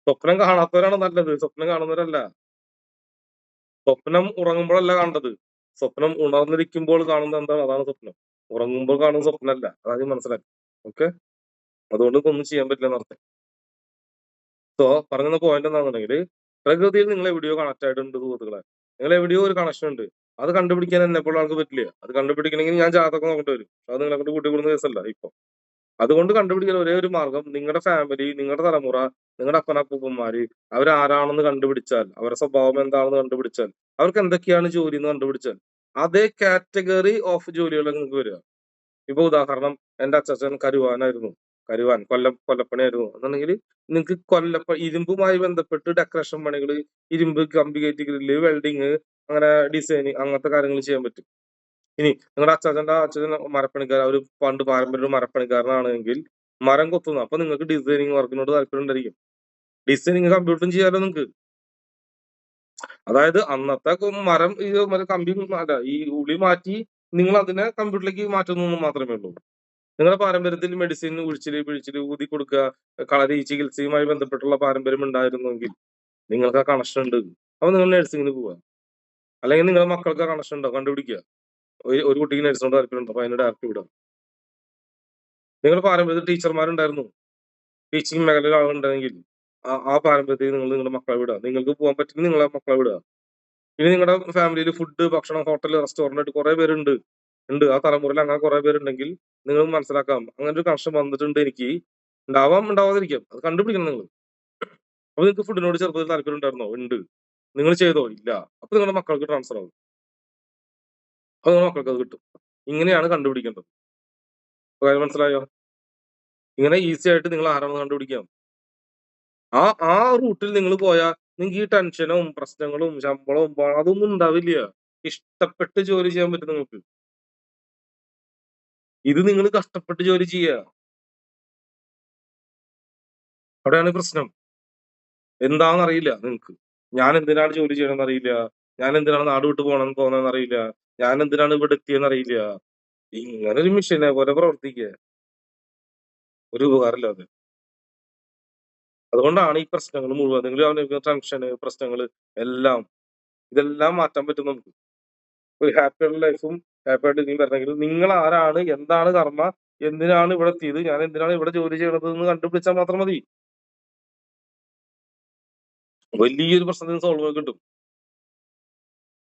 സ്വപ്നം കാണാത്തവരാണ് നല്ലത്. സ്വപ്നം കാണുന്നവരല്ല. സ്വപ്നം ഉറങ്ങുമ്പോഴല്ല കാണേണ്ടത്. സ്വപ്നം ഉണർന്നിരിക്കുമ്പോൾ കാണുന്നത് എന്താണ്? അതാണ് സ്വപ്നം. ഉറങ്ങുമ്പോൾ കാണുന്ന സ്വപ്നമല്ല. അതാദ്യം മനസ്സിലാക്കി. ഓക്കെ. അതുകൊണ്ട് ഒന്നും ചെയ്യാൻ പറ്റില്ല എന്നർത്ഥം. സോ പറയുന്ന പോയിന്റ് എന്താണെന്നുണ്ടെങ്കിൽ, പ്രകൃതിയിൽ നിങ്ങൾ എവിടെയോ കണക്ട് ആയിട്ടുണ്ട് സുഹൃത്തുക്കളെ. നിങ്ങൾ എവിടെയോ ഒരു കണക്ഷൻ ഉണ്ട്. അത് കണ്ടുപിടിക്കാൻ എന്നെപ്പോൾ ആൾക്ക് പറ്റില്ല. അത് കണ്ടുപിടിക്കണമെങ്കിൽ ഞാൻ ജാതകം നോക്കേണ്ടി വരും. അത് നിങ്ങളെ കൊണ്ട് കൂട്ടിക്കൊടുന്ന കേസല്ല ഇപ്പൊ. അതുകൊണ്ട് കണ്ടുപിടിക്കാൻ ഒരേ ഒരു മാർഗം, നിങ്ങളുടെ ഫാമിലി, നിങ്ങളുടെ തലമുറ, നിങ്ങളുടെ അപ്പനപ്പൂപ്പന്മാര് അവരാരാണെന്ന് കണ്ടുപിടിച്ചാൽ, അവരുടെ സ്വഭാവം എന്താണെന്ന് കണ്ടുപിടിച്ചാൽ, അവർക്ക് എന്തൊക്കെയാണ് ജോലി എന്ന് കണ്ടുപിടിച്ചാൽ, അതേ കാറ്റഗറി ഓഫ് ജോലികൾ നിങ്ങൾക്ക് വരിക. ഇപ്പൊ ഉദാഹരണം, എന്റെ അച്ഛൻ കരുവാനായിരുന്നു. കൊല്ലപ്പണിയായിരുന്നു എന്നുണ്ടെങ്കിൽ നിങ്ങൾക്ക് ഇരുമ്പുമായി ബന്ധപ്പെട്ട് ഡെക്കറേഷൻ പണികൾ, ഇരുമ്പ് കമ്പി കയറ്റി ഗ്രില്ല്, വെൽഡിങ്, അങ്ങനെ ഡിസൈനിങ്, അങ്ങനത്തെ കാര്യങ്ങൾ ചെയ്യാൻ പറ്റും. ഇനി നിങ്ങളുടെ അച്ഛൻ മരപ്പണിക്കാരൻ, ഒരു പണ്ട് പാരമ്പര്യ മരപ്പണിക്കാരനാണെങ്കിൽ മരം കൊത്തുന്നു. അപ്പൊ നിങ്ങൾക്ക് ഡിസൈനിങ് വർക്കിനോട് താല്പര്യം ഉണ്ടായിരിക്കും. ഡിസൈനിങ് കമ്പ്യൂട്ടറും ചെയ്യാലോ നിങ്ങൾക്ക്. അതായത് അന്നത്തെ മരം കമ്പി അല്ല, ഈ ഉളി മാറ്റി നിങ്ങൾ അതിനെ കമ്പ്യൂട്ടറിലേക്ക് മാറ്റുന്നു മാത്രമേ ഉള്ളൂ. നിങ്ങളുടെ പാരമ്പര്യത്തിൽ മെഡിസിൻ പിഴിച്ചില് ഊതി കൊടുക്കുക, കളരി ചികിത്സയുമായി ബന്ധപ്പെട്ടുള്ള പാരമ്പര്യം ഉണ്ടായിരുന്നെങ്കിൽ നിങ്ങൾക്ക് ആ കണക്ഷൻ ഉണ്ട്. അപ്പൊ നിങ്ങൾ നഴ്സിംഗിന് പോവുക. അല്ലെങ്കിൽ നിങ്ങളുടെ മക്കൾക്ക് ആ കണക്ഷൻ ഉണ്ടോ കണ്ടുപിടിക്കുക. ഒരു കുട്ടിക്ക് നഴ്സിനോട് താല്പര്യമുണ്ടോ? അപ്പൊ അതിന് ഡയറക്റ്റ് വിടുക. നിങ്ങളുടെ പാരമ്പര്യത്തിൽ ടീച്ചർമാരുണ്ടായിരുന്നു, ടീച്ചിങ് മേഖലയിൽ ആളുണ്ടെങ്കിൽ ആ പാരമ്പര്യത്തിൽ നിങ്ങളുടെ മക്കളെ വിടുക. നിങ്ങൾക്ക് പോകാൻ പറ്റില്ല, നിങ്ങളെ മക്കളെ വിടുക. ഇനി നിങ്ങളുടെ ഫാമിലിയിൽ ഭക്ഷണം, ഹോട്ടൽ, റെസ്റ്റോറന്റ് കുറെ പേരുണ്ട്. ആ തലമുറയിൽ അങ്ങനെ കുറെ പേരുണ്ടെങ്കിൽ നിങ്ങൾ മനസ്സിലാക്കാം, അങ്ങനെ ഒരു കണക്ഷൻ വന്നിട്ടുണ്ട് എനിക്ക്. ഉണ്ടാവാതിരിക്കാം. അത് കണ്ടുപിടിക്കണം നിങ്ങൾ. അപ്പൊ നിങ്ങൾക്ക് ഫുഡിനോട് ചെറുപ്പത്തിൽ താല്പര്യം ഉണ്ടായിരുന്നോ? ഉണ്ട്. നിങ്ങൾ ചെയ്തോ? ഇല്ല. അപ്പൊ നിങ്ങളുടെ മക്കൾക്ക് ട്രാൻസ്ഫർ ആവും. അപ്പൊ നിങ്ങളുടെ മക്കൾക്ക് അത് കിട്ടും. ഇങ്ങനെയാണ് കണ്ടുപിടിക്കേണ്ടത്. കാര്യം മനസ്സിലായോ? ഇങ്ങനെ ഈസി ആയിട്ട് നിങ്ങൾ ആരാണെന്ന് കണ്ടുപിടിക്കാം. ആ റൂട്ടിൽ നിങ്ങൾ പോയാൽ നിങ്ങൾക്ക് ഈ ടെൻഷനും പ്രശ്നങ്ങളും ശമ്പളവും അതൊന്നും ഉണ്ടാവില്ല. ഇഷ്ടപ്പെട്ട് ജോലി ചെയ്യാൻ പറ്റും നിങ്ങൾക്ക്. ഇത് നിങ്ങൾ കഷ്ടപ്പെട്ട് ജോലി ചെയ്യുക. അവിടെയാണ് പ്രശ്നം. എന്താണെന്ന് അറിയില്ല നിങ്ങൾക്ക്. ഞാൻ എന്തിനാണ് ജോലി ചെയ്യണമെന്ന് അറിയില്ല. ഞാൻ എന്തിനാണ് നാട് വിട്ട് പോകുന്നതെന്ന് അറിയില്ല. ഞാൻ എന്തിനാണ് ഇവിടെ എത്തിയെന്ന് അറിയില്ല. ഇങ്ങനെ ഒരു മിഷനെ പോലെ പ്രവർത്തിക്കുക. ഒരു ഉപകാരമില്ലാതെ. അതുകൊണ്ടാണ് ഈ പ്രശ്നങ്ങൾ മുഴുവൻ. നിങ്ങൾ അനുഭവിക്കുന്ന ടെൻഷന്, പ്രശ്നങ്ങള് എല്ലാം, ഇതെല്ലാം മാറ്റാൻ പറ്റും നമുക്ക്. ഒരു ഹാപ്പിയുള്ള ലൈഫും ഹാപ്പി ആയിട്ട് ഇനിയും വരണമെങ്കിൽ നിങ്ങൾ ആരാണ്, എന്താണ് കർമ്മ, എന്തിനാണ് ഇവിടെ എത്തിയത്, ഞാൻ എന്തിനാണ് ഇവിടെ ജോലി ചെയ്യണത് എന്ന് കണ്ടുപിടിച്ചാൽ മാത്രം മതി. വലിയൊരു പ്രശ്നത്തിന് സോൾവ് കിട്ടും.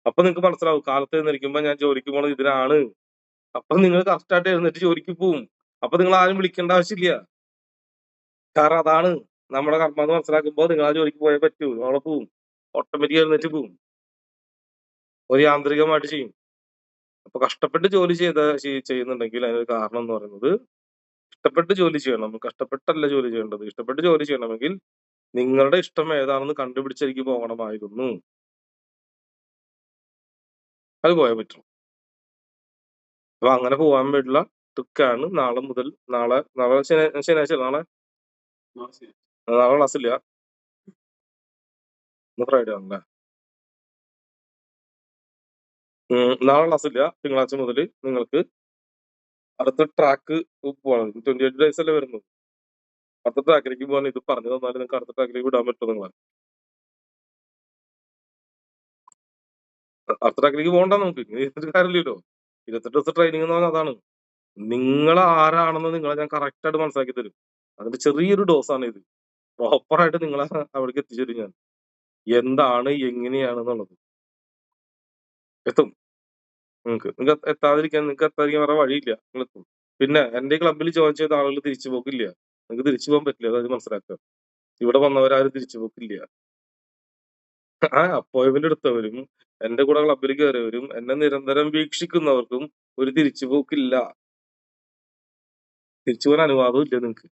അപ്പൊ നിങ്ങൾക്ക് മനസ്സിലാവും, കാലത്ത് എഴുന്നേൽക്കുമ്പോ ഞാൻ ജോലിക്ക് പോണത് ഇതിനാണ്. അപ്പൊ നിങ്ങൾ കറക്റ്റ് ആയിട്ട് എഴുന്നേറ്റ് ജോലിക്ക് പോവും. അപ്പൊ നിങ്ങൾ ആരും വിളിക്കേണ്ട ആവശ്യമില്ല. കാരണം അതാണ് നമ്മുടെ കർമ്മ എന്ന് മനസ്സിലാക്കുമ്പോൾ നിങ്ങൾ ആ ജോലിക്ക് പോയേ പറ്റൂ. അവിടെ പോവും. ഓട്ടോമാറ്റിക് എഴുന്നേറ്റ് പോവും. ഒരു യാന്ത്രികമായിട്ട് ചെയ്യും. അപ്പൊ കഷ്ടപ്പെട്ട് ജോലി ചെയ്യുന്നുണ്ടെങ്കിൽ അതിനൊരു കാരണം എന്ന് പറയുന്നത്, ഇഷ്ടപ്പെട്ട് ജോലി ചെയ്യണം. കഷ്ടപ്പെട്ടല്ല ജോലി ചെയ്യേണ്ടത്. ഇഷ്ടപ്പെട്ട് ജോലി ചെയ്യണമെങ്കിൽ നിങ്ങളുടെ ഇഷ്ടം ഏതാണെന്ന് കണ്ടുപിടിച്ചെനിക്ക് പോകണമായിരുന്നു. അത് പോയാൽ പറ്റും. അപ്പൊ അങ്ങനെ പോകാൻ വേണ്ടിയുള്ള ട്രിക്കാണ് നാളെ ശനിയാഴ്ച, നാളെ ക്ലാസ് ഇല്ല. ഇന്ന് ഫ്രൈഡേ ആണല്ലേ. നാളെ ക്ലാസ് ഇല്ല. തിങ്കളാഴ്ച മുതൽ നിങ്ങൾക്ക് അടുത്ത ട്രാക്ക് പോകണം. 28 ഡേയ്സ് അല്ലേ വരുന്നത്. അടുത്ത ട്രാക്കിലേക്ക് പോകാൻ ഇത് പറഞ്ഞു തന്നാൽ നിങ്ങൾക്ക് അടുത്ത ട്രാക്കിലേക്ക് വിടാൻ പറ്റും. നിങ്ങളെ അടുത്ത ട്രാക്കിലേക്ക് പോകണ്ട നമുക്ക്. ഇങ്ങനെ കാര്യമില്ലല്ലോ. 28 ദിവസം ട്രെയിനിങ് എന്ന് പറഞ്ഞാൽ അതാണ്. നിങ്ങൾ ആരാണെന്ന് നിങ്ങളെ ഞാൻ കറക്റ്റ് ആയിട്ട് മനസ്സിലാക്കി തരും. അതിന്റെ ചെറിയൊരു ഡോസാണ് ഇത്. പ്രോപ്പറായിട്ട് നിങ്ങളെ അവിടേക്ക് എത്തിച്ചേരും ഞാൻ. എന്താണ്, എങ്ങനെയാണെന്നുള്ളത് എത്തും. നിങ്ങൾക്ക് എത്താതിരിക്കാൻ വേറെ വഴിയില്ല. നിങ്ങളെത്തും. പിന്നെ എന്റെ ക്ലബ്ബിൽ ജോയിൻ ചെയ്ത ആളുകൾ തിരിച്ചു പോക്കില്ല. നിങ്ങൾക്ക് തിരിച്ചു പോകാൻ പറ്റില്ല. അതായത് മനസ്സിലാക്കുക. ഇവിടെ വന്നവരാരും തിരിച്ചു പോക്കില്ല. അപ്പോയിന്റ്മെന്റ് എടുത്തവരും എന്റെ കൂടെ ക്ലബ്ബിൽ കയറിയവരും എന്നെ നിരന്തരം വീക്ഷിക്കുന്നവർക്കും ഒരു തിരിച്ചുപോക്കില്ല. തിരിച്ചു പോകാൻ അനുവാദവും ഇല്ല നിങ്ങൾക്ക്.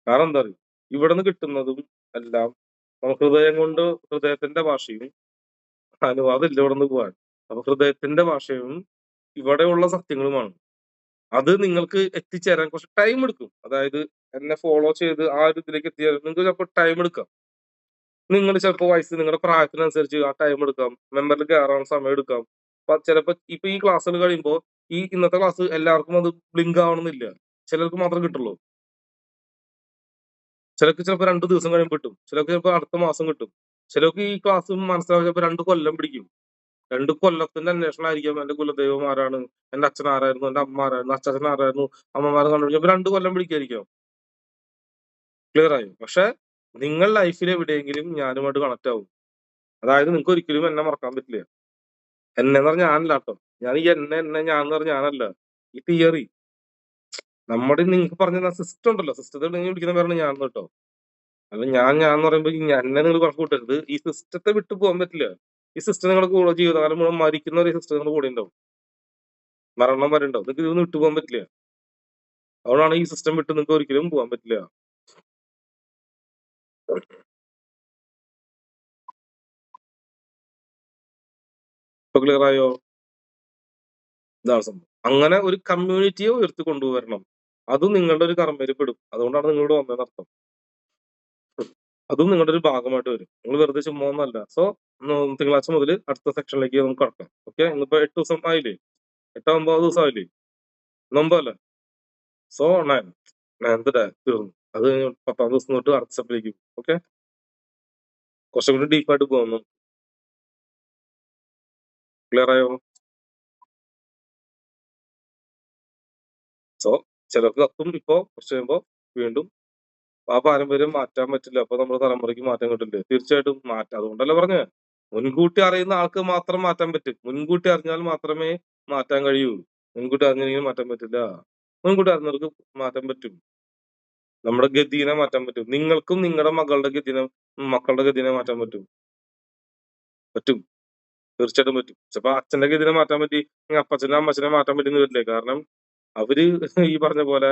കാരണം എന്താ അറിയോ? ഇവിടുന്ന് കിട്ടുന്നതും എല്ലാം നമുക്ക് ഹൃദയം കൊണ്ട് ഹൃദയത്തിന്റെ ഭാഷയും അനുവാദം ഇല്ല ഇവിടുന്ന് പോകാൻ. അപ്പൊ ഹൃദയത്തിന്റെ ഭാഷയും ഇവിടെയുള്ള സത്യങ്ങളുമാണ്. അത് നിങ്ങൾക്ക് എത്തിച്ചേരാൻ കുറച്ച് ടൈം എടുക്കും. അതായത് എന്നെ ഫോളോ ചെയ്ത് ആ ഒരു ഇതിലേക്ക് എത്തിയാൽ നിങ്ങൾക്ക് ചിലപ്പോൾ ടൈം എടുക്കാം. നിങ്ങൾ ചിലപ്പോൾ നിങ്ങളുടെ പ്രായത്തിനനുസരിച്ച് ആ ടൈം എടുക്കാം. മെമ്പറിൽ കയറാൻ സമയം എടുക്കാം. അപ്പൊ ചിലപ്പോ ഇപ്പൊ ഈ ക്ലാസ്സുകൾ കഴിയുമ്പോൾ ഇന്നത്തെ ക്ലാസ് എല്ലാവർക്കും അത് ബ്ലിങ്ക് ആവണമെന്നില്ല. ചിലർക്ക് മാത്രം കിട്ടുള്ളൂ. ചിലർക്ക് ചിലപ്പോൾ 2 ദിവസം കഴിയുമ്പോൾ കിട്ടും. ചിലർക്ക് ചിലപ്പോൾ അടുത്ത മാസം കിട്ടും. ചിലർക്ക് ഈ ക്ലാസ് മനസ്സിലാക്കാൻ ചിലപ്പോൾ 2 കൊല്ലം പിടിക്കും. 2 കൊല്ലത്തിന്റെ അന്വേഷണമായിരിക്കും എന്റെ കുലദൈവം ആരാണ്, എന്റെ അച്ഛൻ ആരായിരുന്നു, എന്റെ അമ്മ ആരായിരുന്നു, അച്ഛൻ ആരായിരുന്നു, അമ്മമാരെ കണ്ടുപിടിച്ചപ്പോൾ 2 കൊല്ലം പിടിക്കായിരിക്കും. ക്ലിയർ ആയോ? പക്ഷെ നിങ്ങൾ ലൈഫിൽ എവിടെയെങ്കിലും ഞാനുമായിട്ട് കണക്ട് ആവും. അതായത് നിങ്ങൾക്ക് ഒരിക്കലും എന്നെ മറക്കാൻ പറ്റില്ല. എന്നെ എന്ന് പറഞ്ഞാൽ ഞാനല്ല കേട്ടോ. ഞാൻ ഈ ഞാൻ എന്ന് പറഞ്ഞാൽ ഞാനല്ല. ഈ തിയറി നമ്മുടെ നിങ്ങൾക്ക് പറഞ്ഞ സിസ്റ്റം ഉണ്ടല്ലോ, സിസ്റ്റത്തെ വിളിക്കുന്ന പേരാണ് ഞാൻ കേട്ടോ. അല്ല ഞാൻ എന്ന് പറയുമ്പോൾ എന്നെ നിങ്ങൾ കണക്ക് കൂട്ടരുത്. ഈ സിസ്റ്റത്തെ വിട്ടു പോകാൻ പറ്റില്ല. ഈ സിസ്റ്റം നിങ്ങളുടെ കൂടെ ജീവിതകാലം മുഴുവൻ മരിക്കുന്ന ഒരു സിസ്റ്റം നിങ്ങളുടെ കൂടെ ഉണ്ടാവും. മരണം വരെ ഉണ്ടാവും. നിങ്ങൾക്ക് ഇതൊന്നും വിട്ടു പോകാൻ പറ്റില്ല. അതുകൊണ്ടാണ് ഈ സിസ്റ്റം വിട്ട് നിങ്ങൾക്ക് ഒരിക്കലും പോകാൻ പറ്റില്ല. ഇപ്പൊ ക്ലിയർ ആയോ? ഇതാണ് സംഭവം. അങ്ങനെ ഒരു കമ്മ്യൂണിറ്റിയെ ഉയർത്തി കൊണ്ടുവരണം. അതും നിങ്ങളുടെ ഒരു കർമ്മയിൽ പെടും. അതുകൊണ്ടാണ് നിങ്ങളോട് വന്നതെന്ന് അർത്ഥം. അതും നിങ്ങളുടെ ഒരു ഭാഗമായിട്ട് വരും. നിങ്ങൾ വെറുതെ ചുമ്മാ ഒന്നല്ല. സോ തിങ്കളാഴ്ച മുതൽ അടുത്ത സെക്ഷനിലേക്ക് നമുക്ക് കടക്കാം. ഓക്കെ, ഇന്നിപ്പോ 8 ദിവസം ആയില്ലേ? 8 9 ദിവസം ആയില്ലേ? 9 അല്ലേ? സോ 9th ഡേ തീർന്നു. അത് 10ാം ദിവസം തൊട്ട് അടുത്ത സ്റ്റെപ്പിലേക്ക്. ഓക്കെ, കുറച്ചും കൂടി ഡീപ്പായിട്ട് പോകുന്നു. ക്ലിയർ ആയോ? സോ ചിലർക്ക് കത്തും. ഇപ്പോ കുറച്ച് കഴിയുമ്പോ വീണ്ടും ആ പാരമ്പര്യം മാറ്റാൻ പറ്റില്ല. അപ്പൊ നമ്മുടെ തലമുറയ്ക്ക് മാറ്റം കിട്ടില്ലേ? തീർച്ചയായിട്ടും മാറ്റാം. അതുകൊണ്ടല്ലേ പറഞ്ഞേ, മുൻകൂട്ടി അറിയുന്ന ആൾക്ക് മാത്രം മാറ്റാൻ പറ്റും. മുൻകൂട്ടി അറിഞ്ഞാൽ മാത്രമേ മാറ്റാൻ കഴിയൂ. മുൻകൂട്ടി അറിഞ്ഞില്ലെങ്കിൽ മാറ്റാൻ പറ്റില്ല. മുൻകൂട്ടി അറിഞ്ഞവർക്ക് മാറ്റാൻ പറ്റും. നമ്മുടെ ഗതിനെ മാറ്റാൻ പറ്റും. നിങ്ങൾക്കും നിങ്ങളുടെ മക്കളുടെ ഗതിനെ മാറ്റാൻ പറ്റും. പറ്റും. തീർച്ചയായിട്ടും പറ്റും. ചിലപ്പോ അച്ഛന്റെ ഗതിനെ മാറ്റാൻ പറ്റി, അപ്പച്ചനെ അമ്മച്ചനെ മാറ്റാൻ പറ്റുന്ന വരില്ലേ? കാരണം അവര് ഈ പറഞ്ഞ പോലെ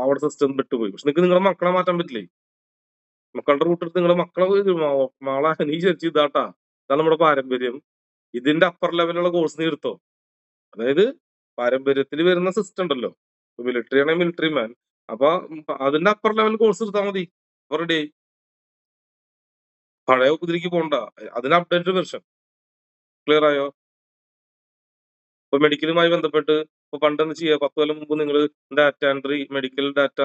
അവിടെ സിസ്റ്റം വിട്ടുപോയി. പക്ഷെ നിങ്ങൾക്ക് നിങ്ങളുടെ മക്കളെ മാറ്റാൻ പറ്റില്ലേ? മക്കളുടെ റൂട്ടെടുത്ത് നിങ്ങളുടെ മക്കളെ മാളെ നീ ശരിച്ചു ഇതാട്ടാ, ഇതാണ് നമ്മുടെ പാരമ്പര്യം. ഇതിന്റെ അപ്പർ ലെവലുള്ള കോഴ്സ് നീ എടുത്തോ. അതായത് പാരമ്പര്യത്തിൽ വരുന്ന സിസ്റ്റം ഉണ്ടല്ലോ, മിലിറ്ററി ആണെങ്കിൽ മിലിറ്ററി മാൻ. അപ്പൊ അതിന്റെ അപ്പർ ലെവൽ കോഴ്സ് എടുത്താൽ മതി. റെഡി. പഴയ കുതിരക്ക് പോണ്ട, അതിന് അപ്ഡേറ്റഡ് വെർഷൻ. ക്ലിയർ ആയോ? ഇപ്പൊ മെഡിക്കലുമായി ബന്ധപ്പെട്ട് ഇപ്പൊ പണ്ടെന്ന് ചെയ്യുക, 10 കൊല്ലം മുമ്പ് നിങ്ങൾ data entry, medical data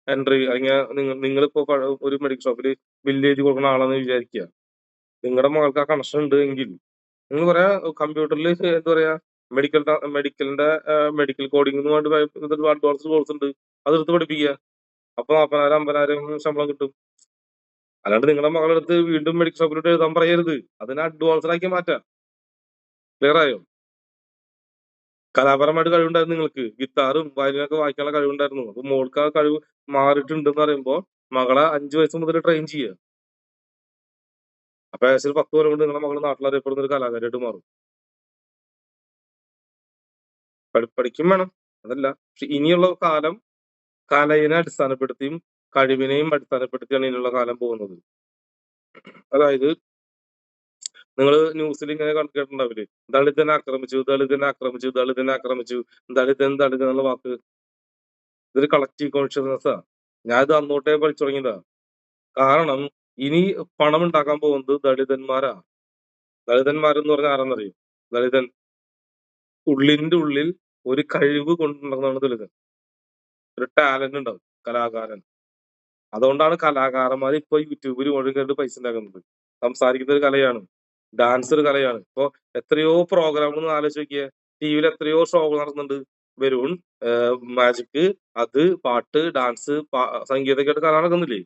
entry, അല്ലെങ്കിൽ നിങ്ങളിപ്പോ ഒരു മെഡിക്കൽ ഷോപ്പിൽ ബില്ല് എഴുതി കൊടുക്കുന്ന ആളാന്ന് വിചാരിക്കുക. നിങ്ങളുടെ മകൾക്ക് ആ കണക്ഷൻ ഉണ്ട് എങ്കിൽ നിങ്ങൾ പറയാ കമ്പ്യൂട്ടറിൽ എന്താ പറയാ മെഡിക്കലിന്റെ മെഡിക്കൽ കോഡിംഗ് അഡ്വാൻസ് കോഴ്സ് ഉണ്ട്, അതെടുത്ത് പഠിപ്പിക്കുക. അപ്പൊ 40,000 50,000 ശമ്പളം കിട്ടും. അല്ലാണ്ട് നിങ്ങളുടെ മകളെടുത്ത് വീണ്ടും മെഡിക്കൽ ഷോപ്പിലോട്ട് എഴുതാൻ പറയരുത്. അതിനെ അഡ്വാൻസ്ഡ് ആക്കി മാറ്റാം. ക്ലിയർ ആയോ? കലാപരമായിട്ട് കഴിവുണ്ടായിരുന്നു നിങ്ങൾക്ക്. ഗിത്താറും വയലിനൊക്കെ വായിക്കാനുള്ള കഴിവുണ്ടായിരുന്നു. അപ്പൊ മോൾക്ക് ആ കഴിവ് മാറിയിട്ടുണ്ടെന്ന് പറയുമ്പോ മകളെ 5 വയസ്സ് മുതൽ ട്രെയിൻ ചെയ്യുക. അപ്പൊ ഏകദേശം 10 കൊല്ലം കൊണ്ട് നിങ്ങളുടെ മകള് നാട്ടിൽ അറിയപ്പെടുന്ന ഒരു കലാകാരിയായിട്ട് മാറും. പഠിക്കും വേണം, അതല്ല. പക്ഷെ ഇനിയുള്ള കാലം കലയെ അടിസ്ഥാനപ്പെടുത്തിയും കഴിവിനെയും അടിസ്ഥാനപ്പെടുത്തിയാണ് ഇനിയുള്ള കാലം പോകുന്നത്. അതായത് നിങ്ങൾ ന്യൂസിൽ ഇങ്ങനെ കേട്ടിട്ടുണ്ടാവില്ലേ, ദളിതനെ ആക്രമിച്ചു, ദളിതനെ ആക്രമിച്ചു, ദളിതനെ ആക്രമിച്ചു, ദളിതൻ എന്നുള്ള വാക്ക്. ഇതൊരു കളക്റ്റീവ് കോൺഷ്യസ്നെസ്സാ. ഞാൻ ഇത് അന്നോട്ടേ പഠിച്ചു തുടങ്ങിയതാ. കാരണം ഇനി പണം ഉണ്ടാക്കാൻ പോകുന്നത് ദളിതന്മാരാ. ദളിതന്മാരെന്ന് പറഞ്ഞാൽ ആരാന്നറിയോ? ദളിതൻ ഉള്ളിന്റെ ഉള്ളിൽ ഒരു കഴിവ് കൊണ്ടുനടന്നതാണ് ദളിതൻ. ഒരു ടാലന്റ് ഉണ്ടാവും, കലാകാരൻ. അതുകൊണ്ടാണ് കലാകാരന്മാർ ഇപ്പൊ യൂട്യൂബിൽ മുഴുവൻ കയറിട്ട് പൈസ ഉണ്ടാക്കുന്നത്. സംസാരിക്കുന്ന ഒരു കലയാണ്, ഡാൻസ് ഒരു കലയാണ്. ഇപ്പൊ എത്രയോ പ്രോഗ്രാമുകൾ ആലോചിച്ച് നോക്കിയേ. ടിവിയിൽ എത്രയോ ഷോകൾ നടത്തുന്നുണ്ട്. ബലൂൺ, മാജിക്, അത് പാട്ട്, ഡാൻസ്, സംഗീതമൊക്കെ ആയിട്ട് കല നടക്കുന്നില്ലേ?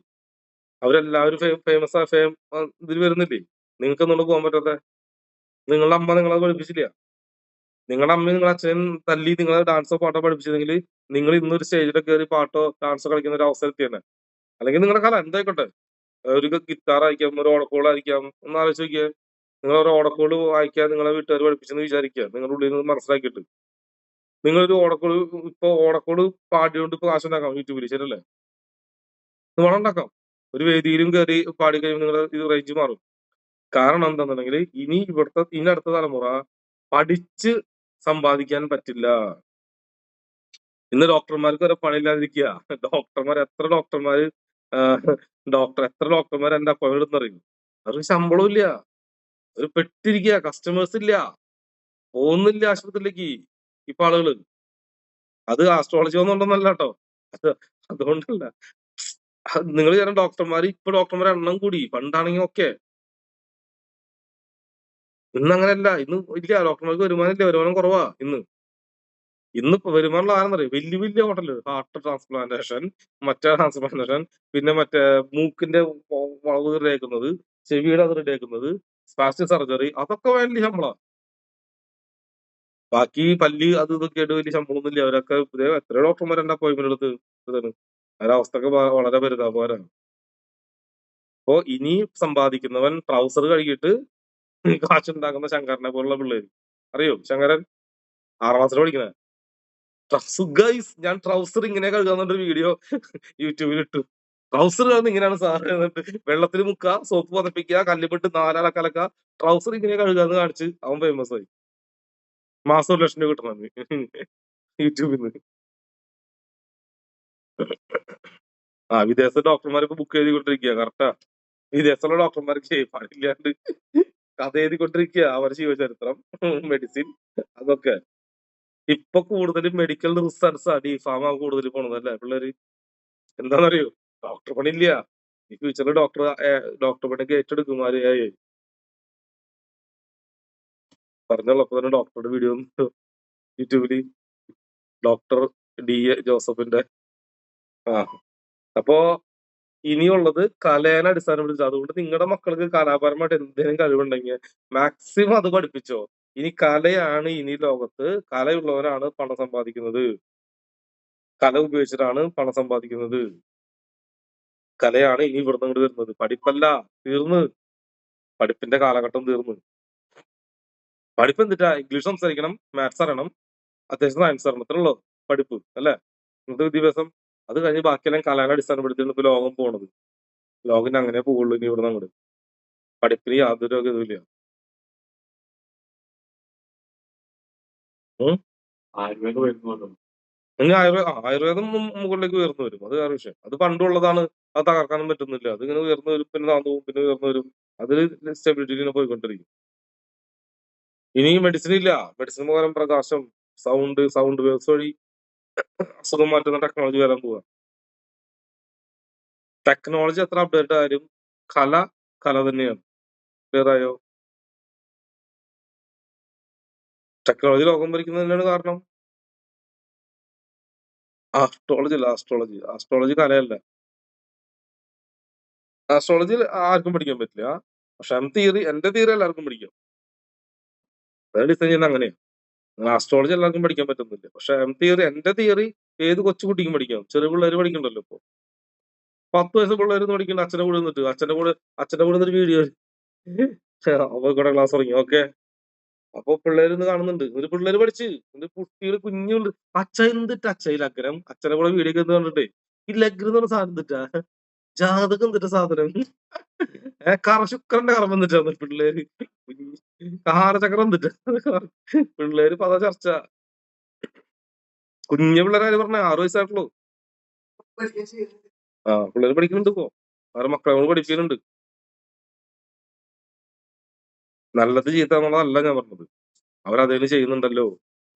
അവരെല്ലാവരും ഫേമസ് ഇതിൽ വരുന്നില്ലേ? നിങ്ങൾക്ക് എന്തുകൊണ്ട് പോകാൻ പറ്റാത്തെ? നിങ്ങളുടെ അമ്മ നിങ്ങളത് പഠിപ്പിച്ചില്ല. നിങ്ങളുടെ അമ്മയും നിങ്ങളുടെ അച്ഛനും തല്ലി നിങ്ങളെ ഡാൻസോ പാട്ടോ പഠിപ്പിച്ചതെങ്കിൽ നിങ്ങൾ ഇന്നൊരു സ്റ്റേജിലൊക്കെ കയറി പാട്ടോ ഡാൻസോ കളിക്കുന്ന ഒരു അവസരത്തിൽ തന്നെ, അല്ലെങ്കിൽ നിങ്ങളുടെ കല എന്തായിക്കോട്ടെ, ഒരു ഗിത്താർ വായിക്കാം, ഒരു ഓടക്കോൾ വായിക്കാം, ഒന്ന് ആലോചിച്ച് നോക്കിയേ. നിങ്ങൾ ഒരു ഓടക്കോൾ വായിക്കാൻ നിങ്ങളെ വീട്ടുകാർ പഠിപ്പിച്ചെന്ന് വിചാരിക്കുക, നിങ്ങളുടെ ഉള്ളിൽ നിന്ന് മനസ്സിലാക്കിയിട്ട് നിങ്ങളൊരു ഓടക്കോൾ, ഇപ്പൊ ഓടക്കോൾ പാടിയോണ്ട് ഇപ്പൊ കാശുണ്ടാക്കാം യൂട്യൂബിൽ, ശരിയല്ലേ? പണം ഉണ്ടാക്കാം. ഒരു വേദിയിലും കയറി പാടി കഴിയുമ്പോൾ നിങ്ങളുടെ ഇത് റേഞ്ച് മാറും. കാരണം എന്താണെന്നുണ്ടെങ്കിൽ ഇനി അടുത്ത തലമുറ പഠിച്ച് സമ്പാദിക്കാൻ പറ്റില്ല. ഇന്ന് ഡോക്ടർമാർക്ക് വരെ പണിയില്ലാതിരിക്കുക. എത്ര ഡോക്ടർമാര് എത്ര ഡോക്ടർമാർ എന്റെ അപ്പോയിന്റ്മെന്റ് അറിയും. അവർക്ക് ശമ്പളവും ഇല്ല, ഒരു പെട്ടിരിക്കുക, കസ്റ്റമേഴ്സ് ഇല്ല, പോകുന്നില്ല ആശുപത്രിയിലേക്ക് ഇപ്പൊ ആളുകള്. അത് ആസ്ട്രോളജി ഒന്നുണ്ടെന്നല്ല കേട്ടോ, അത് അതുകൊണ്ടല്ല. നിങ്ങൾ ചേരാൻ ഡോക്ടർമാർ, ഇപ്പൊ ഡോക്ടർമാരെ എണ്ണം കൂടി, പണ്ടാണെങ്കിൽ ഒക്കെ. ഇന്ന് അങ്ങനെയല്ല, ഇന്ന് ഇല്ല, ഡോക്ടർമാർക്ക് വരുമാനം ഇല്ല, വരുമാനം കുറവാ ഇന്നിപ്പോ വരുമാനമുള്ള ആരെന്നറിയോ? വലിയ വലിയ ഹോട്ടല്, ഹാർട്ട് ട്രാൻസ്പ്ലാന്റേഷൻ, മറ്റേ ട്രാൻസ്പ്ലാന്റേഷൻ, പിന്നെ മറ്റേ മൂക്കിന്റെ വളവ് റെഡിയാക്കുന്നത്, ചെവിയുടെ അത് റെഡിയാക്കുന്നത്, സ്പാസ്റ്റിക് സർജറി, അതൊക്കെ വലിയ ശമ്പളാ. ബാക്കി പല്ല് അത് ഇതൊക്കെ ആയിട്ട് വലിയ ശമ്പളമൊന്നും ഇല്ല. അവരൊക്കെ എത്ര ഡോക്ടർമാർ എന്റെ അപ്പോയിന്റ്മെന്റ് എടുത്ത് ഇതാണ്. അവരവസ്ഥക്ക് വളരെ പരിതാപകരമാണ്. അപ്പോ ഇനി സമ്പാദിക്കുന്നവൻ ട്രൗസർ കഴുകിയിട്ട് കാശുണ്ടാക്കുന്ന ശങ്കരനെ പോലുള്ള പിള്ളേര്. അറിയോ ശങ്കരൻ? 6ാം ക്ലാസ്സിൽ പഠിക്കണ. ഗൈസ്, ഞാൻ ട്രൗസർ ഇങ്ങനെ കഴുകാന്നൊരു വീഡിയോ യൂട്യൂബിൽ ഇട്ടു. ട്രൗസർ കഴുകുന്ന ഇങ്ങനെയാണ് സാർ എന്നിട്ട് വെള്ളത്തിൽ മുക്കുക, സോപ്പ് പതപ്പിക്കുക, കല്ലുപിട്ട് 4 അലക്ക, ട്രൗസർ ഇങ്ങനെ കഴുകാന്ന് കാണിച്ച് അവൻ ഫേമസ് ആയി. മാസം 1 ലക്ഷം രൂപ കിട്ടണം യൂട്യൂബിൽ നിന്ന്. വിദേശ ഡോക്ടർമാർ ഇപ്പൊ ബുക്ക് എഴുതിക്കൊണ്ടിരിക്കുക. കറക്റ്റാ, വിദേശത്തുള്ള ഡോക്ടർമാർക്ക് പണിയില്ലാണ്ട് കഥ എഴുതിക്കൊണ്ടിരിക്കുക, അവരുടെ ജീവചരിത്രം, മെഡിസിൻ, അതൊക്കെ. ഇപ്പൊ കൂടുതലും മെഡിക്കൽ റിസർച്ച് ഡിഫാമാ കൂടുതൽ പോണത് അല്ലേ പിള്ളേര്? എന്താണെന്നറിയോ? ഡോക്ടർ പണിയില്ല. ഈ ഫ്യൂച്ചറിൽ ഡോക്ടർ പണിക്ക് ഏറ്റെടുക്കുമാര് പറഞ്ഞുള്ളപ്പോ തന്നെ ഡോക്ടറുടെ വീഡിയോ യൂട്യൂബില്, ഡോക്ടർ DA ജോസഫിന്റെ. അപ്പോ ഇനിയുള്ളത് കലേനെ അടിസ്ഥാനപ്പെടുത്തി. അതുകൊണ്ട് നിങ്ങളുടെ മക്കൾക്ക് കലാപരമായിട്ട് എന്തെങ്കിലും കഴിവുണ്ടെങ്കിൽ മാക്സിമം അത് പഠിപ്പിച്ചോ. ഇനി കലയാണ് ഇനി ലോകത്ത്, കലയുള്ളവരാണ് പണം സമ്പാദിക്കുന്നത്, കല ഉപയോഗിച്ചിട്ടാണ് പണം സമ്പാദിക്കുന്നത്. കലയാണ് ഇനി ഇവിടുന്ന് ഇങ്ങോട്ട് വരുന്നത്. പഠിപ്പല്ല, തീർന്ന്. പഠിപ്പിന്റെ കാലഘട്ടം തീർന്ന്. പഠിപ്പ് എന്തിട്ടാ? ഇംഗ്ലീഷ് സംസാരിക്കണം, മാത്സ് അറിയണം, അത്യാവശ്യം സയൻസ് അറിയണം, ഇത്രയുള്ളൂ പഠിപ്പ് അല്ലെ ഇന്നത്തെ വിദ്യാഭ്യാസം. അത് കഴിഞ്ഞ് ബാക്കിയെല്ലാം കലാനെ അടിസ്ഥാനപ്പെടുത്തിയാണ് ഇപ്പൊ ലോകം പോണത്. ലോകം അങ്ങനെ പോകുള്ളൂ ഇനി ഇവിടുന്ന് അങ്ങോട്ട്. പഠിപ്പിന് യാതൊരു ഇതുമില്ല. ഇനി ആയുർവേദം മുകളിലേക്ക് ഉയർന്നു വരും, അത് വേറെ വിഷയം. അത് പണ്ടുള്ളതാണ്, അത് തകർക്കാനും പറ്റുന്നില്ല. അത് ഇങ്ങനെ ഉയർന്നു വരും, പിന്നെ താന്നു പോകും, പിന്നെ ഉയർന്നു വരും. അതിൽ സ്റ്റെബിലിറ്റി പോയിക്കൊണ്ടിരിക്കും. ഇനി മെഡിസിൻ ഇല്ല. മെഡിസിന് പകരം പ്രകാശം, സൗണ്ട് വേവ്സ് വഴി അസുഖം മാറ്റുന്ന ടെക്നോളജി വരാൻ പോവാ. ടെക്നോളജി എത്ര അപ്ഡേറ്റ് ആയാലും കല തന്നെയാണ്. ക്ലിയർ ആയോ? ടെക്നോളജി ലോകം ഭരിക്കുന്നത് തന്നെയാണ് കാരണം. ആസ്ട്രോളജി കലയല്ല. ആസ്ട്രോളജി ആർക്കും പഠിക്കാൻ പറ്റില്ല. പക്ഷെ എന്റെ തിയറി എല്ലാവർക്കും പഠിക്കാം. അത് ഡിസൈൻ ചെയ്യുന്ന അങ്ങനെയാണ്. ആസ്ട്രോളജി എല്ലാവർക്കും പഠിക്കാൻ പറ്റുന്നില്ല. പക്ഷെ എന്റെ തിയറി ഏത് കൊച്ചുകുട്ടിക്കും പഠിക്കാം. ചെറിയ പിള്ളേര് പഠിക്കണ്ടല്ലോ ഇപ്പൊ. 10 വയസ്സ് പിള്ളേരൊന്നും പഠിക്കണ്ട. അച്ഛന്റെ കൂടെ നിന്നിട്ട് അച്ഛന്റെ കൂടെ നിന്നൊരു വീഡിയോ കൂടെ ക്ലാസ് തുടങ്ങി. ഓക്കെ, അപ്പൊ പിള്ളേരൊന്ന് കാണുന്നുണ്ട്. ഒരു പിള്ളേര് പഠിച്ച് കുട്ടികൾ കുഞ്ഞുണ്ട്. അച്ഛ എന്തിട്ട് അച്ഛ ഈ ലഗ്നം, അച്ഛനെ കൂടെ വീഡിയോ ഒക്കെ കണ്ടിട്ടേ ഈ ലഗ്നം എന്ന് പറഞ്ഞ സാധനം എന്തിട്ടാ, ജാതകം എന്തിട്ട സാധനം, ശുക്രന്റെ കർമ്മം എന്തിട്ടാന്ന് പിള്ളേര്, കാലചക്രം എന്തിട്ടാ പിള്ളേര് പല ചർച്ച. കുഞ്ഞു പിള്ളേരെ പറഞ്ഞ 6 വയസ്സായിട്ടുള്ളൂ. പിള്ളേര് പഠിക്കുന്നുണ്ട് ഇപ്പൊ. അവരുടെ മക്കളെ പഠിപ്പിക്കുന്നുണ്ട്. നല്ലത് ചീത്ത എന്നുള്ളതല്ല ഞാൻ പറഞ്ഞത്. അവരതേലും ചെയ്യുന്നുണ്ടല്ലോ,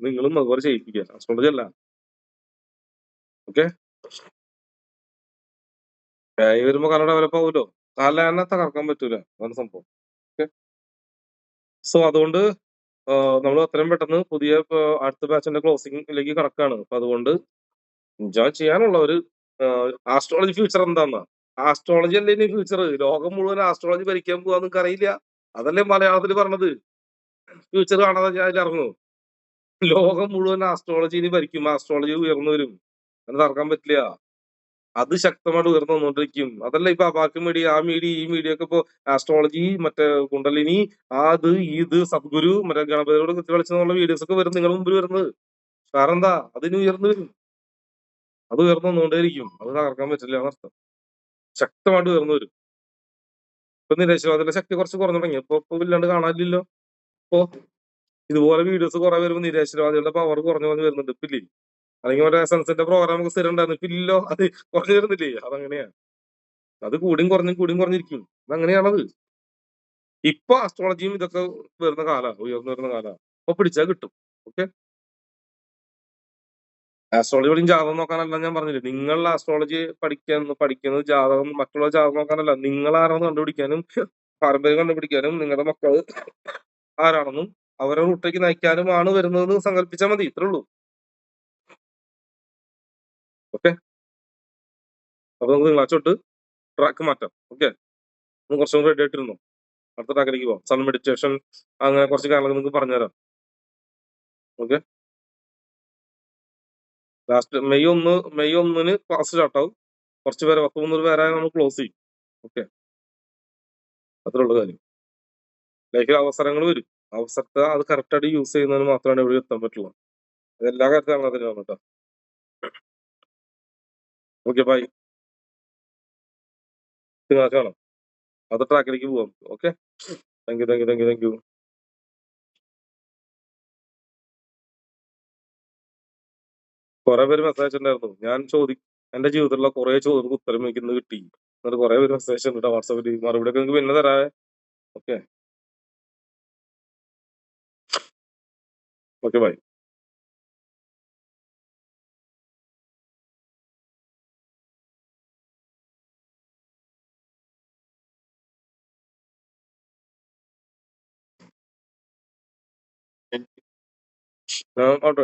നിങ്ങളും അതുപോലെ ചെയ്യിപ്പിക്കുക. അസ്ട്രോളജി അല്ല. ഓക്കെ, വരുമ്പോ കല ഡെവലപ്പ് ആവുമല്ലോ. കലേനെ തകർക്കാൻ പറ്റൂല, അതാണ് സംഭവം. ഓക്കെ, സോ അതുകൊണ്ട് നമ്മൾ അത്രയും പെട്ടെന്ന് അടുത്ത ബാച്ചിന്റെ ക്ലോസിംഗിലേക്ക് കടക്കാണ്. അപ്പൊ അതുകൊണ്ട് എൻജോയ് ചെയ്യാനുള്ളവര് ആസ്ട്രോളജി ഫ്യൂച്ചർ എന്താന്നാ? ആസ്ട്രോളജി അല്ലേ ഇനി ഫ്യൂച്ചർ? ലോകം മുഴുവൻ ആസ്ട്രോളജി ഭരിക്കാൻ പോവാ, നിങ്ങൾക്ക് അറിയില്ല? അതല്ലേ മലയാളത്തിൽ പറഞ്ഞത്. ഫ്യൂച്ചർ കാണാതെ ഞാൻ അതിൽ ഇറങ്ങും. ലോകം മുഴുവൻ ആസ്ട്രോളജി ഇനി ഭരിക്കും. ആസ്ട്രോളജി ഉയർന്നു വരും. അത് തർക്കാൻ പറ്റില്ല. അത് ശക്തമായിട്ട് ഉയർന്നു വന്നുകൊണ്ടിരിക്കും. അതല്ല ഇപ്പൊ ബാക്കി മീഡിയ, ആ മീഡിയ, ഈ മീഡിയ ഒക്കെ ഇപ്പൊ ആസ്ട്രോളജി, മറ്റേ കുണ്ടലിനി, അത് ഇത് സദ്ഗുരു, മറ്റേ ഗണപതിയോട് കുത്തി കളിച്ചെന്നുള്ള വീഡിയോസ് ഒക്കെ വരും നിങ്ങളുടെ മുമ്പിൽ വരുന്നത്. കാരണം എന്താ? അതിന് ഉയർന്നു വരും. അത് ഉയർന്നു വന്നുകൊണ്ടേയിരിക്കും. അത് തകർക്കാൻ പറ്റില്ല എന്നർത്ഥം. ശക്തമായിട്ട് ഉയർന്നു വരും. ഇപ്പൊ നിരീശ്വരവാദത്തിന്റെ ശക്തി കുറച്ച് കുറഞ്ഞു തുടങ്ങി. ഇപ്പൊ ഇല്ലാണ്ട് കാണാനില്ലല്ലോ. ഇപ്പൊ ഇതുപോലെ വീഡിയോസ് കുറെ വരുമ്പോ നിരീശ്വരവാദികളുടെ പവർ കുറഞ്ഞു കുറഞ്ഞു വരുന്നുണ്ട്. ഇപ്പില്ലേ? അല്ലെങ്കിൽ മറ്റേ എസൻസിന്റെ പ്രോഗ്രാം ഒക്കെ സ്ഥിരം ഉണ്ടായിരുന്നു. ഇപ്പൊ ഇല്ലല്ലോ. അത് കുറഞ്ഞു വരുന്നില്ലേ? അതങ്ങനെയാ. അത് കൂടിയും കുറഞ്ഞിരിക്കും. അതങ്ങനെയാണത്. ഇപ്പൊ അസ്ട്രോളജിയും ഇതൊക്കെ വരുന്ന കാലാണ്, ഉയർന്നു വരുന്ന കാലാണ്. അപ്പൊ പിടിച്ചാൽ കിട്ടും. ഓക്കെ. ആസ്ട്രോളജി വഴിയും ജാതകം നോക്കാനല്ല ഞാൻ പറഞ്ഞില്ലേ. നിങ്ങൾ ആസ്ട്രോളജി പഠിക്കുന്നത് ജാതകം, മറ്റുള്ള ജാതകം നോക്കാനല്ല. നിങ്ങൾ ആരാണെന്ന് കണ്ടുപിടിക്കാനും പാരമ്പര്യം കണ്ടുപിടിക്കാനും നിങ്ങളുടെ മക്കള് ആരാണെന്നും അവരെ റൂട്ടേക്ക് നയിക്കാനുമാണ് വരുന്നത് സങ്കല്പിച്ചാൽ മതി. ഇത്രേ ഉള്ളൂ. ഓക്കെ. അപ്പൊ നമുക്ക് തിങ്കളാഴ്ച തൊട്ട് ട്രാക്ക് മാറ്റാം. ഓക്കെ. കുറച്ചും കൂടി റെഡി ആയിട്ടിരുന്നു. അടുത്ത ട്രാക്കിലേക്ക് പോവാം. സൺ മെഡിറ്റേഷൻ, അങ്ങനെ കുറച്ച് കാര്യങ്ങൾ നിങ്ങൾക്ക് പറഞ്ഞുതരാം. Okay. Last May 1 class start ആവും. കുറച്ച് പേരെ 10-3 പേരായ നമ്മൾ ക്ലോസ് ചെയ്യും. ഓക്കെ. അത്രേ ഉള്ള കാര്യം. ലൈഫിൽ അവസരങ്ങൾ വരും. അവസരത്തെ അത് കറക്റ്റ് ആയിട്ട് യൂസ് ചെയ്യുന്നതിന് മാത്രമാണ് ഇവിടെ എത്താൻ പറ്റുള്ളൂ. അതെല്ലാ കാര്യത്തിലും അങ്ങനെ തന്നെയാണ് കേട്ടോ. Okay, bye. തിങ്കളാഴ്ച കാണാം. അടുത്ത ട്രാക്കിലേക്ക് പോവാം. ഓക്കെ. Thank you. കുറെ പേര് മെസ്സേജ് അയച്ചിട്ടുണ്ടായിരുന്നു. എന്റെ ജീവിതത്തിലുള്ള കുറെ ചോദ്യങ്ങൾക്ക് ഉത്തരം എനിക്ക് ഇന്ന് കിട്ടി. എന്നിട്ട് കുറെ പേര് മെസ്സേജ് അയച്ചിട്ടുണ്ട് വാട്സാപ്പിൽ. മറുപടി ഒക്കെ നിങ്ങൾക്ക് പിന്നെ തരാവേ. ഓക്കെ. Okay, by. ഓട്ടോ